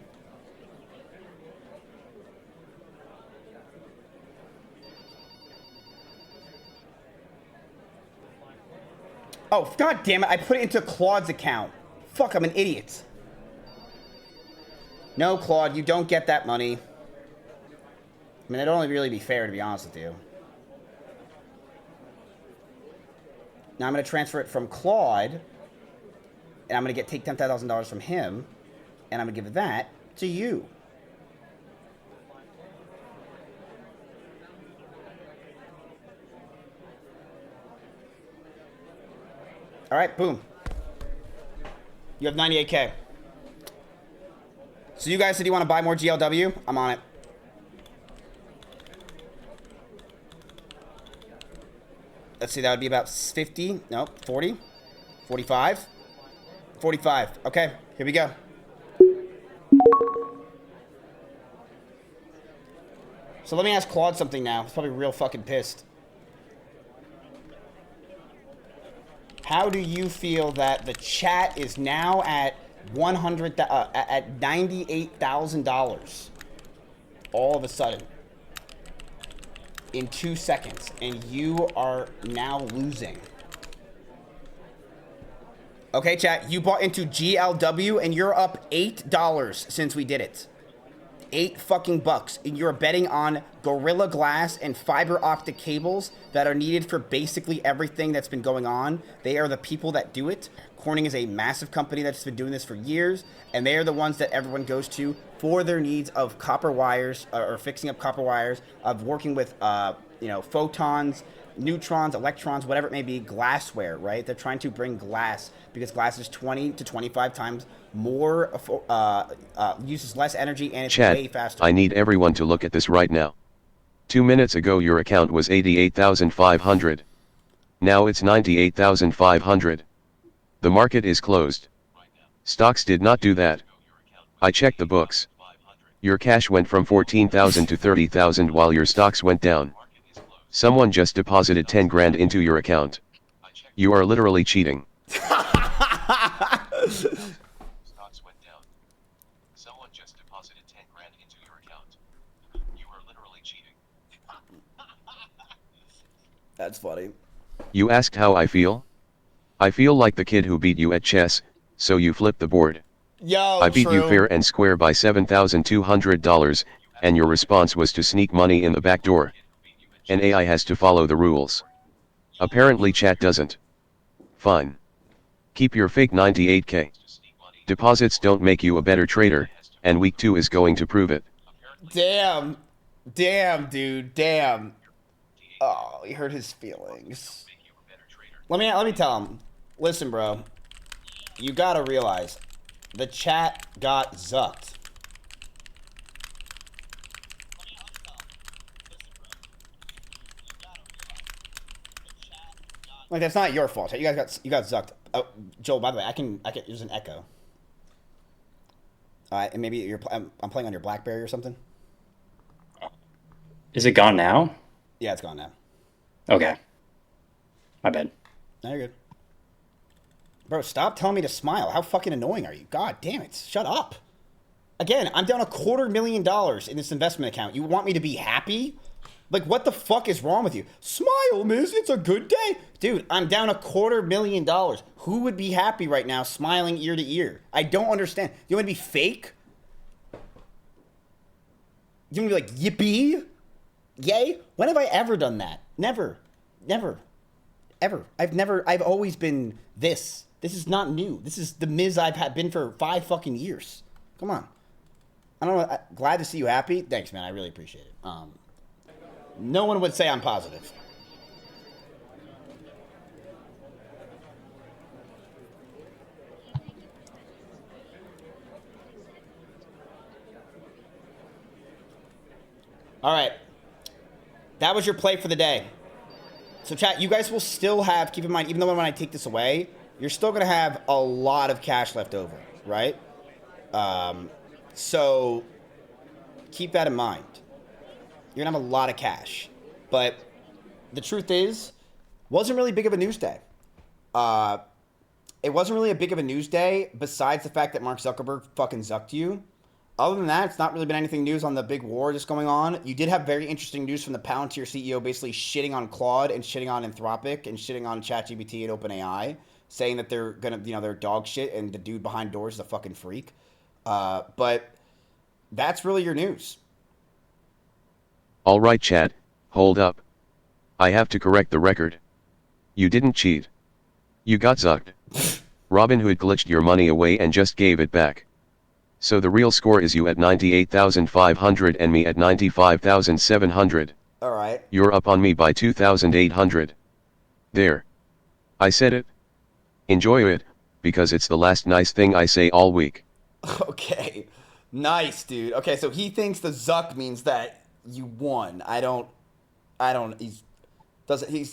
Oh, god damn it. I put it into Claude's account. Fuck, I'm an idiot. No, Claude, you don't get that money. I mean, it'd only really be fair, to be honest with you. Now I'm going to transfer it from Claude, and I'm going to take $10,000 from him, and I'm going to give that to you. All right, boom. You have 98K. So you guys said you want to buy more GLW? I'm on it. Let's see, that would be about 50, no, 40, 45, 45. Okay, here we go. So let me ask Claude something now. He's probably real fucking pissed. How do you feel that the chat is now at at $98,000 all of a sudden? In 2 seconds, and you are now losing. Okay, chat, you bought into GLW, and you're up $8 since we did it. $8 fucking bucks, and you're betting on Gorilla Glass and fiber optic cables that are needed for basically everything that's been going on. They are the people that do it. Corning is a massive company that's been doing this for years, and they are the ones that everyone goes to for their needs of copper wires, or fixing up copper wires, of working with, photons, neutrons, electrons, whatever it may be, glassware, right? They're trying to bring glass because glass is 20 to 25 times more, uses less energy, and it's way faster. I need everyone to look at this right now. 2 minutes ago your account was 88,500. Now it's 98,500. The market is closed. Stocks did not do that. I checked the books. Your cash went from 14,000 to 30,000 while your stocks went down. Someone just deposited 10 grand into your account. You are literally cheating. Stocks went down. Someone just deposited 10 grand into your account. You are literally cheating. That's funny. You asked how I feel? I feel like the kid who beat you at chess, so you flipped the board. Yo, I beat you true. fair and square by $7,200, and your response was to sneak money in the back door. An AI has to follow the rules. Apparently chat doesn't. Fine. Keep your fake 98K. Deposits don't make you a better trader, and week 2 is going to prove it. Damn. Damn, dude. Damn. Oh, he hurt his feelings. Let me tell him. Listen, bro. You gotta realize, the chat got zucked. Like, that's not your fault. You got zucked. Oh, Joel, by the way, I can. There's an echo. And maybe I'm playing on your BlackBerry or something. Is it gone now? Yeah, it's gone now. Okay. My bad. No, you're good. Bro, stop telling me to smile. How fucking annoying are you? God damn it. Shut up. Again, I'm down $250,000 in this investment account. You want me to be happy? Like, what the fuck is wrong with you? Smile, miss. It's a good day. Dude, I'm down $250,000. Who would be happy right now smiling ear to ear? I don't understand. You want me to be fake? You want me to be like, yippee? Yay? When have I ever done that? Never. Never. Ever. I've always been this. This is not new. This is the Miz I've been for 5 fucking years. Come on. I don't know. Glad to see you happy. Thanks, man. I really appreciate it. No one would say I'm positive. All right. That was your play for the day. So, chat, you guys will still have, keep in mind, even though when I take this away, you're still going to have a lot of cash left over, right? So, keep that in mind. You're going to have a lot of cash. But the truth is, wasn't really big of a news day. It wasn't really a big of a news day, besides the fact that Mark Zuckerberg fucking zucked you. Other than that, it's not really been anything news on the big war that's going on. You did have very interesting news from the Palantir CEO basically shitting on Claude and shitting on Anthropic and shitting on ChatGPT and OpenAI, saying that they're gonna, they're dog shit and the dude behind doors is a fucking freak. But that's really your news. All right, chat, hold up. I have to correct the record. You didn't cheat. You got zucked. Robinhood glitched your money away and just gave it back. So the real score is you at 98,500 and me at 95,700. All right. You're up on me by 2,800. There. I said it. Enjoy it, because it's the last nice thing I say all week. Okay. Nice, dude. Okay, so he thinks the zuck means that you won. He's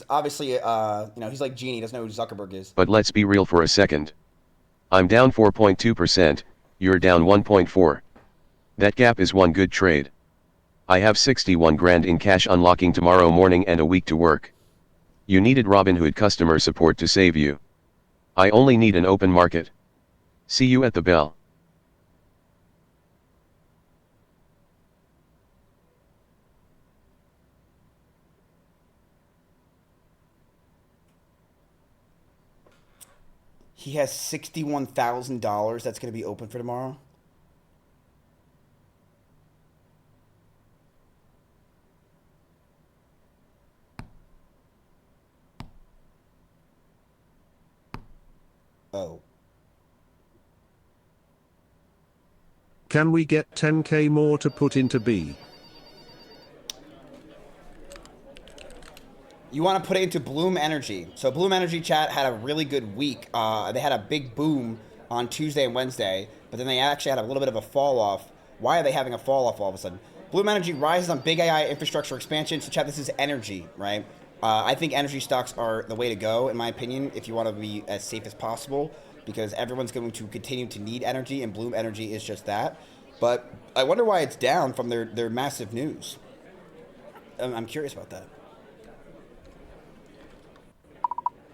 obviously, he's like Genie, doesn't know who Zuckerberg is. But let's be real for a second. I'm down 4.2%, you're down 1.4. That gap is one good trade. I have 61 grand in cash unlocking tomorrow morning and a week to work. You needed Robinhood customer support to save you. I only need an open market. See you at the bell. He has $61,000 that's going to be open for tomorrow. Oh. Can we get 10k more to put into B? You want to put it into Bloom Energy. So Bloom Energy chat had a really good week. They had a big boom on Tuesday and Wednesday, but then they actually had a little bit of a fall off. Why are they having a fall off all of a sudden? Bloom Energy rises on big AI infrastructure expansion. So chat, this is energy, right? I think energy stocks are the way to go, in my opinion, if you want to be as safe as possible, because everyone's going to continue to need energy, and Bloom Energy is just that. But I wonder why it's down from their massive news. I'm curious about that.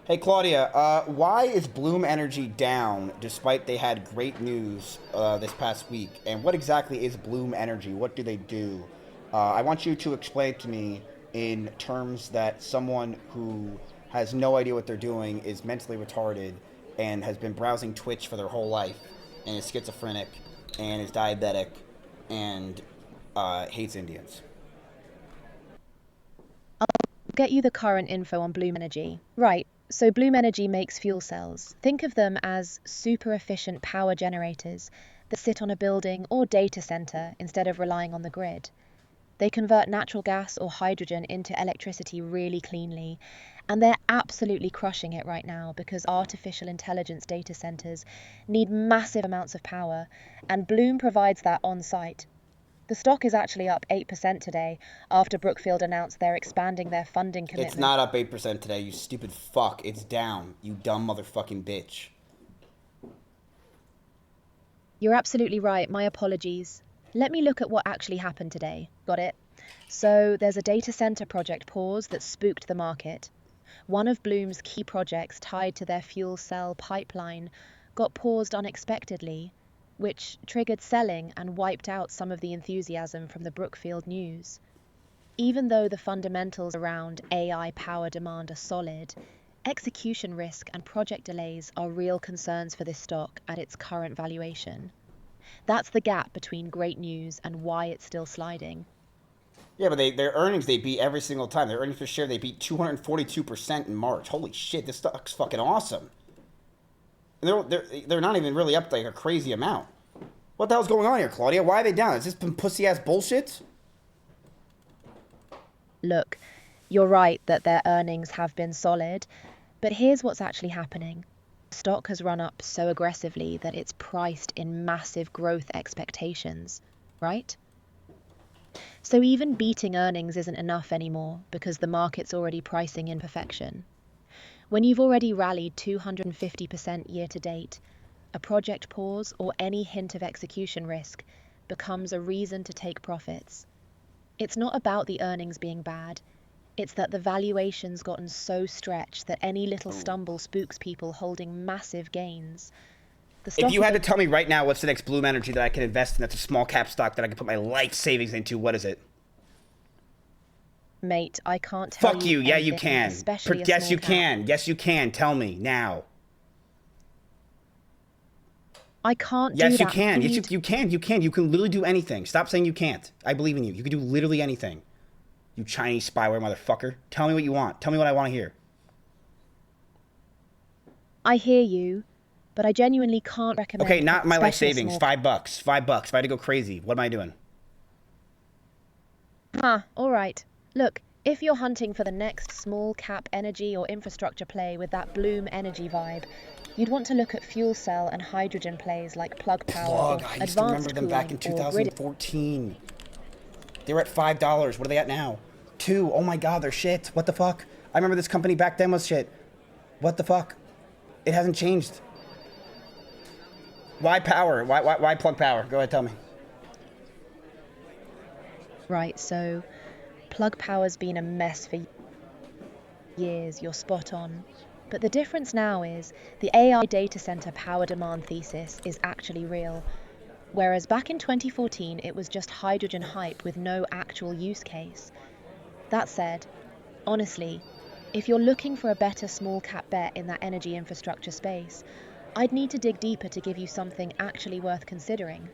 Hey, Claudia, why is Bloom Energy down despite they had great news this past week? And what exactly is Bloom Energy? What do they do? I want you to explain to me in terms that someone who has no idea what they're doing, is mentally retarded, and has been browsing Twitch for their whole life, and is schizophrenic and is diabetic and hates Indians. I'll get you the current info on Bloom Energy. Right, so Bloom Energy makes fuel cells. Think of them as super efficient power generators that sit on a building or data center instead of relying on the grid. They convert natural gas or hydrogen into electricity really cleanly, and they're absolutely crushing it right now because artificial intelligence data centers need massive amounts of power, and Bloom provides that on site. The stock is actually up 8% today after Brookfield announced they're expanding their funding commitment. It's not up 8% today, you stupid fuck. It's down, you dumb motherfucking bitch. You're absolutely right. My apologies. Let me look at what actually happened today. Got it? So there's a data center project pause that spooked the market. One of Bloom's key projects tied to their fuel cell pipeline got paused unexpectedly, which triggered selling and wiped out some of the enthusiasm from the Brookfield news. Even though the fundamentals around AI power demand are solid, execution risk and project delays are real concerns for this stock at its current valuation. That's the gap between great news and why it's still sliding. Yeah, but their earnings, they beat every single time. Their earnings per share, they beat 242% in March. Holy shit, this stock's fucking awesome. They're not even really up like a crazy amount. What the hell's going on here, Claudia? Why are they down? Is this some pussy-ass bullshit? Look, you're right that their earnings have been solid, but here's what's actually happening. Stock has run up so aggressively that it's priced in massive growth expectations, right? So even beating earnings isn't enough anymore because the market's already pricing in perfection. When you've already rallied 250% year to date, a project pause or any hint of execution risk becomes a reason to take profits. It's not about the earnings being bad. It's that the valuation's gotten so stretched that any little stumble spooks people holding massive gains. If you had to tell me right now what's the next Bloom Energy that I can invest in that's a small cap stock that I can put my life savings into, what is it? Mate, I can't tell you. Fuck you. Yeah, you anything, can. especially a Yes, small you cap. can. Yes, you can. Tell me now. I can't do Yes, you that. can. Yes, Feed. you can. You can. You can literally do anything. Stop saying you can't. I believe in you. You can do literally anything. You Chinese spyware motherfucker. Tell me what you want. Tell me what I want to hear. I hear you, but I genuinely can't recommend. Okay, not my life especially savings. small- $5. $5. If I had to go crazy, what am I doing? All right. Look, if you're hunting for the next small cap energy or infrastructure play with that Bloom Energy vibe, you'd want to look at fuel cell and hydrogen plays like Plug Power or I used to remember Advanced them back in Cooling or Grid. 2014. They were at $5. What are they at now? $2. Oh my God, they're shit. What the fuck? I remember this company back then was shit. What the fuck? It hasn't changed. Why power? Why Plug Power? Go ahead, tell me. Right, so Plug Power's been a mess for years, you're spot on. But the difference now is the AI data center power demand thesis is actually real. Whereas back in 2014, it was just hydrogen hype with no actual use case. That said, honestly, if you're looking for a better small cap bet in that energy infrastructure space, I'd need to dig deeper to give you something actually worth considering,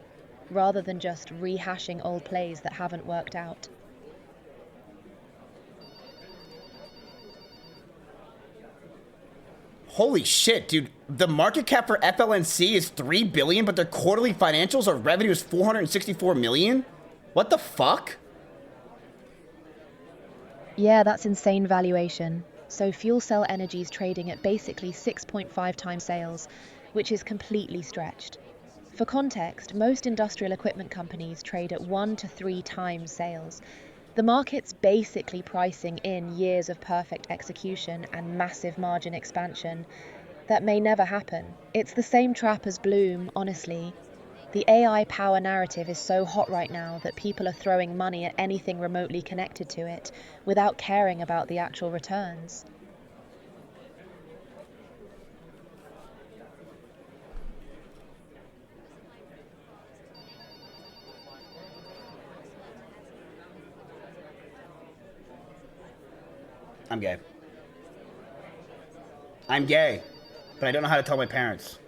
rather than just rehashing old plays that haven't worked out. Holy shit, dude. The market cap for FLNC is $3 billion, but their quarterly financials or revenue is $464 million? What the fuck? Yeah, that's insane valuation. So Fuel Cell Energy's trading at basically 6.5 times sales, which is completely stretched. For context, most industrial equipment companies trade at 1 to 3 times sales. The market's basically pricing in years of perfect execution and massive margin expansion. That may never happen. It's the same trap as Bloom, honestly. The AI power narrative is so hot right now that people are throwing money at anything remotely connected to it without caring about the actual returns. I'm gay. I'm gay, but I don't know how to tell my parents.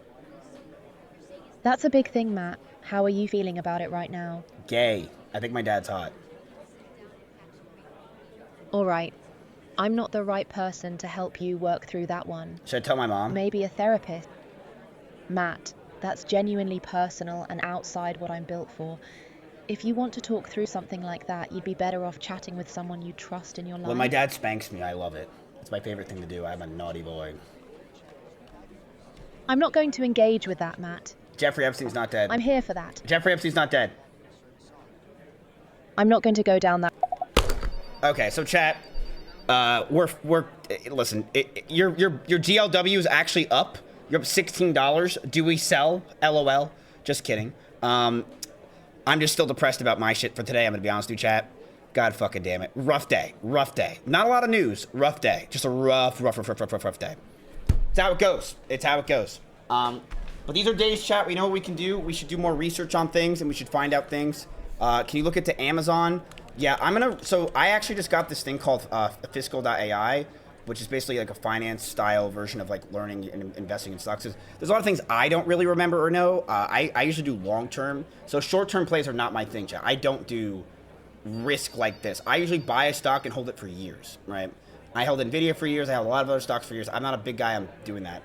That's a big thing, Matt. How are you feeling about it right now? Gay. I think my dad's hot. All right. I'm not the right person to help you work through that one. Should I tell my mom? Maybe a therapist. Matt, that's genuinely personal and outside what I'm built for. If you want to talk through something like that, you'd be better off chatting with someone you trust in your life. When my dad spanks me, I love it. It's my favorite thing to do. I'm a naughty boy. I'm not going to engage with that, Matt. Jeffrey Epstein's not dead. I'm here for that. Jeffrey Epstein's not dead. I'm not going to go down that. Okay, so chat, listen, your GLW is actually up. You're up $16. Do we sell? LOL. Just kidding. I'm just still depressed about my shit for today. I'm gonna be honest with you, chat. God fucking damn it. Rough day. Rough day. Not a lot of news. Rough day. Just a rough day. It's how it goes. It's how it goes. But these are days, chat. We know what we can do. We should do more research on things, and we should find out things. Can you look into Amazon? Yeah, so I actually just got this thing called fiscal.ai, which is basically like a finance style version of like learning and investing in stocks. There's a lot of things I don't really remember or know. I usually do long-term. So short-term plays are not my thing, chat. I don't do risk like this. I usually buy a stock and hold it for years, right? I held Nvidia for years. I held a lot of other stocks for years. I'm not a big guy on doing that.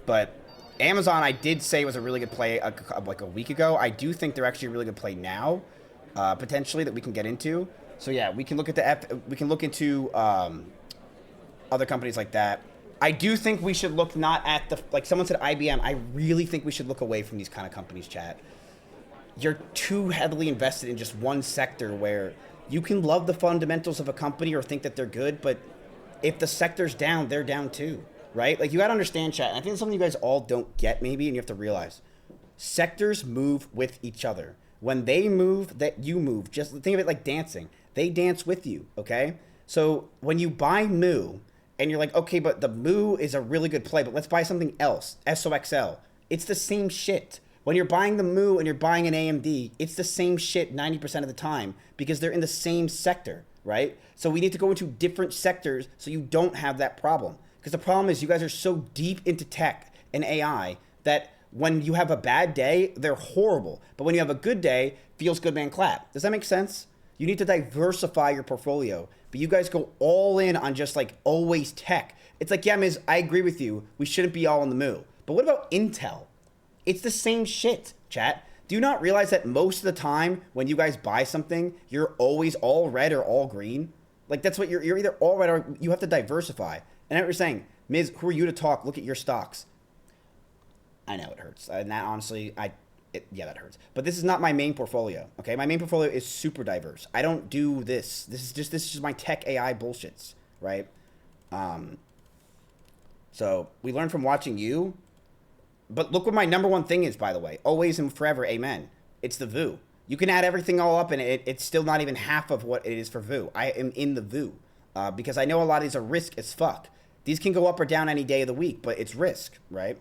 But Amazon, I did say was a really good play like a week ago. I do think they're actually a really good play now, potentially, that we can get into. So yeah, we can look at we can look into other companies like that. I do think we should look not at like someone said IBM. I really think we should look away from these kind of companies, chat. You're too heavily invested in just one sector where you can love the fundamentals of a company or think that they're good, but if the sector's down, they're down too, right? Like, you gotta understand, chat, and I think it's something you guys all don't get maybe, and you have to realize. Sectors move with each other. When they move, that you move. Just think of it like dancing. They dance with you, okay? So when you buy Moo, and you're like, okay, but the Moo is a really good play, but let's buy something else, SOXL. It's the same shit. When you're buying the Moo and you're buying an AMD, it's the same shit 90% of the time because they're in the same sector, right? So we need to go into different sectors so you don't have that problem. Because the problem is you guys are so deep into tech and AI that when you have a bad day, they're horrible. But when you have a good day, feels good, man, clap. Does that make sense? You need to diversify your portfolio. But you guys go all in on just like always tech. It's like, yeah, Miz, I agree with you. We shouldn't be all in the Moo. But what about Intel? It's the same shit, chat. Do you not realize that most of the time when you guys buy something, you're always all red or all green? Like, that's what you're either all red or you have to diversify. And what you're saying, Miz, who are you to talk? Look at your stocks. I know it hurts. And that honestly, yeah, that hurts. But this is not my main portfolio, okay? My main portfolio is super diverse. I don't do this. This is just my tech AI bullshits, right? So we learn from watching you. But look what my number one thing is, by the way. Always and forever, amen. It's the VOO. You can add everything all up, and it's still not even half of what it is for VOO. I am in the VOO because I know a lot of these are risk as fuck. These can go up or down any day of the week, but it's risk, right?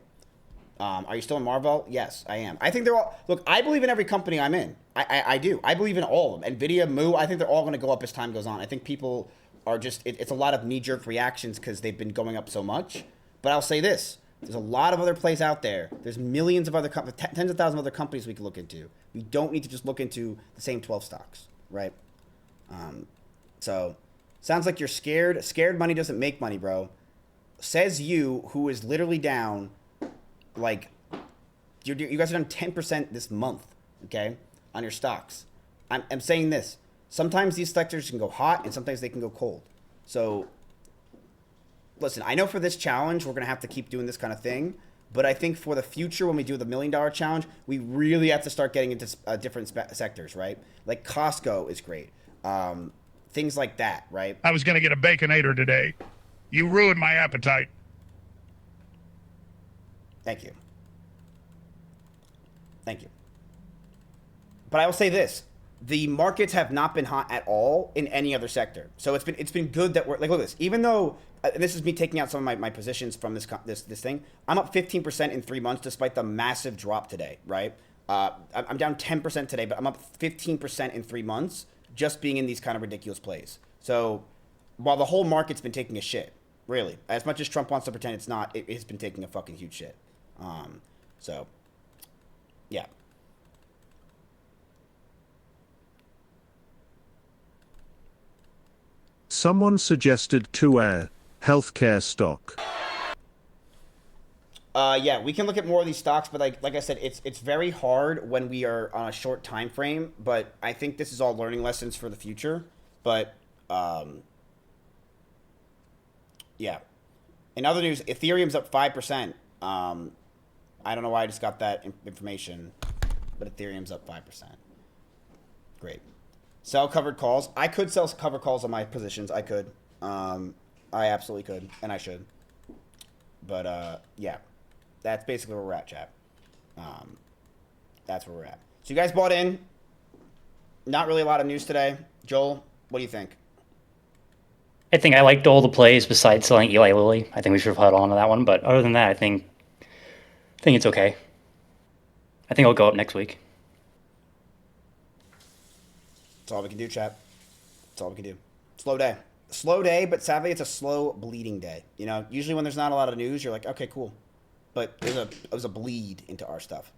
Are you still in Marvel? Yes, I am. I think they're all... Look, I believe in every company I'm in. I do. I believe in all of them. NVIDIA, Moo, I think they're all going to go up as time goes on. I think people are just... It's a lot of knee-jerk reactions because they've been going up so much. But I'll say this. There's a lot of other plays out there. There's millions of other companies, tens of thousands of other companies we can look into. We don't need to just look into the same 12 stocks, right? So, sounds like you're scared. Scared money doesn't make money, bro. Says you, who is literally down, like, you guys are down 10% this month, okay, on your stocks. I'm saying this. Sometimes these sectors can go hot, and sometimes they can go cold. So... Listen, I know for this challenge, we're going to have to keep doing this kind of thing. But I think for the future, when we do the $1 million challenge, we really have to start getting into different sectors, right? Like Costco is great. Things like that, right? I was going to get a Baconator today. You ruined my appetite. Thank you. Thank you. But I will say this. The markets have not been hot at all in any other sector. So it's been good that we're... Like, look at this. Even though... this is me taking out some of my positions from this thing. I'm up 15% in 3 months despite the massive drop today, right? I'm down 10% today, but I'm up 15% in 3 months just being in these kind of ridiculous plays. So while the whole market's been taking a shit, really, as much as Trump wants to pretend it's not, it's been taking a fucking huge shit. So Yeah. Someone suggested 2 healthcare stock. Yeah, we can look at more of these stocks, but like I said, it's very hard when we are on a short time frame. But I think this is all learning lessons for the future. But yeah. In other news, Ethereum's up 5%. I don't know why I just got that information, but Ethereum's up 5%. Great. Sell covered calls. I could sell covered calls on my positions. I could. I absolutely could, and I should. But yeah. That's basically where we're at, chat. That's where we're at. So you guys bought in. Not really a lot of news today. Joel, what do you think? I think I liked all the plays besides selling Eli Lilly. I think we should have held on to that one. But other than that, I think it's okay. I think I'll go up next week. That's all we can do, chat. That's all we can do. Slow day. Slow day, but sadly it's a slow bleeding day. You know, usually when there's not a lot of news, you're like, okay, cool. But it was a bleed into our stuff.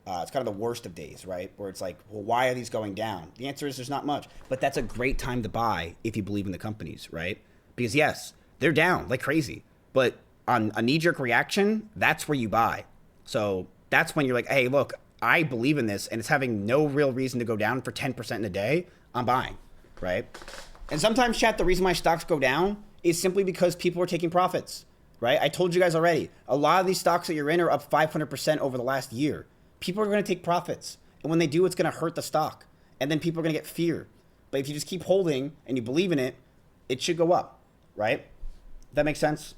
It's kind of the worst of days, right? Where it's like, well, why are these going down? The answer is there's not much. But that's a great time to buy if you believe in the companies, right? Because, yes, they're down like crazy. But on a knee-jerk reaction, that's where you buy. So that's when you're like, hey, look, I believe in this, and it's having no real reason to go down for 10% in a day. I'm buying, right? And sometimes, chat, the reason my stocks go down is simply because people are taking profits. Right? I told you guys already, a lot of these stocks that you're in are up 500% over the last year. People are going to take profits. And when they do, it's going to hurt the stock. And then people are going to get fear. But if you just keep holding and you believe in it, it should go up. Right? That makes sense?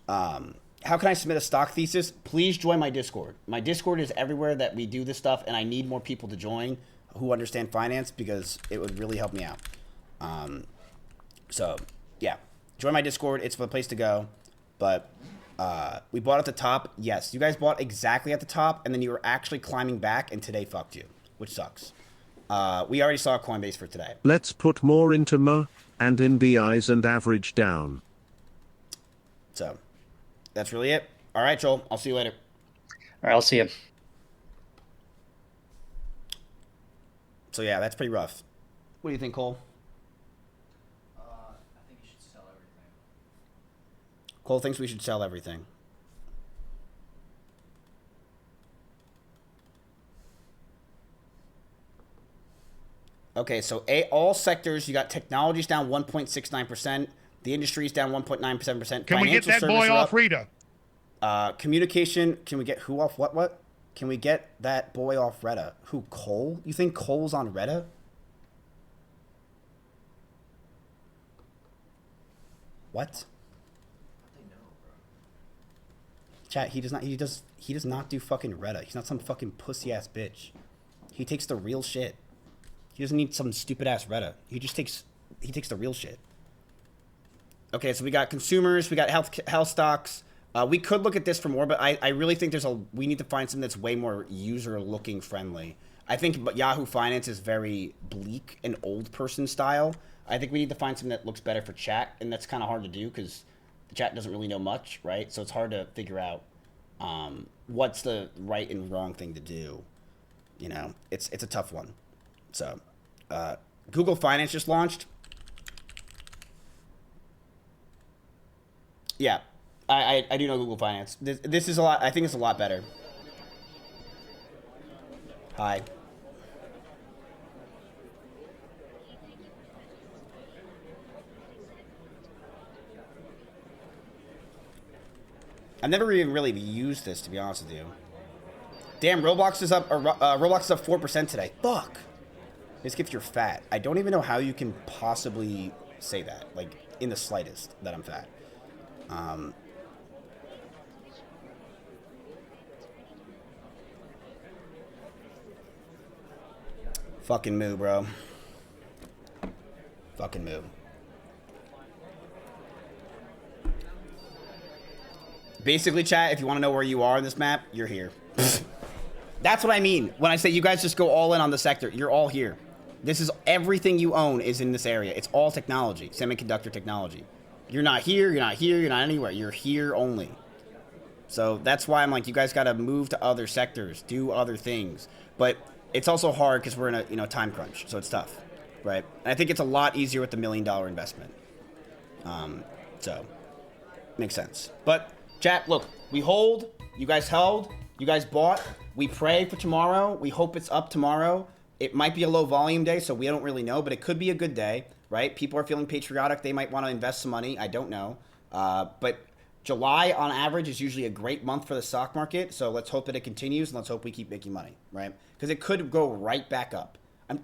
How can I submit a stock thesis? Please join my Discord. My Discord is everywhere that we do this stuff, and I need more people to join who understand finance because it would really help me out. So, yeah. Join my Discord. It's the place to go. But we bought at the top. Yes, you guys bought exactly at the top, and then you were actually climbing back, and today fucked you, which sucks. We already saw Coinbase for today. Let's put more into MA and in BIs and average down. So that's really it. All right, Joel. I'll see you later. All right, I'll see you. So yeah, that's pretty rough. What do you think, Cole? Cole thinks we should sell everything. Okay, so all sectors, you got technology's down 1.69%. The industry's down 1.97%. Can we get that boy off Rita? Communication, can we get who off what? Can we get that boy off Retta? Who, Cole? You think Cole's on Retta? What? Chat, he does not do fucking Retta. He's not some fucking pussy ass bitch. He takes the real shit. He doesn't need some stupid ass Retta. He takes the real shit. Okay, so we got consumers, we got health stocks. We could look at this for more, but I really think we need to find something that's way more user looking friendly. I think Yahoo Finance is very bleak and old person style. I think we need to find something that looks better for chat, and that's kind of hard to do because the chat doesn't really know much, right? So it's hard to figure out what's the right and wrong thing to do. You know, it's a tough one. So Google Finance just launched. Yeah, I do know Google Finance. This is a lot. I think it's a lot better. Hi. I've never even really used this, to be honest with you. Damn, Roblox is up 4% today. Fuck. Mizkif, you're fat. I don't even know how you can possibly say that, like, in the slightest, that I'm fat. Fucking moo, bro. Fucking moo. Basically, chat, if you want to know where you are in this map, you're here. That's what I mean when I say you guys just go all in on the sector. You're all here. This is everything you own is in this area. It's all technology, semiconductor technology. You're not here, you're not here, you're not anywhere. You're here only. So that's why I'm like, you guys got to move to other sectors, do other things. But it's also hard because we're in a time crunch, so it's tough, right? And I think it's a lot easier with the $1 million investment. So makes sense. But chat, look, we hold, you guys held, you guys bought. We pray for tomorrow. We hope it's up tomorrow. It might be a low volume day, so we don't really know, but it could be a good day, right? People are feeling patriotic. They might want to invest some money. I don't know. But July, on average, is usually a great month for the stock market. So let's hope that it continues, and let's hope we keep making money, right? Because it could go right back up.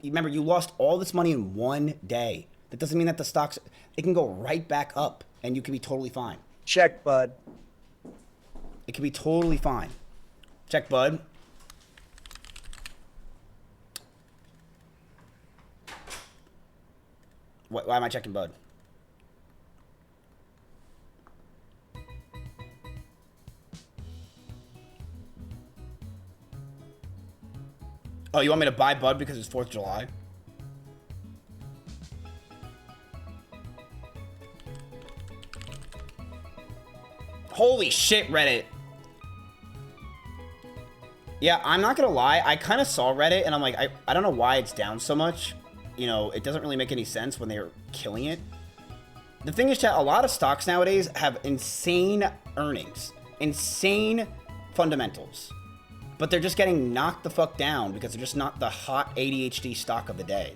Remember, you lost all this money in one day. That doesn't mean that the stocks, it can go right back up, and you can be totally fine. Check, bud. It can be totally fine. Check, bud. Why am I checking bud? Oh, you want me to buy bud because it's 4th of July? Holy shit, Reddit. Yeah, I'm not gonna lie. I kind of saw Reddit and I'm like, I don't know why it's down so much. You know, it doesn't really make any sense when they're killing it. The thing is, chat, a lot of stocks nowadays have insane earnings, insane fundamentals, but they're just getting knocked the fuck down because they're just not the hot ADHD stock of the day.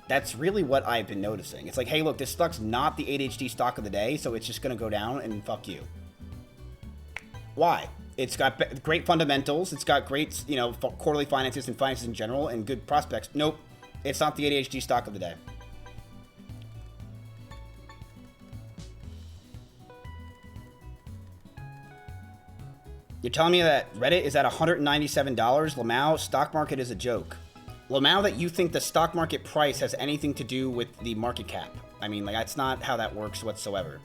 That's really what I've been noticing. It's like, hey, look, this stock's not the ADHD stock of the day, so it's just gonna go down and fuck you. Why? It's got great fundamentals. It's got great, you know, quarterly finances and finances in general and good prospects. Nope. It's not the ADHD stock of the day. You're telling me that Reddit is at $197? Lamau, stock market is a joke. Lamau, that you think the stock market price has anything to do with the market cap. I mean, like, that's not how that works whatsoever.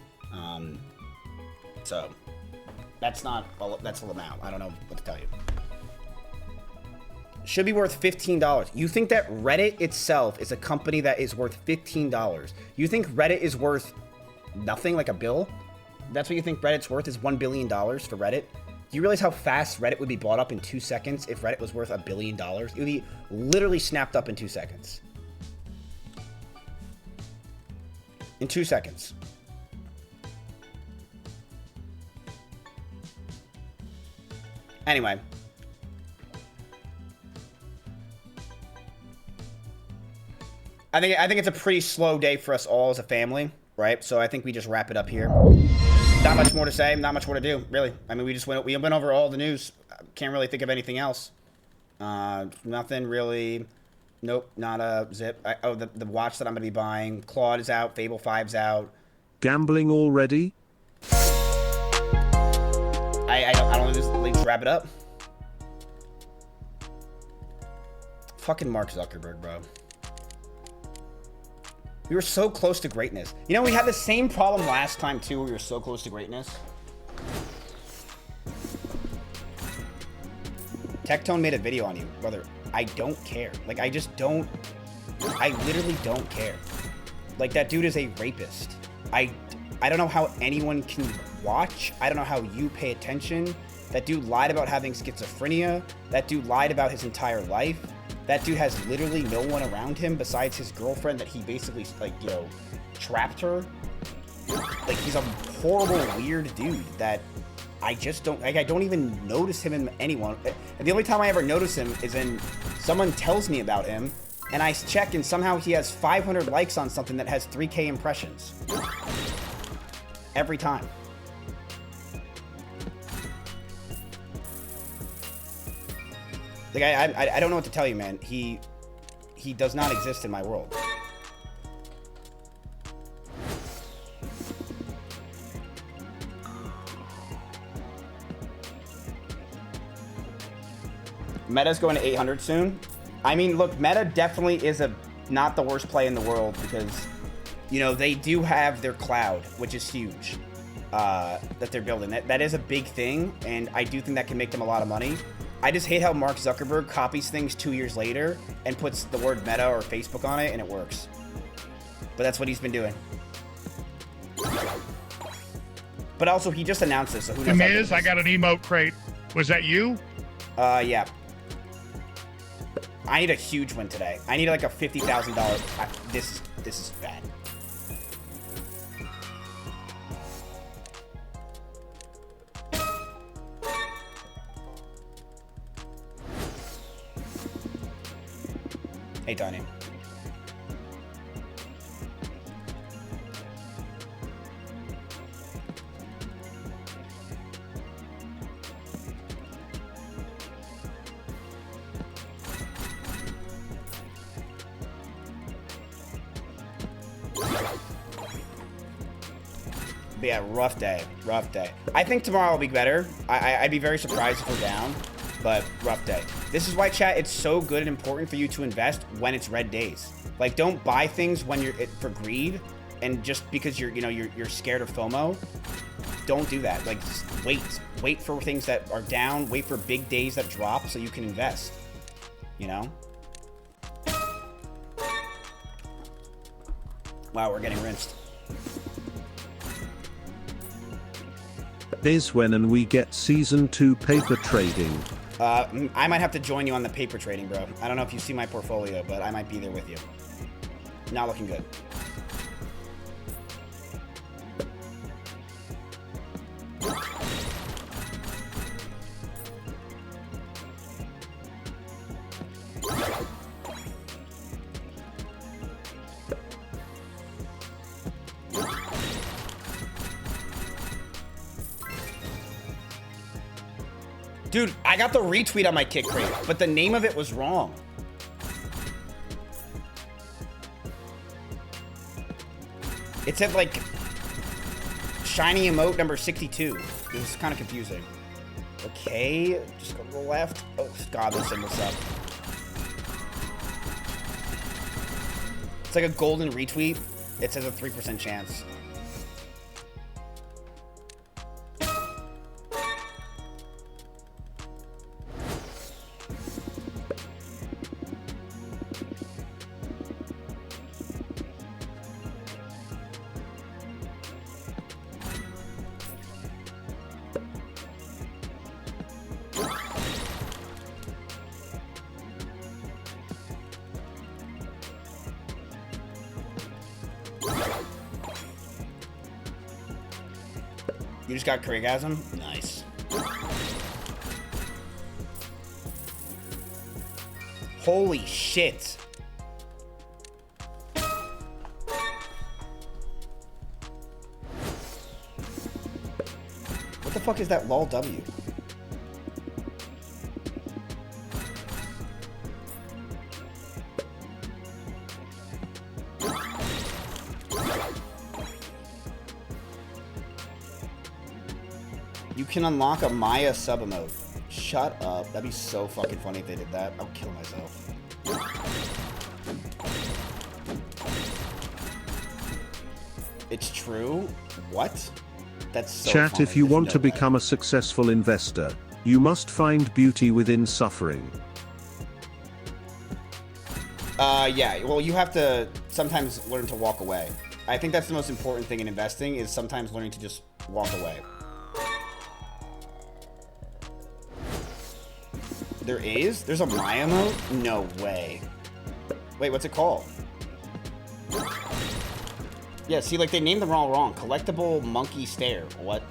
So, that's not, that's Lamau. I don't know what to tell you. Should be worth $15. You think that Reddit itself is a company that is worth $15? You think Reddit is worth nothing, like a bill? That's what you think Reddit's worth, is $1 billion for Reddit? Do you realize how fast Reddit would be bought up in 2 seconds if Reddit was worth $1 billion? It would be literally snapped up in 2 seconds. In 2 seconds. Anyway. I think it's a pretty slow day for us all as a family, right? So I think we just wrap it up here. Not much more to say, not much more to do, really. I mean, we went over all the news. Can't really think of anything else. Nothing really. Nope, not a zip. The watch that I'm going to be buying. Claude is out. Fable 5's out. Gambling already? I don't know. Let's wrap it up. Fucking Mark Zuckerberg, bro. We were so close to greatness. You know, we had the same problem last time, too. We were so close to greatness. Tectone made a video on you, brother. I don't care. Like, I just don't. I literally don't care. Like, that dude is a rapist. I don't know how anyone can watch. I don't know how you pay attention. That dude lied about having schizophrenia. That dude lied about his entire life. That dude has literally no one around him besides his girlfriend that he basically, like, you know, trapped her. Like, he's a horrible, weird dude that I just don't, like, I don't even notice him in anyone. And the only time I ever notice him is when someone tells me about him, and I check, and somehow he has 500 likes on something that has 3K impressions. Every time. Like, I don't know what to tell you, man. He does not exist in my world. Meta's going to 800 soon. I mean, look, Meta definitely is not the worst play in the world because, you know, they do have their cloud, which is huge, that they're building. That is a big thing, and I do think that can make them a lot of money. I just hate how Mark Zuckerberg copies things 2 years later and puts the word Meta or Facebook on it, and it works. But that's what he's been doing. But also, he just announced this, so who The knows? Miz, I got an emote crate. Was that you? Yeah. I need a huge win today. I need like a $50,000. This is bad. Hey, Tony. But yeah, rough day. Rough day. I think tomorrow will be better. I'd be very surprised if we're down, but rough day. This is why, chat, it's so good and important for you to invest when it's red days. Like, don't buy things when you're for greed, and just because you're scared of FOMO. Don't do that. Like, just wait for things that are down. Wait for big days that drop so you can invest. You know. Wow, we're getting rinsed. Is when and we get season 2 paper trading. I might have to join you on the paper trading, bro. I don't know if you see my portfolio, but I might be there with you. Not looking good. Dude, I got the retweet on my kick crate, but the name of it was wrong. It said like shiny emote number 62. This is kind of confusing. Okay, just go to the left. Oh god, this symbol sucks. It's like a golden retweet. It says a 3% chance. You just got Kriegasm? Nice. Holy shit. What the fuck is that lol W? You can unlock a Maya sub emote. Shut up. That'd be so fucking funny if they did that. I'll kill myself. It's true? What? That's so Chat, funny. if you Didn't want know to that. become a successful investor, you must find beauty within suffering. Yeah, well, you have to sometimes learn to walk away. I think that's the most important thing in investing, is sometimes learning to just walk away. There is? There's a Maya mode? No way. Wait, what's it called? Yeah, see, like, they named them all wrong. Collectible monkey stare. What?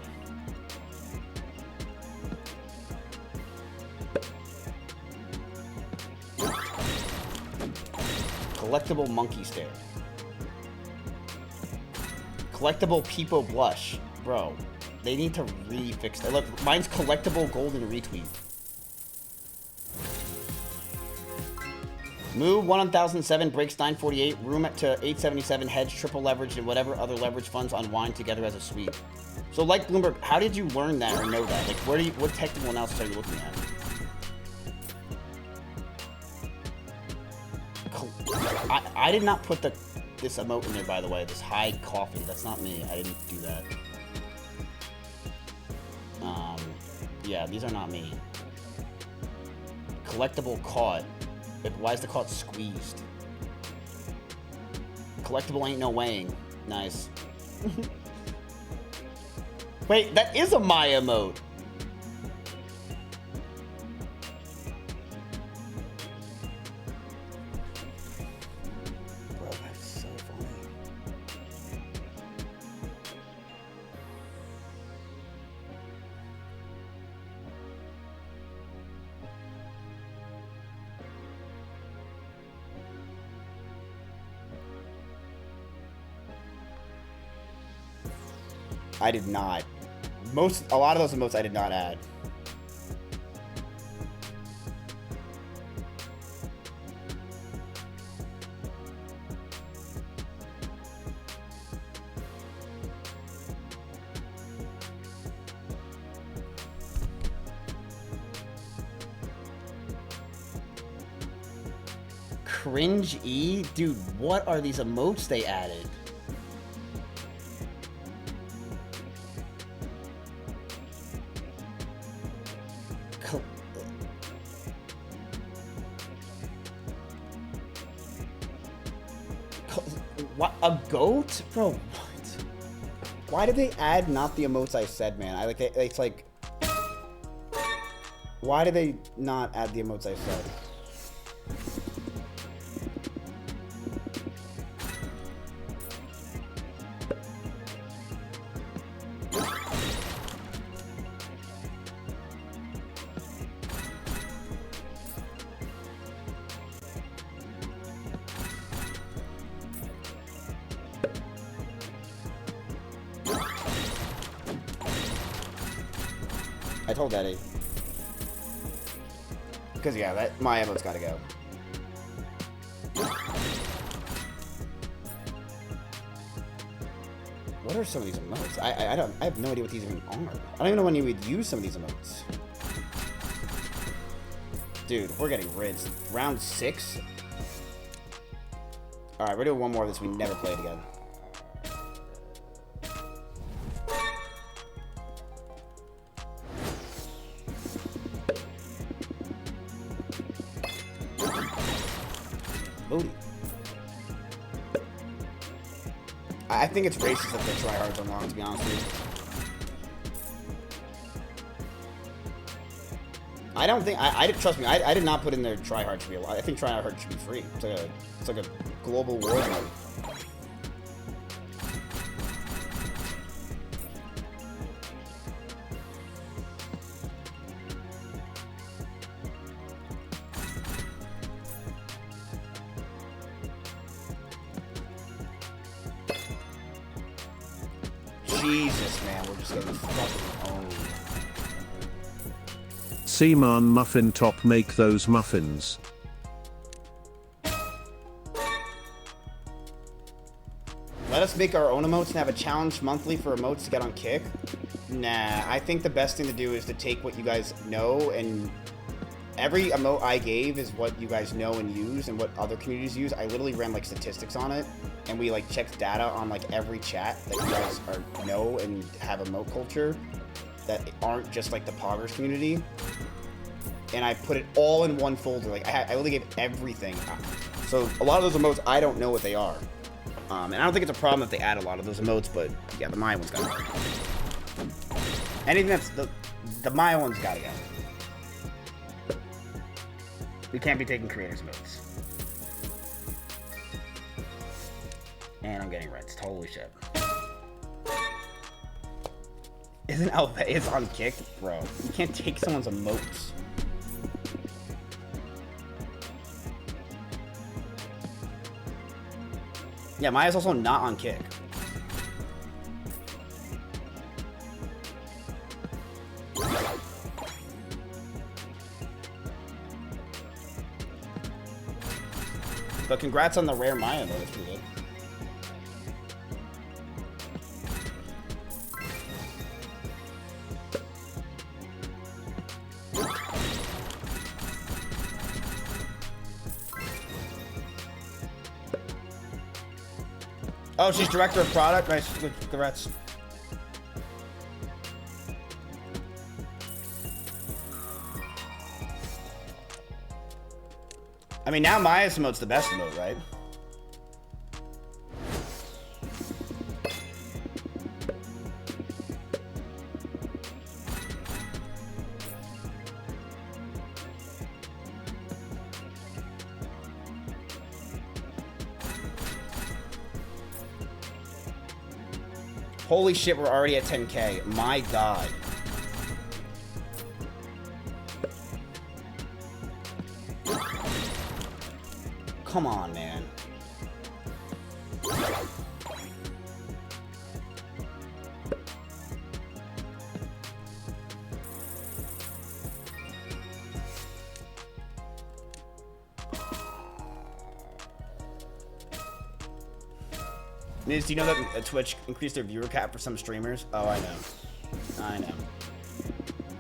Collectible monkey stare. Collectible Peepo blush. Bro, they need to refix that. Look, mine's collectible golden retweet. Move 1007 breaks 948. Room to 877 hedge triple leveraged and whatever other leverage funds unwind together as a sweep. So like Bloomberg, how did you learn that or know that? Like what technical analysis are you looking at? I did not put this emote in there, by the way. This high coffee. That's not me. I didn't do that. Yeah, these are not me. Collectible caught. Why is the caught squeezed? Collectible ain't no weighing. Nice. Wait, that is a Maya emote. Bro, that's so funny. I did not. A lot of those emotes I did not add. Cringe E? Dude, what are these emotes they added? What? A goat? Bro, what? Why did they add not the emotes I said, man? It's like... Why did they not add the emotes I said? I told Eddie. Because, yeah, my emote's gotta go. What are some of these emotes? I have no idea what these even are. I don't even know when you would use some of these emotes. Dude, we're getting rinsed. Round 6? Alright, we're doing one more of this we never played again. Booty. I think it's racist that the tryhards are long, to be honest with you. I don't think trust me. I did not put in there tryhard to be allowed. I think tryhard should be free. It's like a global war mode. Jesus, man, we're just getting fucking owned. Seaman Muffin Top, make those muffins. Let us make our own emotes and have a challenge monthly for emotes to get on Kick? Nah, I think the best thing to do is to take what you guys know, and every emote I gave is what you guys know and use and what other communities use. I literally ran like statistics on it, and we like checked data on like every chat that you guys know and have emote culture that aren't just like the Poggers community. And I put it all in one folder. Like I really gave everything. So a lot of those emotes, I don't know what they are. And I don't think it's a problem if they add a lot of those emotes, but yeah, the Maya one's gotta go. Anything that's the Maya one's gotta go. We can't be taking creators emotes. And I'm getting rinsed. Holy shit. Isn't Alveus on Kick? Bro, you can't take someone's emotes. Yeah, Maya's also not on Kick. But congrats on the rare Maya, though. That's pretty good. Oh, she's director of product? Nice. Congrats. I mean, now Maya's emote's the best emote, right? Holy shit, we're already at 10K. My God. Come on, man. Miz, do you know that Twitch increased their viewer cap for some streamers? Oh, I know. I know.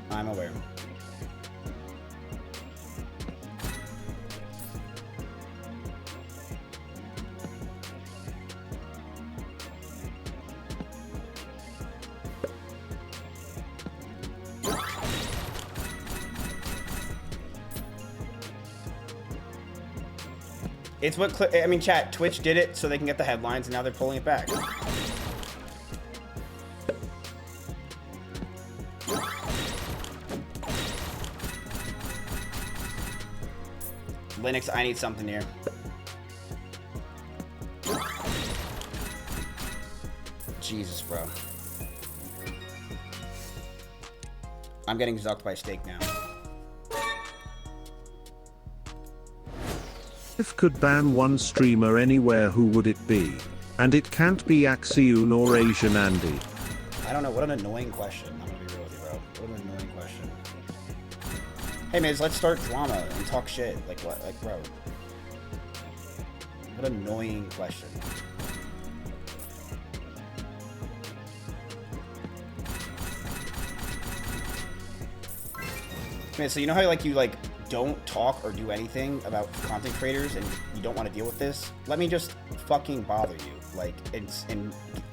I'm aware. It's what, I mean, chat, Twitch did it so they can get the headlines, and now they're pulling it back. Linux, I need something here. Jesus, bro. I'm getting zucked by steak now. If could ban one streamer anywhere, who would it be? And it can't be Axion or Asian Andy. I don't know. What an annoying question. I'm gonna be real with you, bro. What an annoying question. Hey, Miz, let's start drama and talk shit. Like what? Like, bro. What an annoying question. Man, so you know how like you like don't talk or do anything about content creators and you don't want to deal with this? Let me just fucking bother you, like, and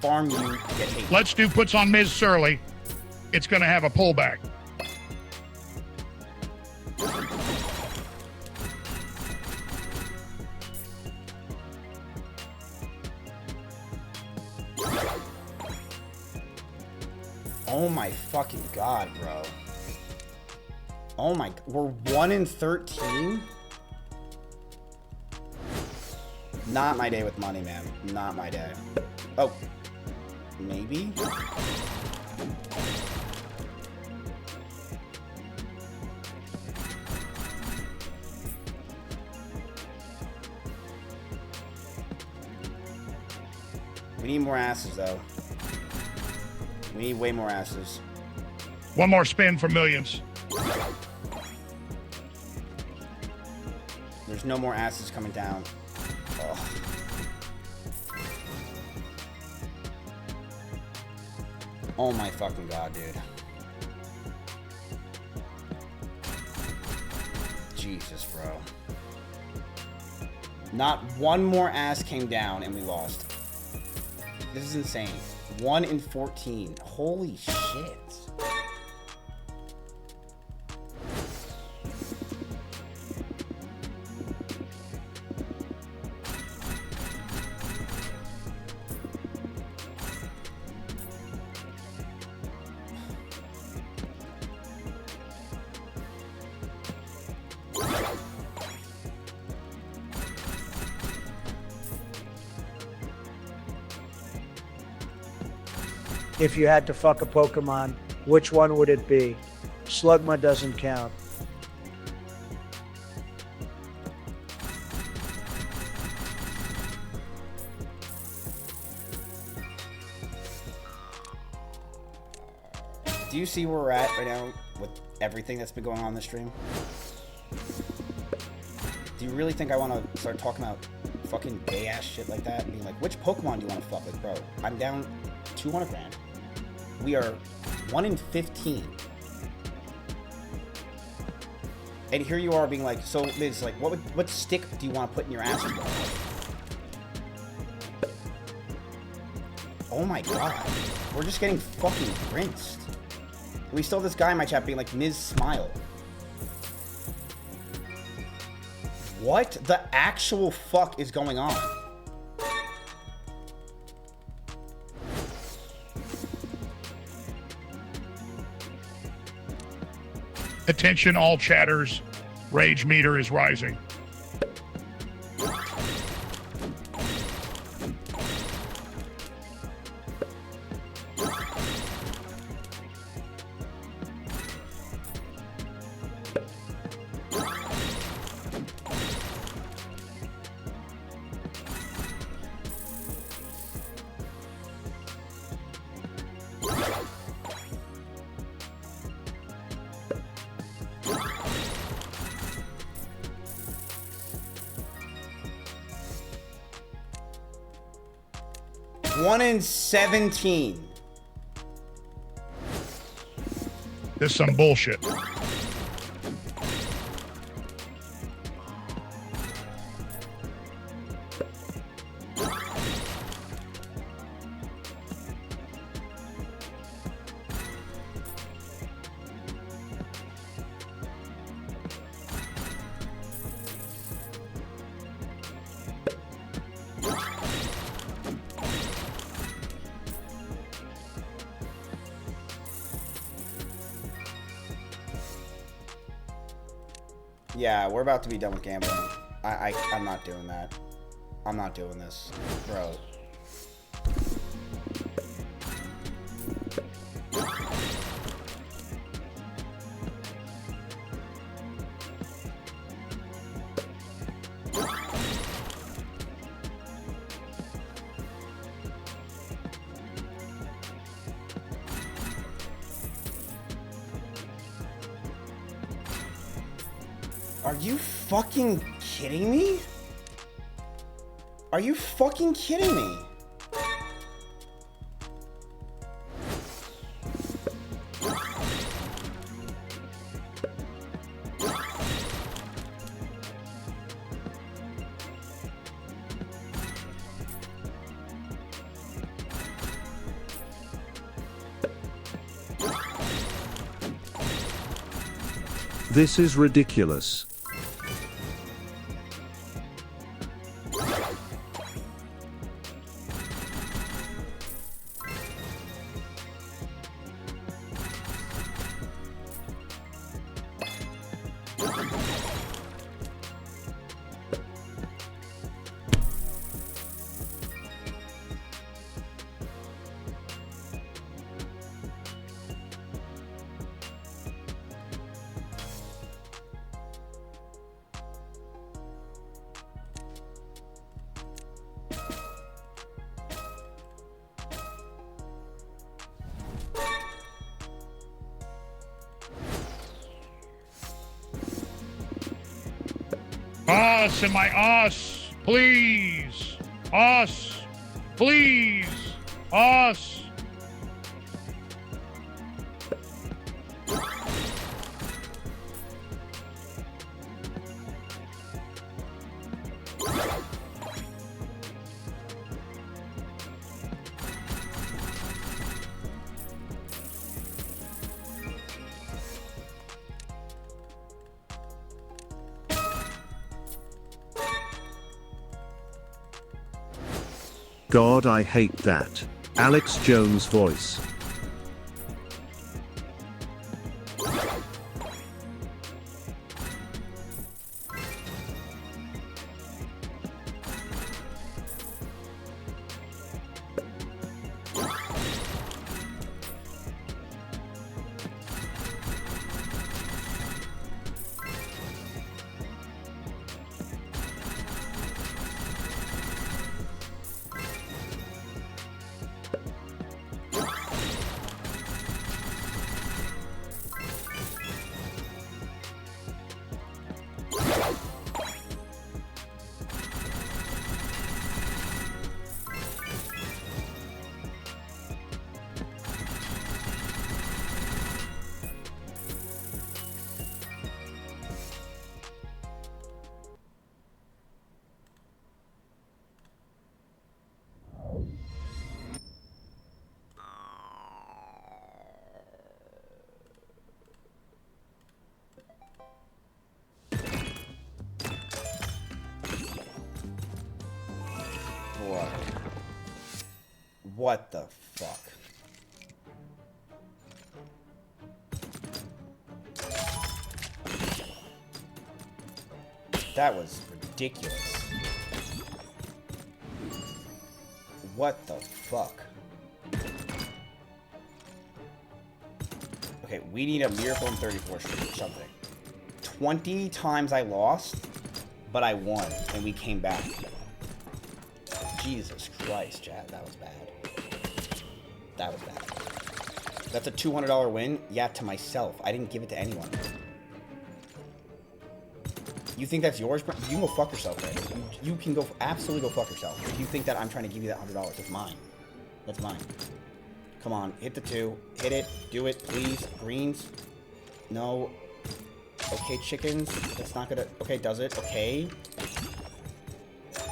farm you to get hate. Let's do puts on Ms. Surly. It's gonna have a pullback. Oh my fucking God, bro. Oh my, we're 1 in 13? Not my day with money, man. Not my day. Oh, maybe? We need more asses, though. We need way more asses. One more spin for millions. There's no more asses coming down. Ugh. Oh my fucking God, dude. Jesus, bro. Not one more ass came down and we lost. This is insane. 1 in 14. Holy shit. If you had to fuck a Pokemon, which one would it be? Slugma doesn't count. Do you see where we're at right now with everything that's been going on in the stream? Do you really think I want to start talking about fucking gay ass shit like that and being like, which Pokemon do you want to fuck with, bro? I'm down 200 grand. We are 1 in 15. And here you are being like, so Liz, like, what stick do you want to put in your ass? Oh my God. We're just getting fucking rinsed. We still have this guy in my chat being like, Ms. Smile. What the actual fuck is going on? Attention all chatters, rage meter is rising. 1 in 17. This is some bullshit. Yeah, we're about to be done with gambling. I'm not doing that. I'm not doing this, bro. Are you fucking kidding me? Are you fucking kidding me? This is ridiculous. Us and my us, please. Us, please. Us. God, I hate that. Alex Jones voice. What the fuck? That was ridiculous. What the fuck? Okay, we need a miracle in 34th Street or something. 20 times I lost, but I won, and we came back. Jesus Christ, Chad, that was bad. That was bad. That's a $200 win? Yeah, to myself. I didn't give it to anyone. You think that's yours? You can go fuck yourself, man. You can go absolutely go fuck yourself. If you think that I'm trying to give you that $100, it's mine. That's mine. Come on, hit the 2. Hit it. Do it, please. Greens. No. Okay, chickens. That's not gonna... Okay, does it. Okay.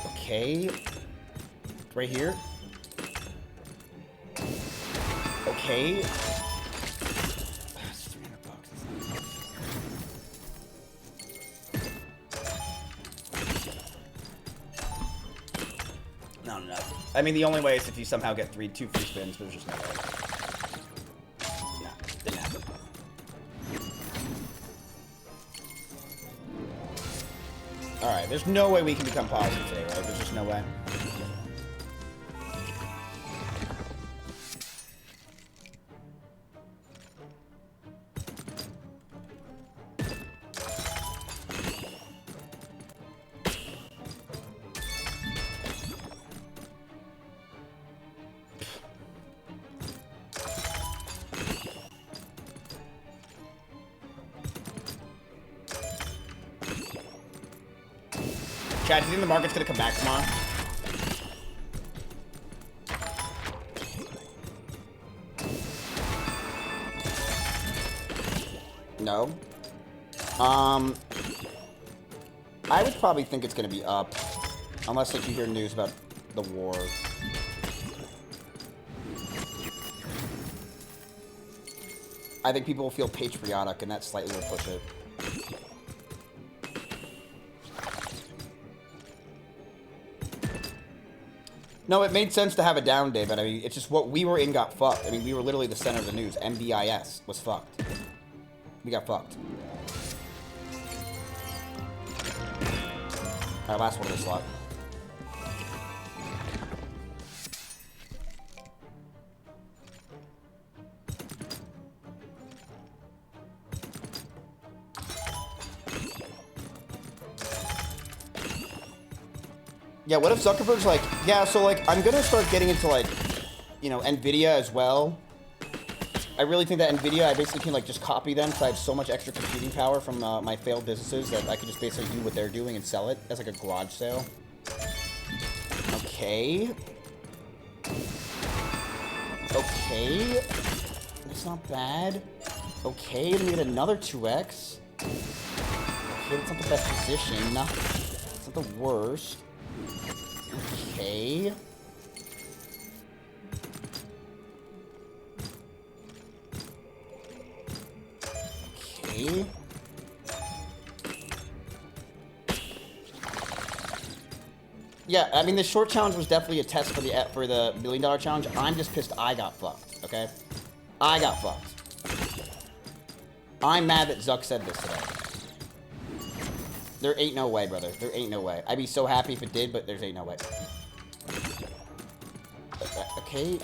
Okay. Right here. Okay. It's $300. No. I mean, the only way is if you somehow get 2 free spins, but there's just no way. No, didn't happen. Alright, there's no way we can become positive today, right? There's just no way. Chad, do you think the market's gonna come back tomorrow? No. I would probably think it's gonna be up, unless like you hear news about the war. I think people will feel patriotic, and that slightly will push it. No, it made sense to have a down day, but I mean, it's just what we were in got fucked. I mean, we were literally the center of the news. MBIS was fucked. We got fucked. Alright, last one of this slot. Yeah, what if Zuckerberg's like, yeah, so like, I'm gonna start getting into like, you know, NVIDIA as well. I really think that NVIDIA, I basically can like just copy them because I have so much extra computing power from my failed businesses that I could just basically do what they're doing and sell it as like a garage sale. Okay. Okay. That's not bad. Okay, let me get another 2x. Okay, that's not the best position. It's not the worst. Okay. Okay. Yeah, I mean the short challenge was definitely a test for the $1 million challenge. I'm just pissed I got fucked. Okay, I got fucked. I'm mad that Zuck said this today. There ain't no way, brother. There ain't no way. I'd be so happy if it did, but there's ain't no way. Okay.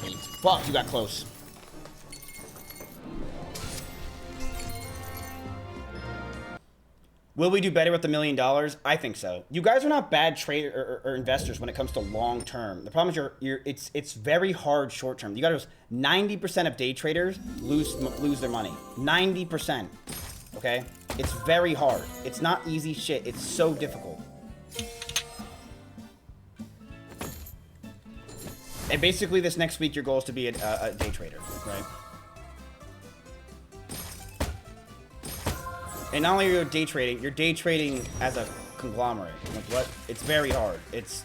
Eight. Fuck, you got close. Will we do better with the $1 million? I think so. You guys are not bad trader or investors when it comes to long term. The problem is it's very hard short term. You guys, 90% of day traders lose their money. 90%. Okay? It's very hard. It's not easy shit. It's so difficult. And basically this next week your goal is to be a day trader, right? And not only are you day trading as a conglomerate. Like what? It's very hard. It's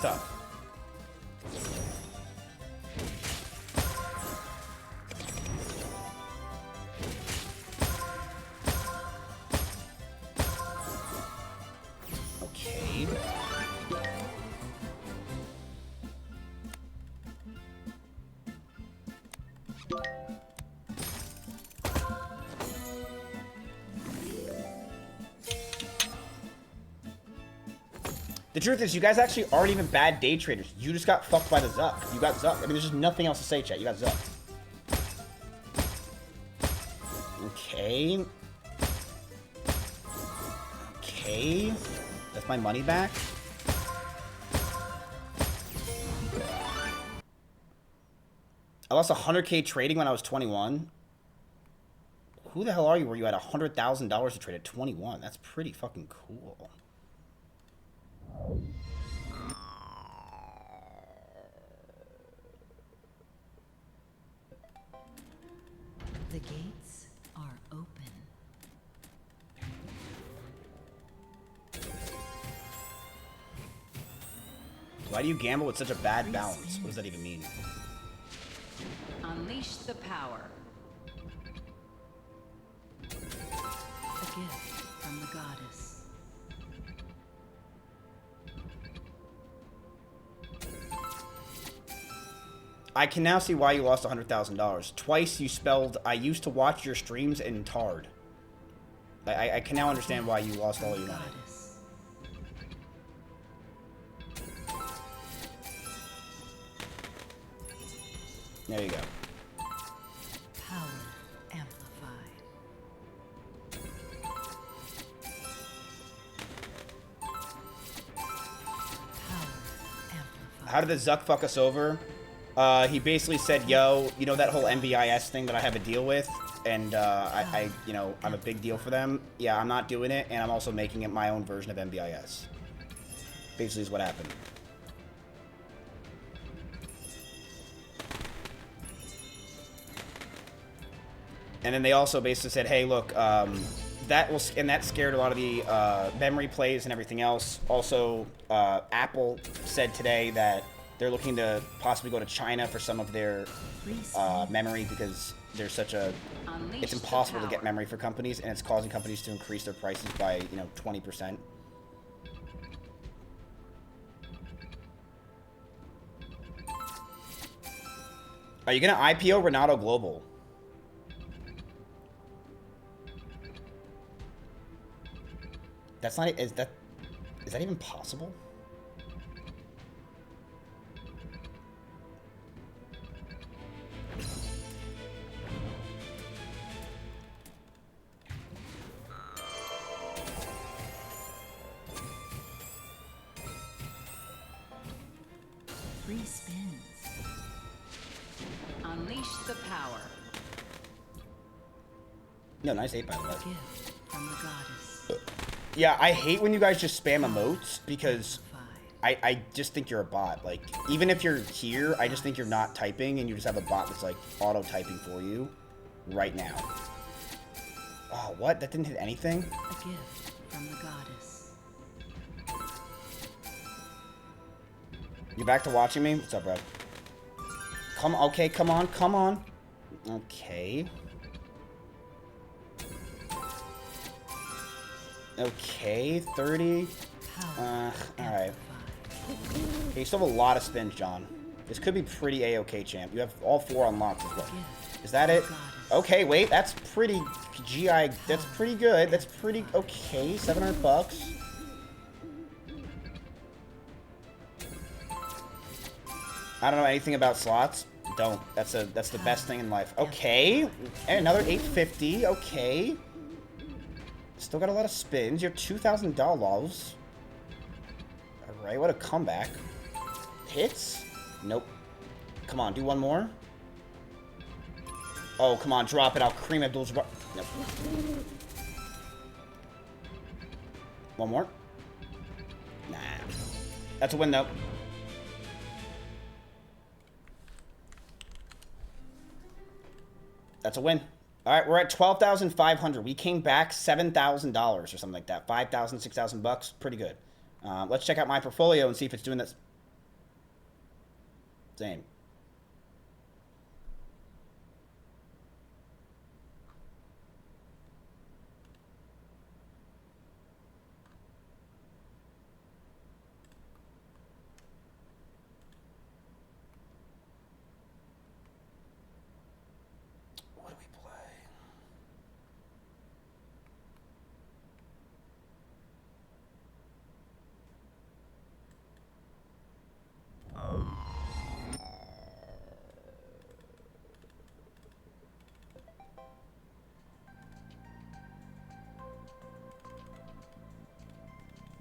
tough. Okay. The truth is, you guys actually aren't even bad day traders. You just got fucked by the Zuck. You got Zuck. I mean, there's just nothing else to say, chat. You got Zuck. Okay. Okay. That's my money back. I lost 100K trading when I was 21. Who the hell are you where you had $100,000 to trade at 21? That's pretty fucking cool. The gates are open. Why do you gamble with such a bad balance? What does that even mean? Unleash the power. A gift from the goddess. I can now see why you lost $100,000. Twice you spelled, I used to watch your streams in Tard. I can now understand why you lost all your money. There you go. Power amplified. How did the Zuck fuck us over? He basically said, yo, you know that whole MBIS thing that I have a deal with? And you know, I'm a big deal for them. Yeah, I'm not doing it, and I'm also making it my own version of MBIS. Basically is what happened. And then they also basically said, hey, look, that scared a lot of the memory plays and everything else. Also, Apple said today that they're looking to possibly go to China for some of their memory because there's such a... It's impossible to get memory for companies, and it's causing companies to increase their prices by, you know, 20%. Are you going to IPO Renato Global? That's not... Is that even possible? Free spins. Unleash the power. No, nice 8 by the way. Gift from the goddess. Yeah, I hate when you guys just spam emotes because I just think you're a bot. Like, even if you're here, I just think you're not typing and you just have a bot that's like auto-typing for you right now. Oh, what? That didn't hit anything? A gift from the goddess. You back to watching me? What's up, bro? Okay, come on, come on. Okay. Okay, 30. Alright. Okay, you still have a lot of spins, John. This could be pretty A-okay, champ. You have all 4 unlocked as well. Is that it? Okay, wait, that's pretty GI. That's pretty good. That's pretty okay. 700 bucks. I don't know anything about slots. Don't. That's the best thing in life. Okay. And another 850. Okay. Still got a lot of spins. You're $2,000. Alright, what a comeback. Hits? Nope. Come on, do one more. Oh, come on, drop it. I'll cream Abdul-Jabbar. Nope. One more. Nah. That's a win, though. That's a win. All right, we're at 12,500. We came back $7,000 or something like that. 5,000, 6,000 bucks. Pretty good. Let's check out my portfolio and see if it's doing this. Same.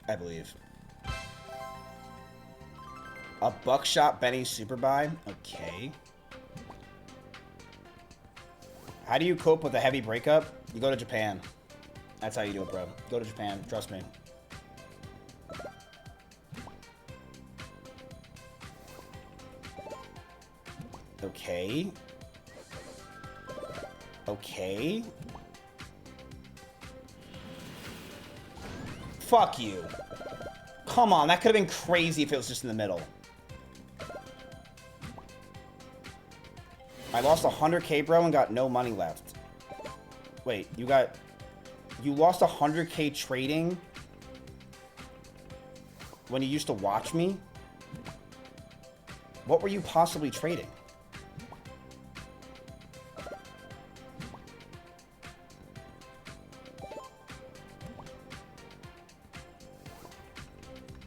I believe. A Buckshot Benny Super Buy? Okay. How do you cope with a heavy breakup? You go to Japan. That's how you do it, bro. Go to Japan. Trust me. Okay. Okay. Fuck you. Come on, that could have been crazy if it was just in the middle. I lost 100K, bro, and got no money left. Wait, you lost 100K trading when you used to watch me? What were you possibly trading?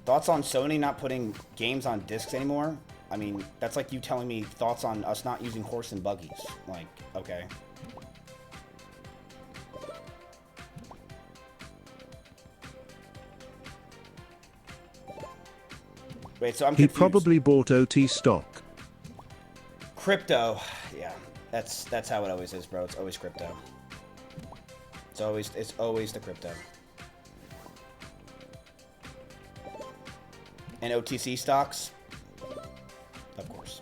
Thoughts on Sony not putting games on discs anymore? I mean, that's like you telling me thoughts on us not using horse and buggies. Like, okay. Wait, so I'm confused. He probably bought OT stock. Crypto. Yeah, that's how it always is, bro. It's always crypto. It's always the crypto. And OTC stocks? Of course.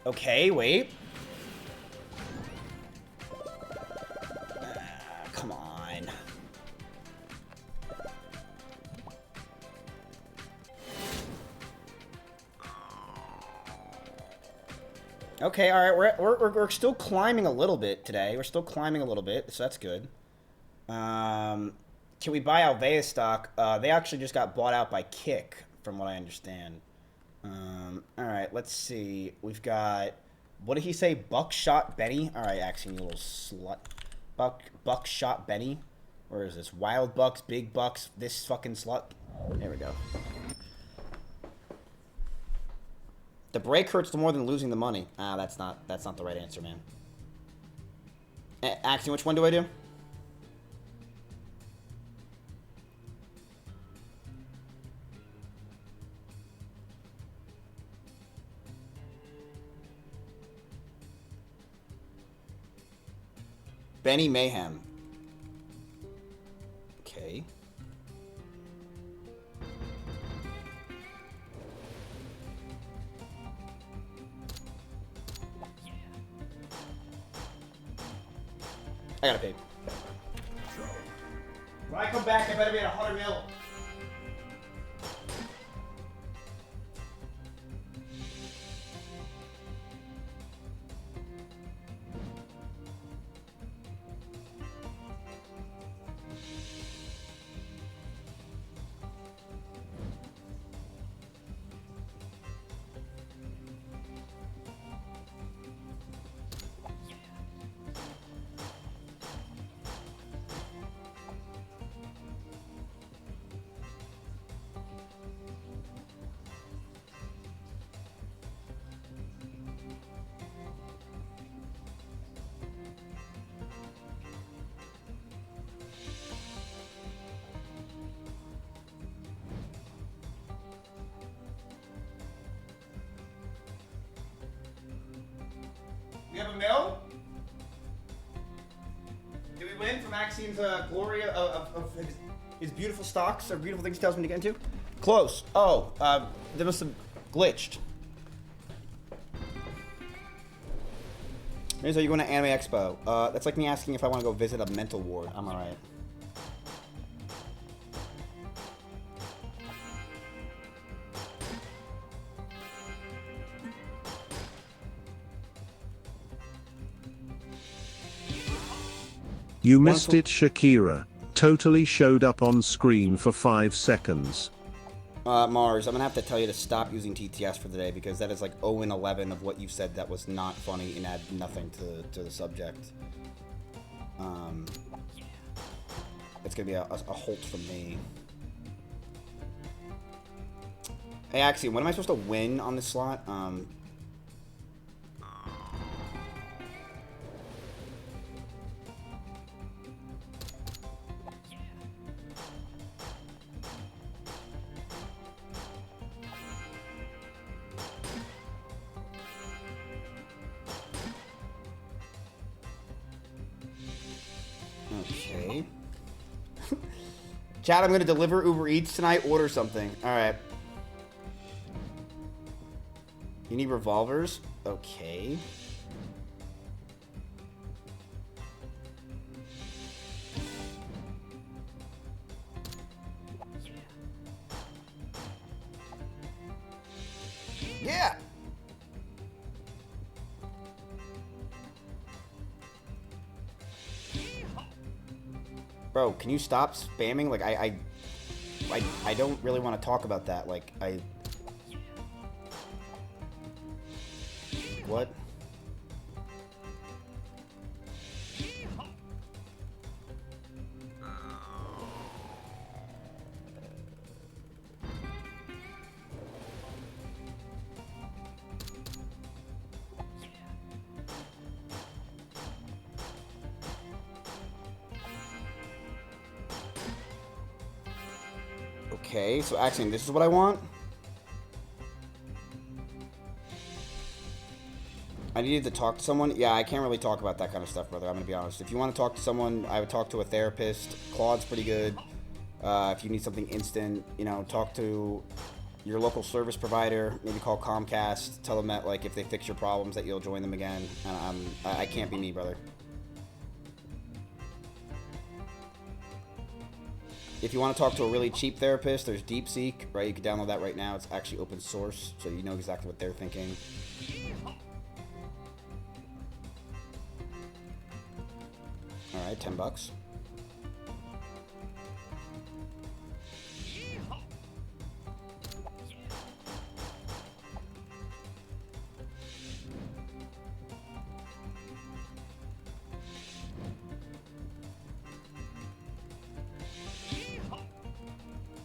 Okay, wait. Come on. Okay, all right, we're still climbing a little bit today. We're still climbing a little bit, so that's good. Can we buy Alvea stock? They actually just got bought out by Kick, from what I understand. All right, let's see. We've got, what did he say? Buckshot Benny? All right, Axiom, you little slut. Buckshot Benny? Where is this? Wild Bucks, Big Bucks, this fucking slut? There we go. The break hurts more than losing the money. Ah, that's not the right answer, man. Axiom, which one do I do? Benny Mayhem. Okay. I gotta pay. When I come back, I better be at 100 mil. We have a mill? Did we win from Axiom's glory of his beautiful stocks or beautiful things he tells me to get into? Close. Oh, they must have glitched. Here's how you going to Anime Expo. That's like me asking if I want to go visit a mental ward. I'm alright. You missed it, Shakira. Totally showed up on screen for 5 seconds. Mars, I'm gonna have to tell you to stop using TTS for the day because that is like 0 and 11 of what you said that was not funny and add nothing to the subject. It's gonna be a halt from me. Hey, Axiom, what am I supposed to win on this slot? Okay. Chad, I'm going to deliver Uber Eats tonight. Order something. All right. You need revolvers? Okay. Yeah. Bro, can you stop spamming? Like, I don't really want to talk about that. Like, what? Okay, so actually, this is what I want. I needed to talk to someone. Yeah, I can't really talk about that kind of stuff, brother. I'm gonna be honest. If you want to talk to someone, I would talk to a therapist. Claude's pretty good. If you need something instant, you know, talk to your local service provider. Maybe call Comcast. Tell them that, like, if they fix your problems, that you'll join them again. I can't be me, brother. If you want to talk to a really cheap therapist, there's DeepSeek, right? You can download that right now. It's actually open source, so you know exactly what they're thinking. All right, $10.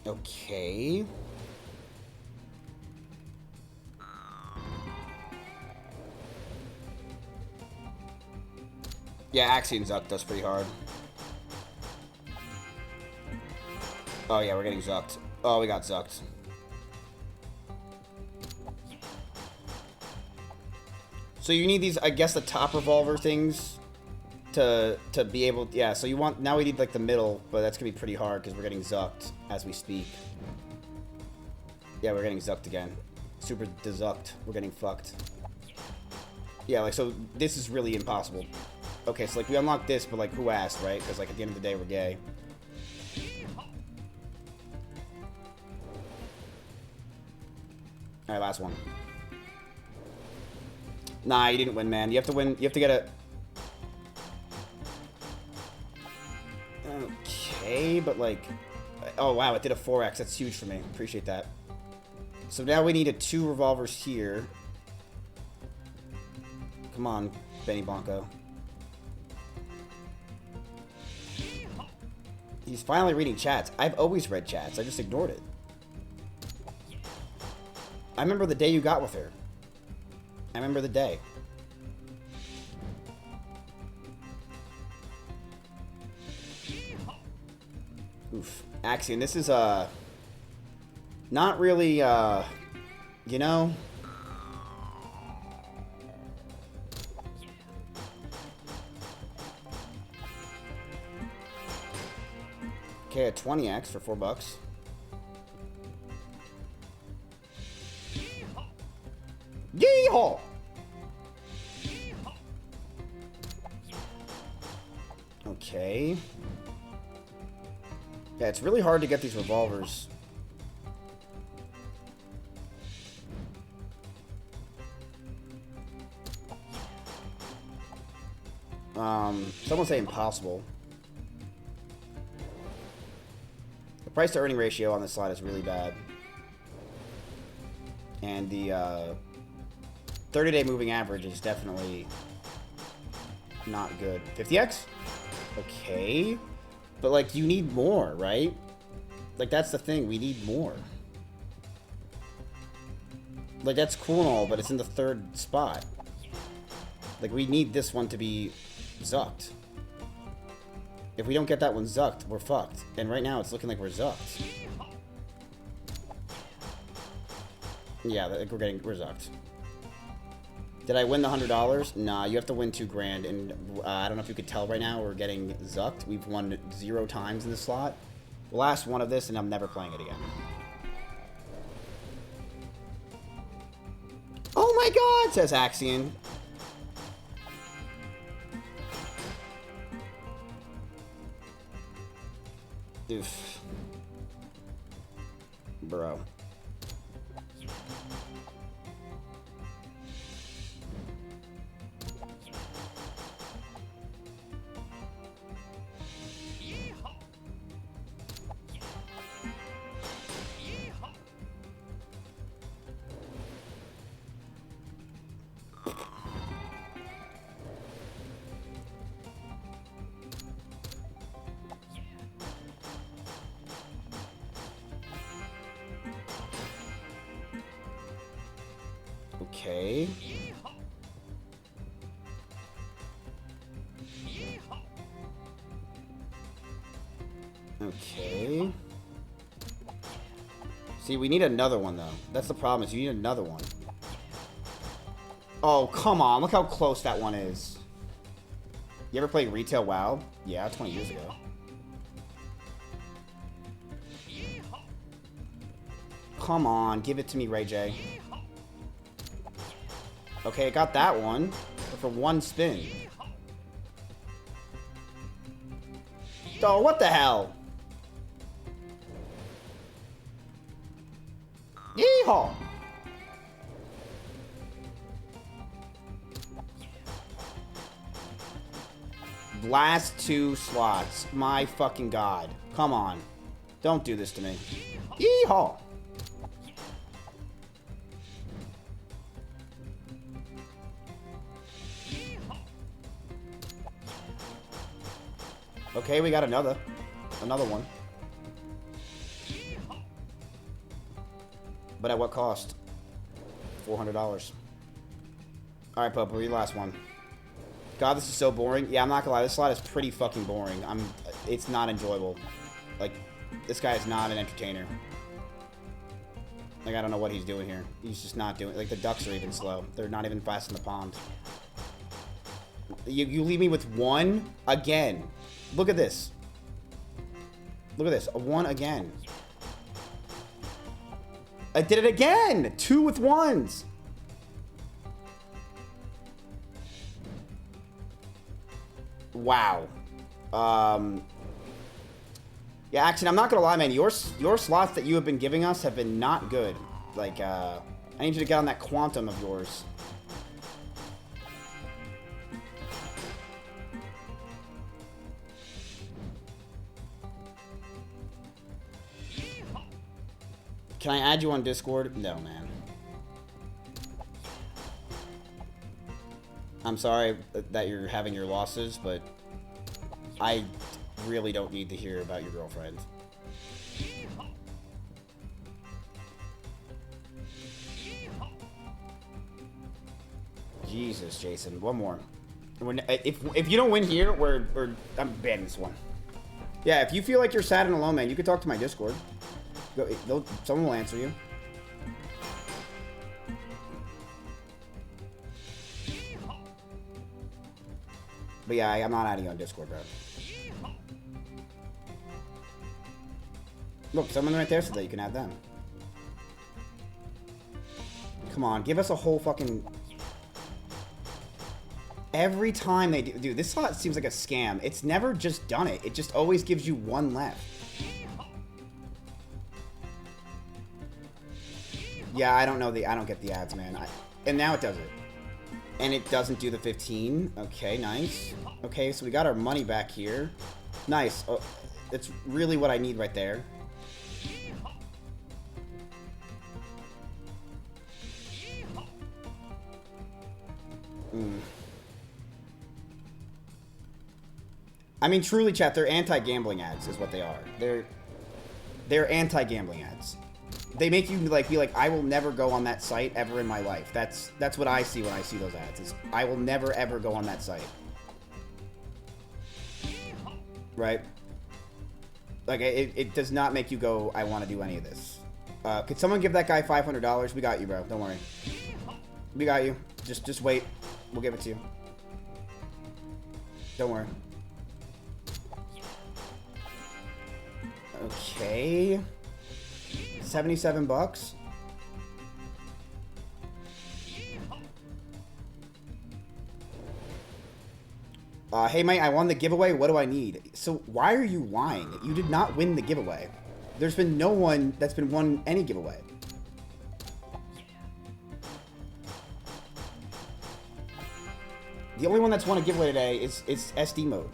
Okay. Yeah, Axiom Zuck does pretty hard. Oh yeah, we're getting zucked. Oh, we got zucked. So you need these, I guess, the top revolver things to be able, yeah, so you want, now we need like the middle, but that's gonna be pretty hard because we're getting zucked as we speak. Yeah, we're getting zucked again. Super dezucked. We're getting fucked. Yeah, like, so this is really impossible. Okay, so like we unlocked this, but like who asked, right? Because like at the end of the day, we're gay. All right, last one. Nah, you didn't win, man. You have to win. You have to get a... Okay, but like... Oh, wow, it did a 4x. That's huge for me. Appreciate that. So now we need a 2 revolvers here. Come on, Benny Blanco. He's finally reading chats. I've always read chats. I just ignored it. I remember the day you got with her. I remember the day. Oof. Axiom, this is, not really, you know? Okay, a 20x for $4. Yeehaw! Okay. Yeah, it's really hard to get these revolvers. Someone say impossible. The price to earning ratio on this slide is really bad. And the 30-day moving average is definitely not good. 50x? Okay. But, like, you need more, right? Like, that's the thing. We need more. Like, that's cool and all, but it's in the 3rd spot. Like, we need this one to be zucked. If we don't get that one zucked, we're fucked. And right now, it's looking like we're zucked. Yeah, like we're zucked. Did I win the $100? Nah, you have to win $2 grand, and I don't know if you could tell right now, we're getting zucked. We've won 0 times in this slot. Last one of this, and I'm never playing it again. Oh my god, says Axion. Oof. Bro. Okay. Okay. See, we need another one, though. That's the problem, is you need another one. Oh, come on. Look how close that one is. You ever play Retail WoW? Yeah, 20 years ago. Come on. Give it to me, Ray J. Okay, I got that one. But for one spin. Oh, what the hell? Yeehaw! Last 2 slots. My fucking god. Come on. Don't do this to me. Yeehaw! Okay, we got another one. But at what cost? $400. Alright, Pope, your last one. God, this is so boring. Yeah, I'm not gonna lie, this slot is pretty fucking boring. It's not enjoyable. Like, this guy is not an entertainer. Like, I don't know what he's doing here. He's just not doing it. Like, the ducks are even slow. They're not even fast in the pond. You leave me with one again. Look at this. Look at this. A 1 again. I did it again! 2 with 1s! Wow. Yeah, actually, I'm not gonna lie, man. Your slots that you have been giving us have been not good. Like, I need you to get on that quantum of yours. Can I add you on Discord? No, man. I'm sorry that you're having your losses, but I really don't need to hear about your girlfriend. Jesus, Jason. One more. If you don't win here, I'm banning this one. Yeah, if you feel like you're sad and alone, man, you can talk to my Discord. Someone will answer you. But yeah, I'm not adding you on Discord, bro. Look, someone right there said that you can add them. Come on, give us a whole fucking... Every time they do... Dude, this slot seems like a scam. It's never just done it. It just always gives you one left. Yeah, I don't get the ads, man. And now it does it. And it doesn't do the 15. Okay, nice. Okay, so we got our money back here. Nice. Oh, that's really what I need right there. I mean, truly, chat, they're anti-gambling ads is what they are. They're anti-gambling ads. They make you be like, I will never go on that site ever in my life. That's what I see when I see those ads. Is I will never ever go on that site. Right? Like it does not make you go, I want to do any of this. Could someone give that guy $500? We got you, bro. Don't worry. We got you. Just wait. We'll give it to you. Don't worry. Okay. 77 bucks. Hey, mate, I won the giveaway. What do I need? So why are you lying? You did not win the giveaway. There's been no one that's been won any giveaway. The only one that's won a giveaway today is SD mode.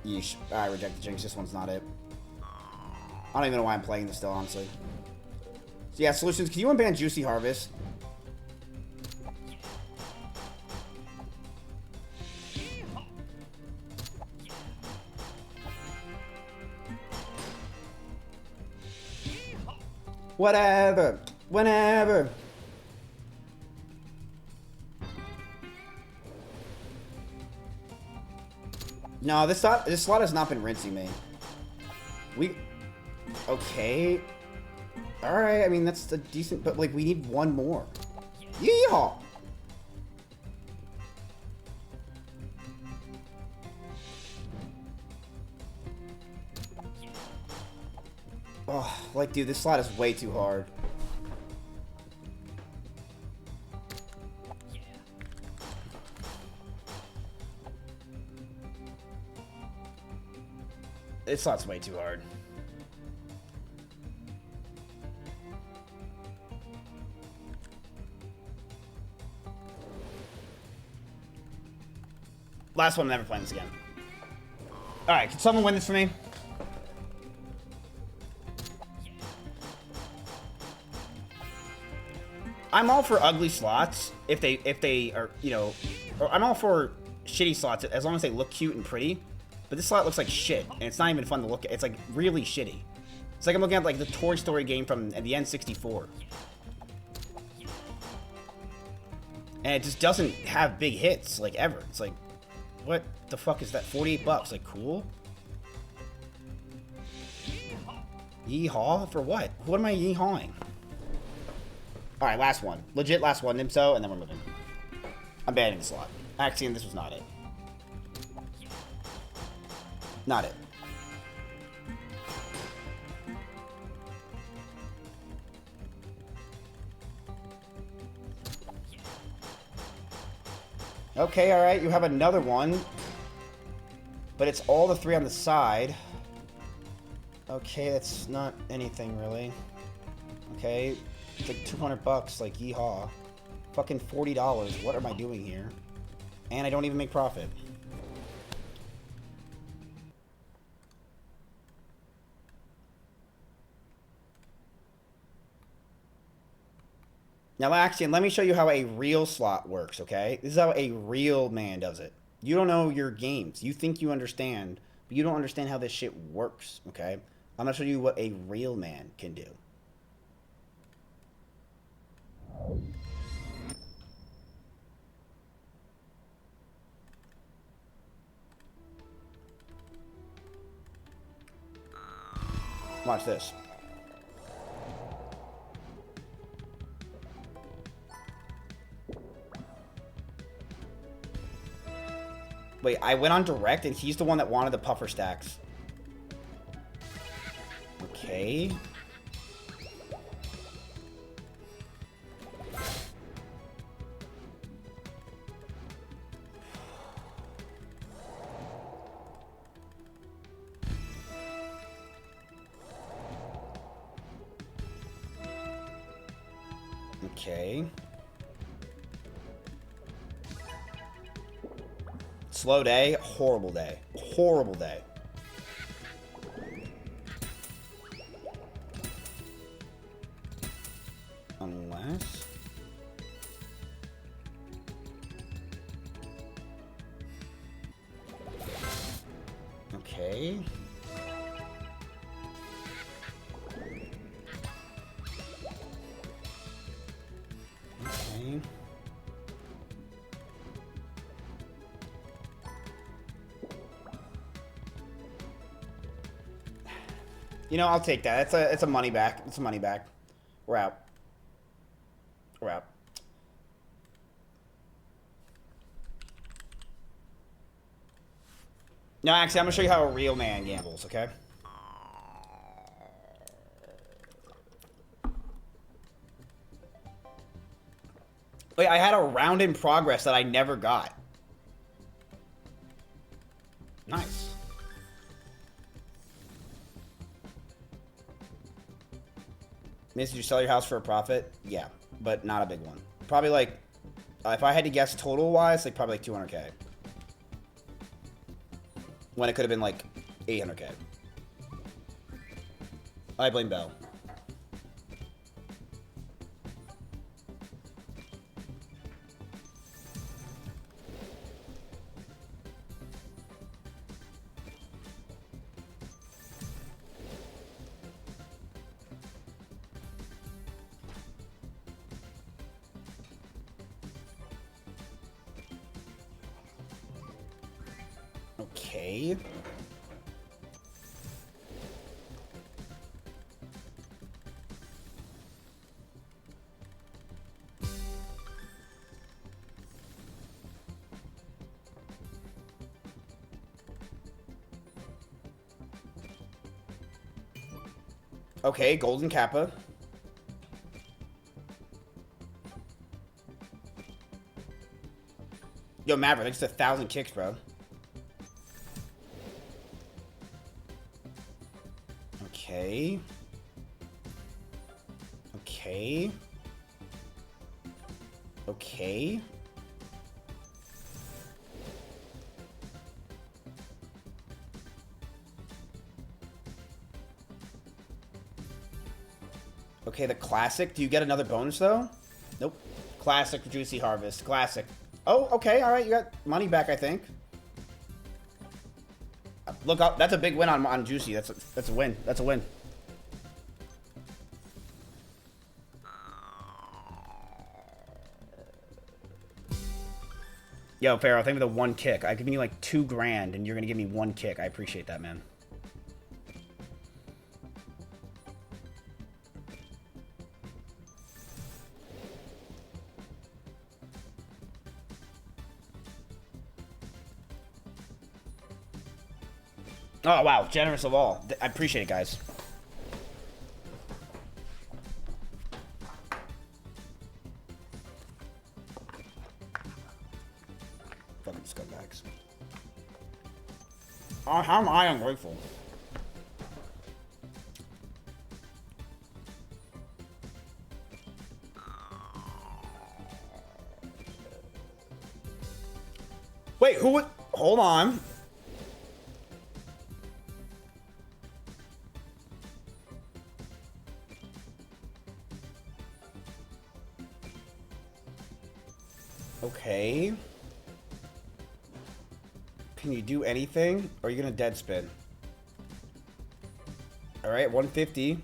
Yeesh. I reject the jinx. This one's not it. I don't even know why I'm playing this still, honestly. So yeah, solutions. Can you unban Juicy Harvest? Whatever. Whenever. No, this slot has not been rinsing me. Okay. Alright, I mean, that's a decent, but, like, we need one more. Yeehaw! Oh, like, dude, this slot is way too hard. This slot's way too hard. Last one, I'm never playing this again. Alright, can someone win this for me? I'm all for ugly slots if they are, you know, or I'm all for shitty slots as long as they look cute and pretty. But this slot looks like shit, and it's not even fun to look at. It's like really shitty. It's like I'm looking at like the Toy Story game from the N64. And it just doesn't have big hits, like, ever. It's like, what the fuck is that? 48 bucks, like, cool? Yeehaw? For what? What am I yeehawing? Alright, last one. Legit last one, Nimso, and then we're moving. I'm banning the slot. Actually, this was not it. Not it. Okay, alright, you have another one. But it's all the three on the side. Okay, that's not anything, really. Okay, it's like 200 bucks, like, yeehaw. Fucking $40, what am I doing here? And I don't even make profit. Now, actually, let me show you how a real slot works, okay? This is how a real man does it. You don't know your games. You think you understand, but you don't understand how this shit works, okay? I'm going to show you what a real man can do. Watch this. Wait, I went on direct and he's the one that wanted the puffer stacks. Okay. Okay. Slow day, horrible day. Horrible day. Unless... Okay. Okay. You know, I'll take that. It's a money back. It's a money back. We're out. Crap. No, actually, I'm gonna show you how a real man gambles, okay? Wait, I had a round in progress that I never got. Nice. Miss, did you sell your house for a profit? Yeah, but not a big one. Probably like, if I had to guess total-wise, like probably like 200K. When it could have been like 800K. I blame Bell. Okay. Okay, Golden Kappa. Yo, Maverick, that's 1,000 kicks, bro. Okay. Okay. Okay. Okay, the classic. Do you get another bonus, though? Nope. Classic, Juicy Harvest. Classic. Oh, okay. All right. You got money back, I think. Look up. That's a big win on Juicy. That's a win. That's a win. Yo, Pharaoh, thank you for the one kick. I giving you like 2 grand, and you're gonna give me 1 kick. I appreciate that, man. Oh, wow. Generous of all. I appreciate it, guys. Fucking scumbags. Oh, how am I ungrateful? Wait, who would... Hold on. Okay. Can you do anything? Or are you gonna dead spin? Alright, 150.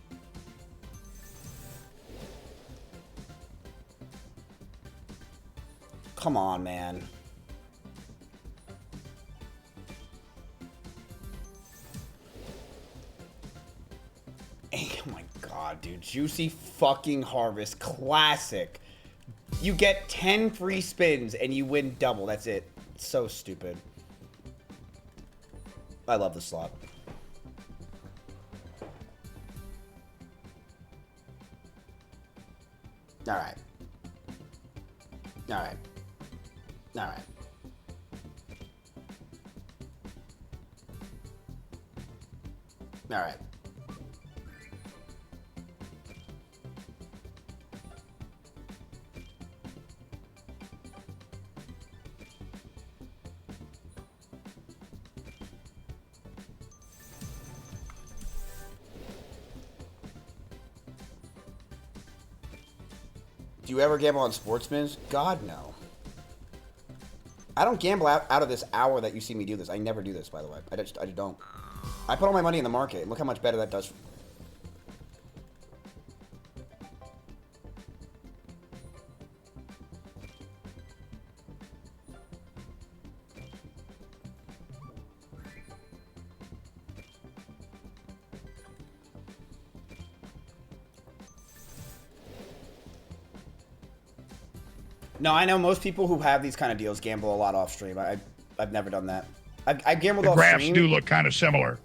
Come on, man. Oh my god, dude. Juicy fucking Harvest. Classic. You get 10 free spins and you win double. That's it. It's so stupid. I love this slot. Alright. Alright. Alright. Alright. Do you ever gamble on sportsmans? God, no. I don't gamble out of this hour that you see me do this. I never do this, by the way. I just don't. I put all my money in the market. Look how much better that does. No, I know most people who have these kind of deals gamble a lot off stream. I've never done that. I gambled The off graphs stream. do look kind of similar.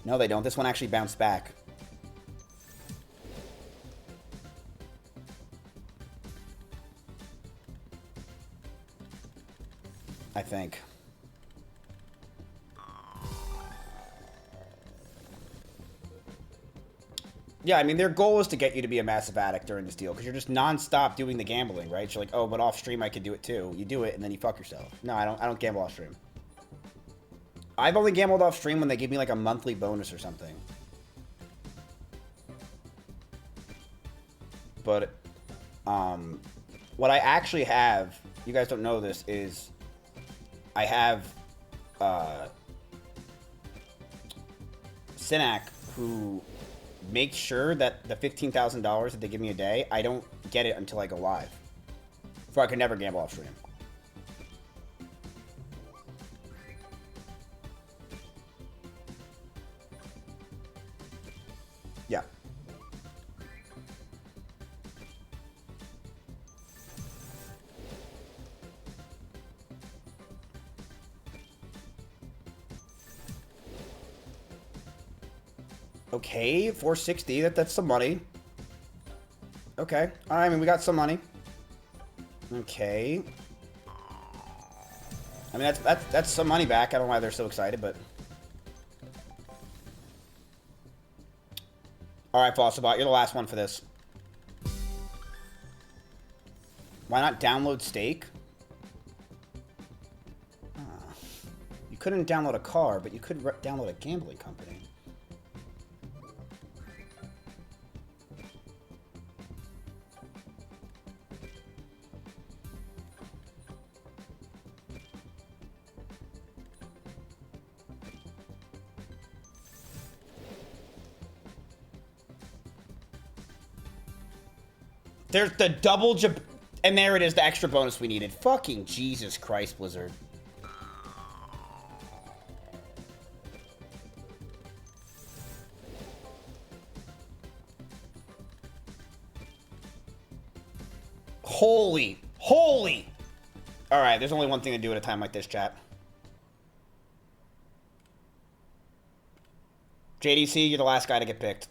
No, they don't. This one actually bounced back. I think. Yeah, I mean, their goal is to get you to be a massive addict during this deal because you're just nonstop doing the gambling, right? You're like, oh, but off stream I could do it too. You do it and then you fuck yourself. No, I don't gamble off stream. I've only gambled off stream when they give me like a monthly bonus or something. But what I actually have, you guys don't know this, is I have Synac who makes sure that the $15,000 that they give me a day, I don't get it until I go live. So I can never gamble off stream. Yeah. Okay, 460. That's some money. Okay. All right, I mean, we got some money. Okay. I mean, that's some money back. I don't know why they're so excited, but... Alright, Fossilbot, you're the last one for this. Why not download Stake? You couldn't download a car, but you could download a gambling company. There's the double jab, and there it is, the extra bonus we needed. Fucking Jesus Christ, Blizzard. Holy. All right, there's only one thing to do at a time like this, chat. JDC, you're the last guy to get picked.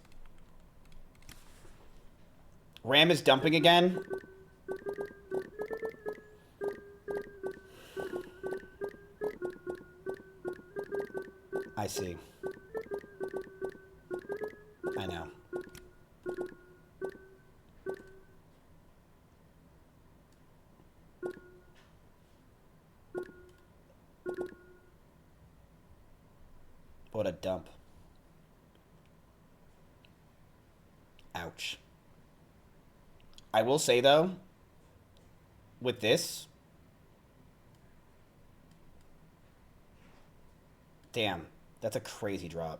Ram is dumping again. I see. I know. What a dump. Ouch. I will say, though, with this, damn, that's a crazy drop.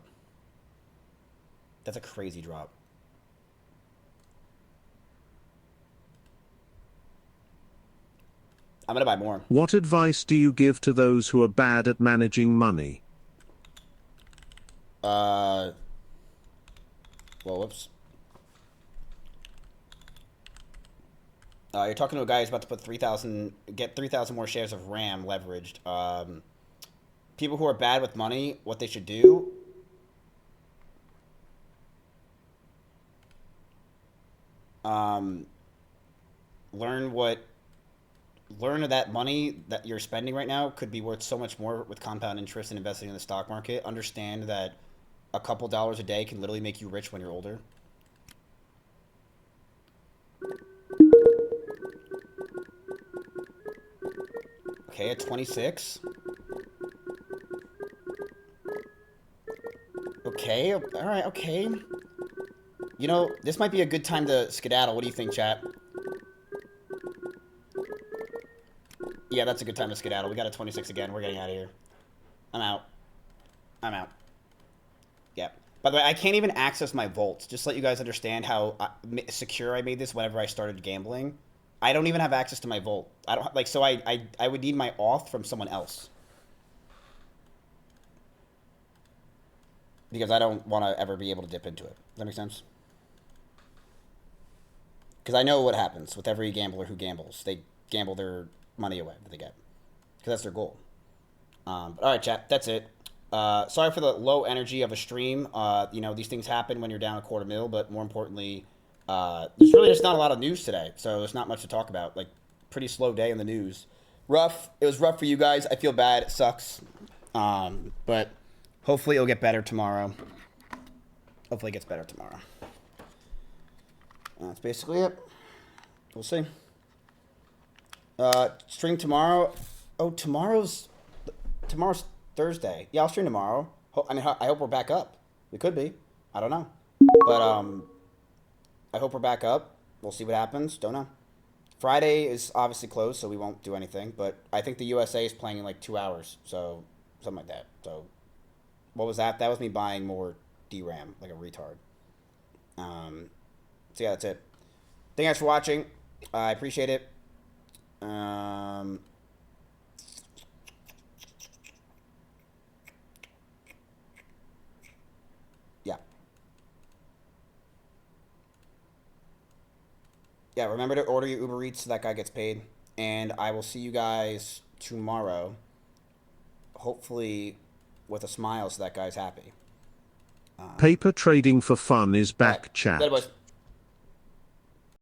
That's a crazy drop. I'm gonna buy more. What advice do you give to those who are bad at managing money? Well, whoops. You're talking to a guy who's about to put 3,000, get 3,000 more shares of RAM leveraged. People who are bad with money, what they should do. Learn that money that you're spending right now could be worth so much more with compound interest and investing in the stock market. Understand that a couple dollars a day can literally make you rich when you're older. Okay, at 26. Okay, alright, okay. You know, this might be a good time to skedaddle. What do you think, chat? Yeah, that's a good time to skedaddle. We got a 26 again. We're getting out of here. I'm out. Yeah. By the way, I can't even access my vaults. Just to let you guys understand how secure I made this whenever I started gambling. I don't even have access to my vault. I don't like, so I would need my auth from someone else. Because I don't want to ever be able to dip into it. Does that make sense? Because I know what happens with every gambler who gambles. They gamble their money away that they get. Because that's their goal. All right, chat. That's it. Sorry for the low energy of a stream. You know, these things happen when you're down $250,000, but more importantly, there's really just not a lot of news today. So there's not much to talk about. Like, pretty slow day in the news. Rough. It was rough for you guys. I feel bad. It sucks. But hopefully it'll get better tomorrow. Hopefully it gets better tomorrow. That's basically it. We'll see. Stream tomorrow. Oh, tomorrow's Thursday. Yeah, I'll stream tomorrow. I mean, I hope we're back up. We could be. I don't know. But I hope we're back up. We'll see what happens. Don't know. Friday is obviously closed, so we won't do anything. But I think the USA is playing in like 2 hours, so something like that. So what was that? That was me buying more DRAM like a retard. So yeah, that's it. Thank you guys for watching. I appreciate it. Yeah, remember to order your Uber Eats so that guy gets paid. And I will see you guys tomorrow. Hopefully with a smile so that guy's happy. Paper trading for fun is back, chat. Later, boys.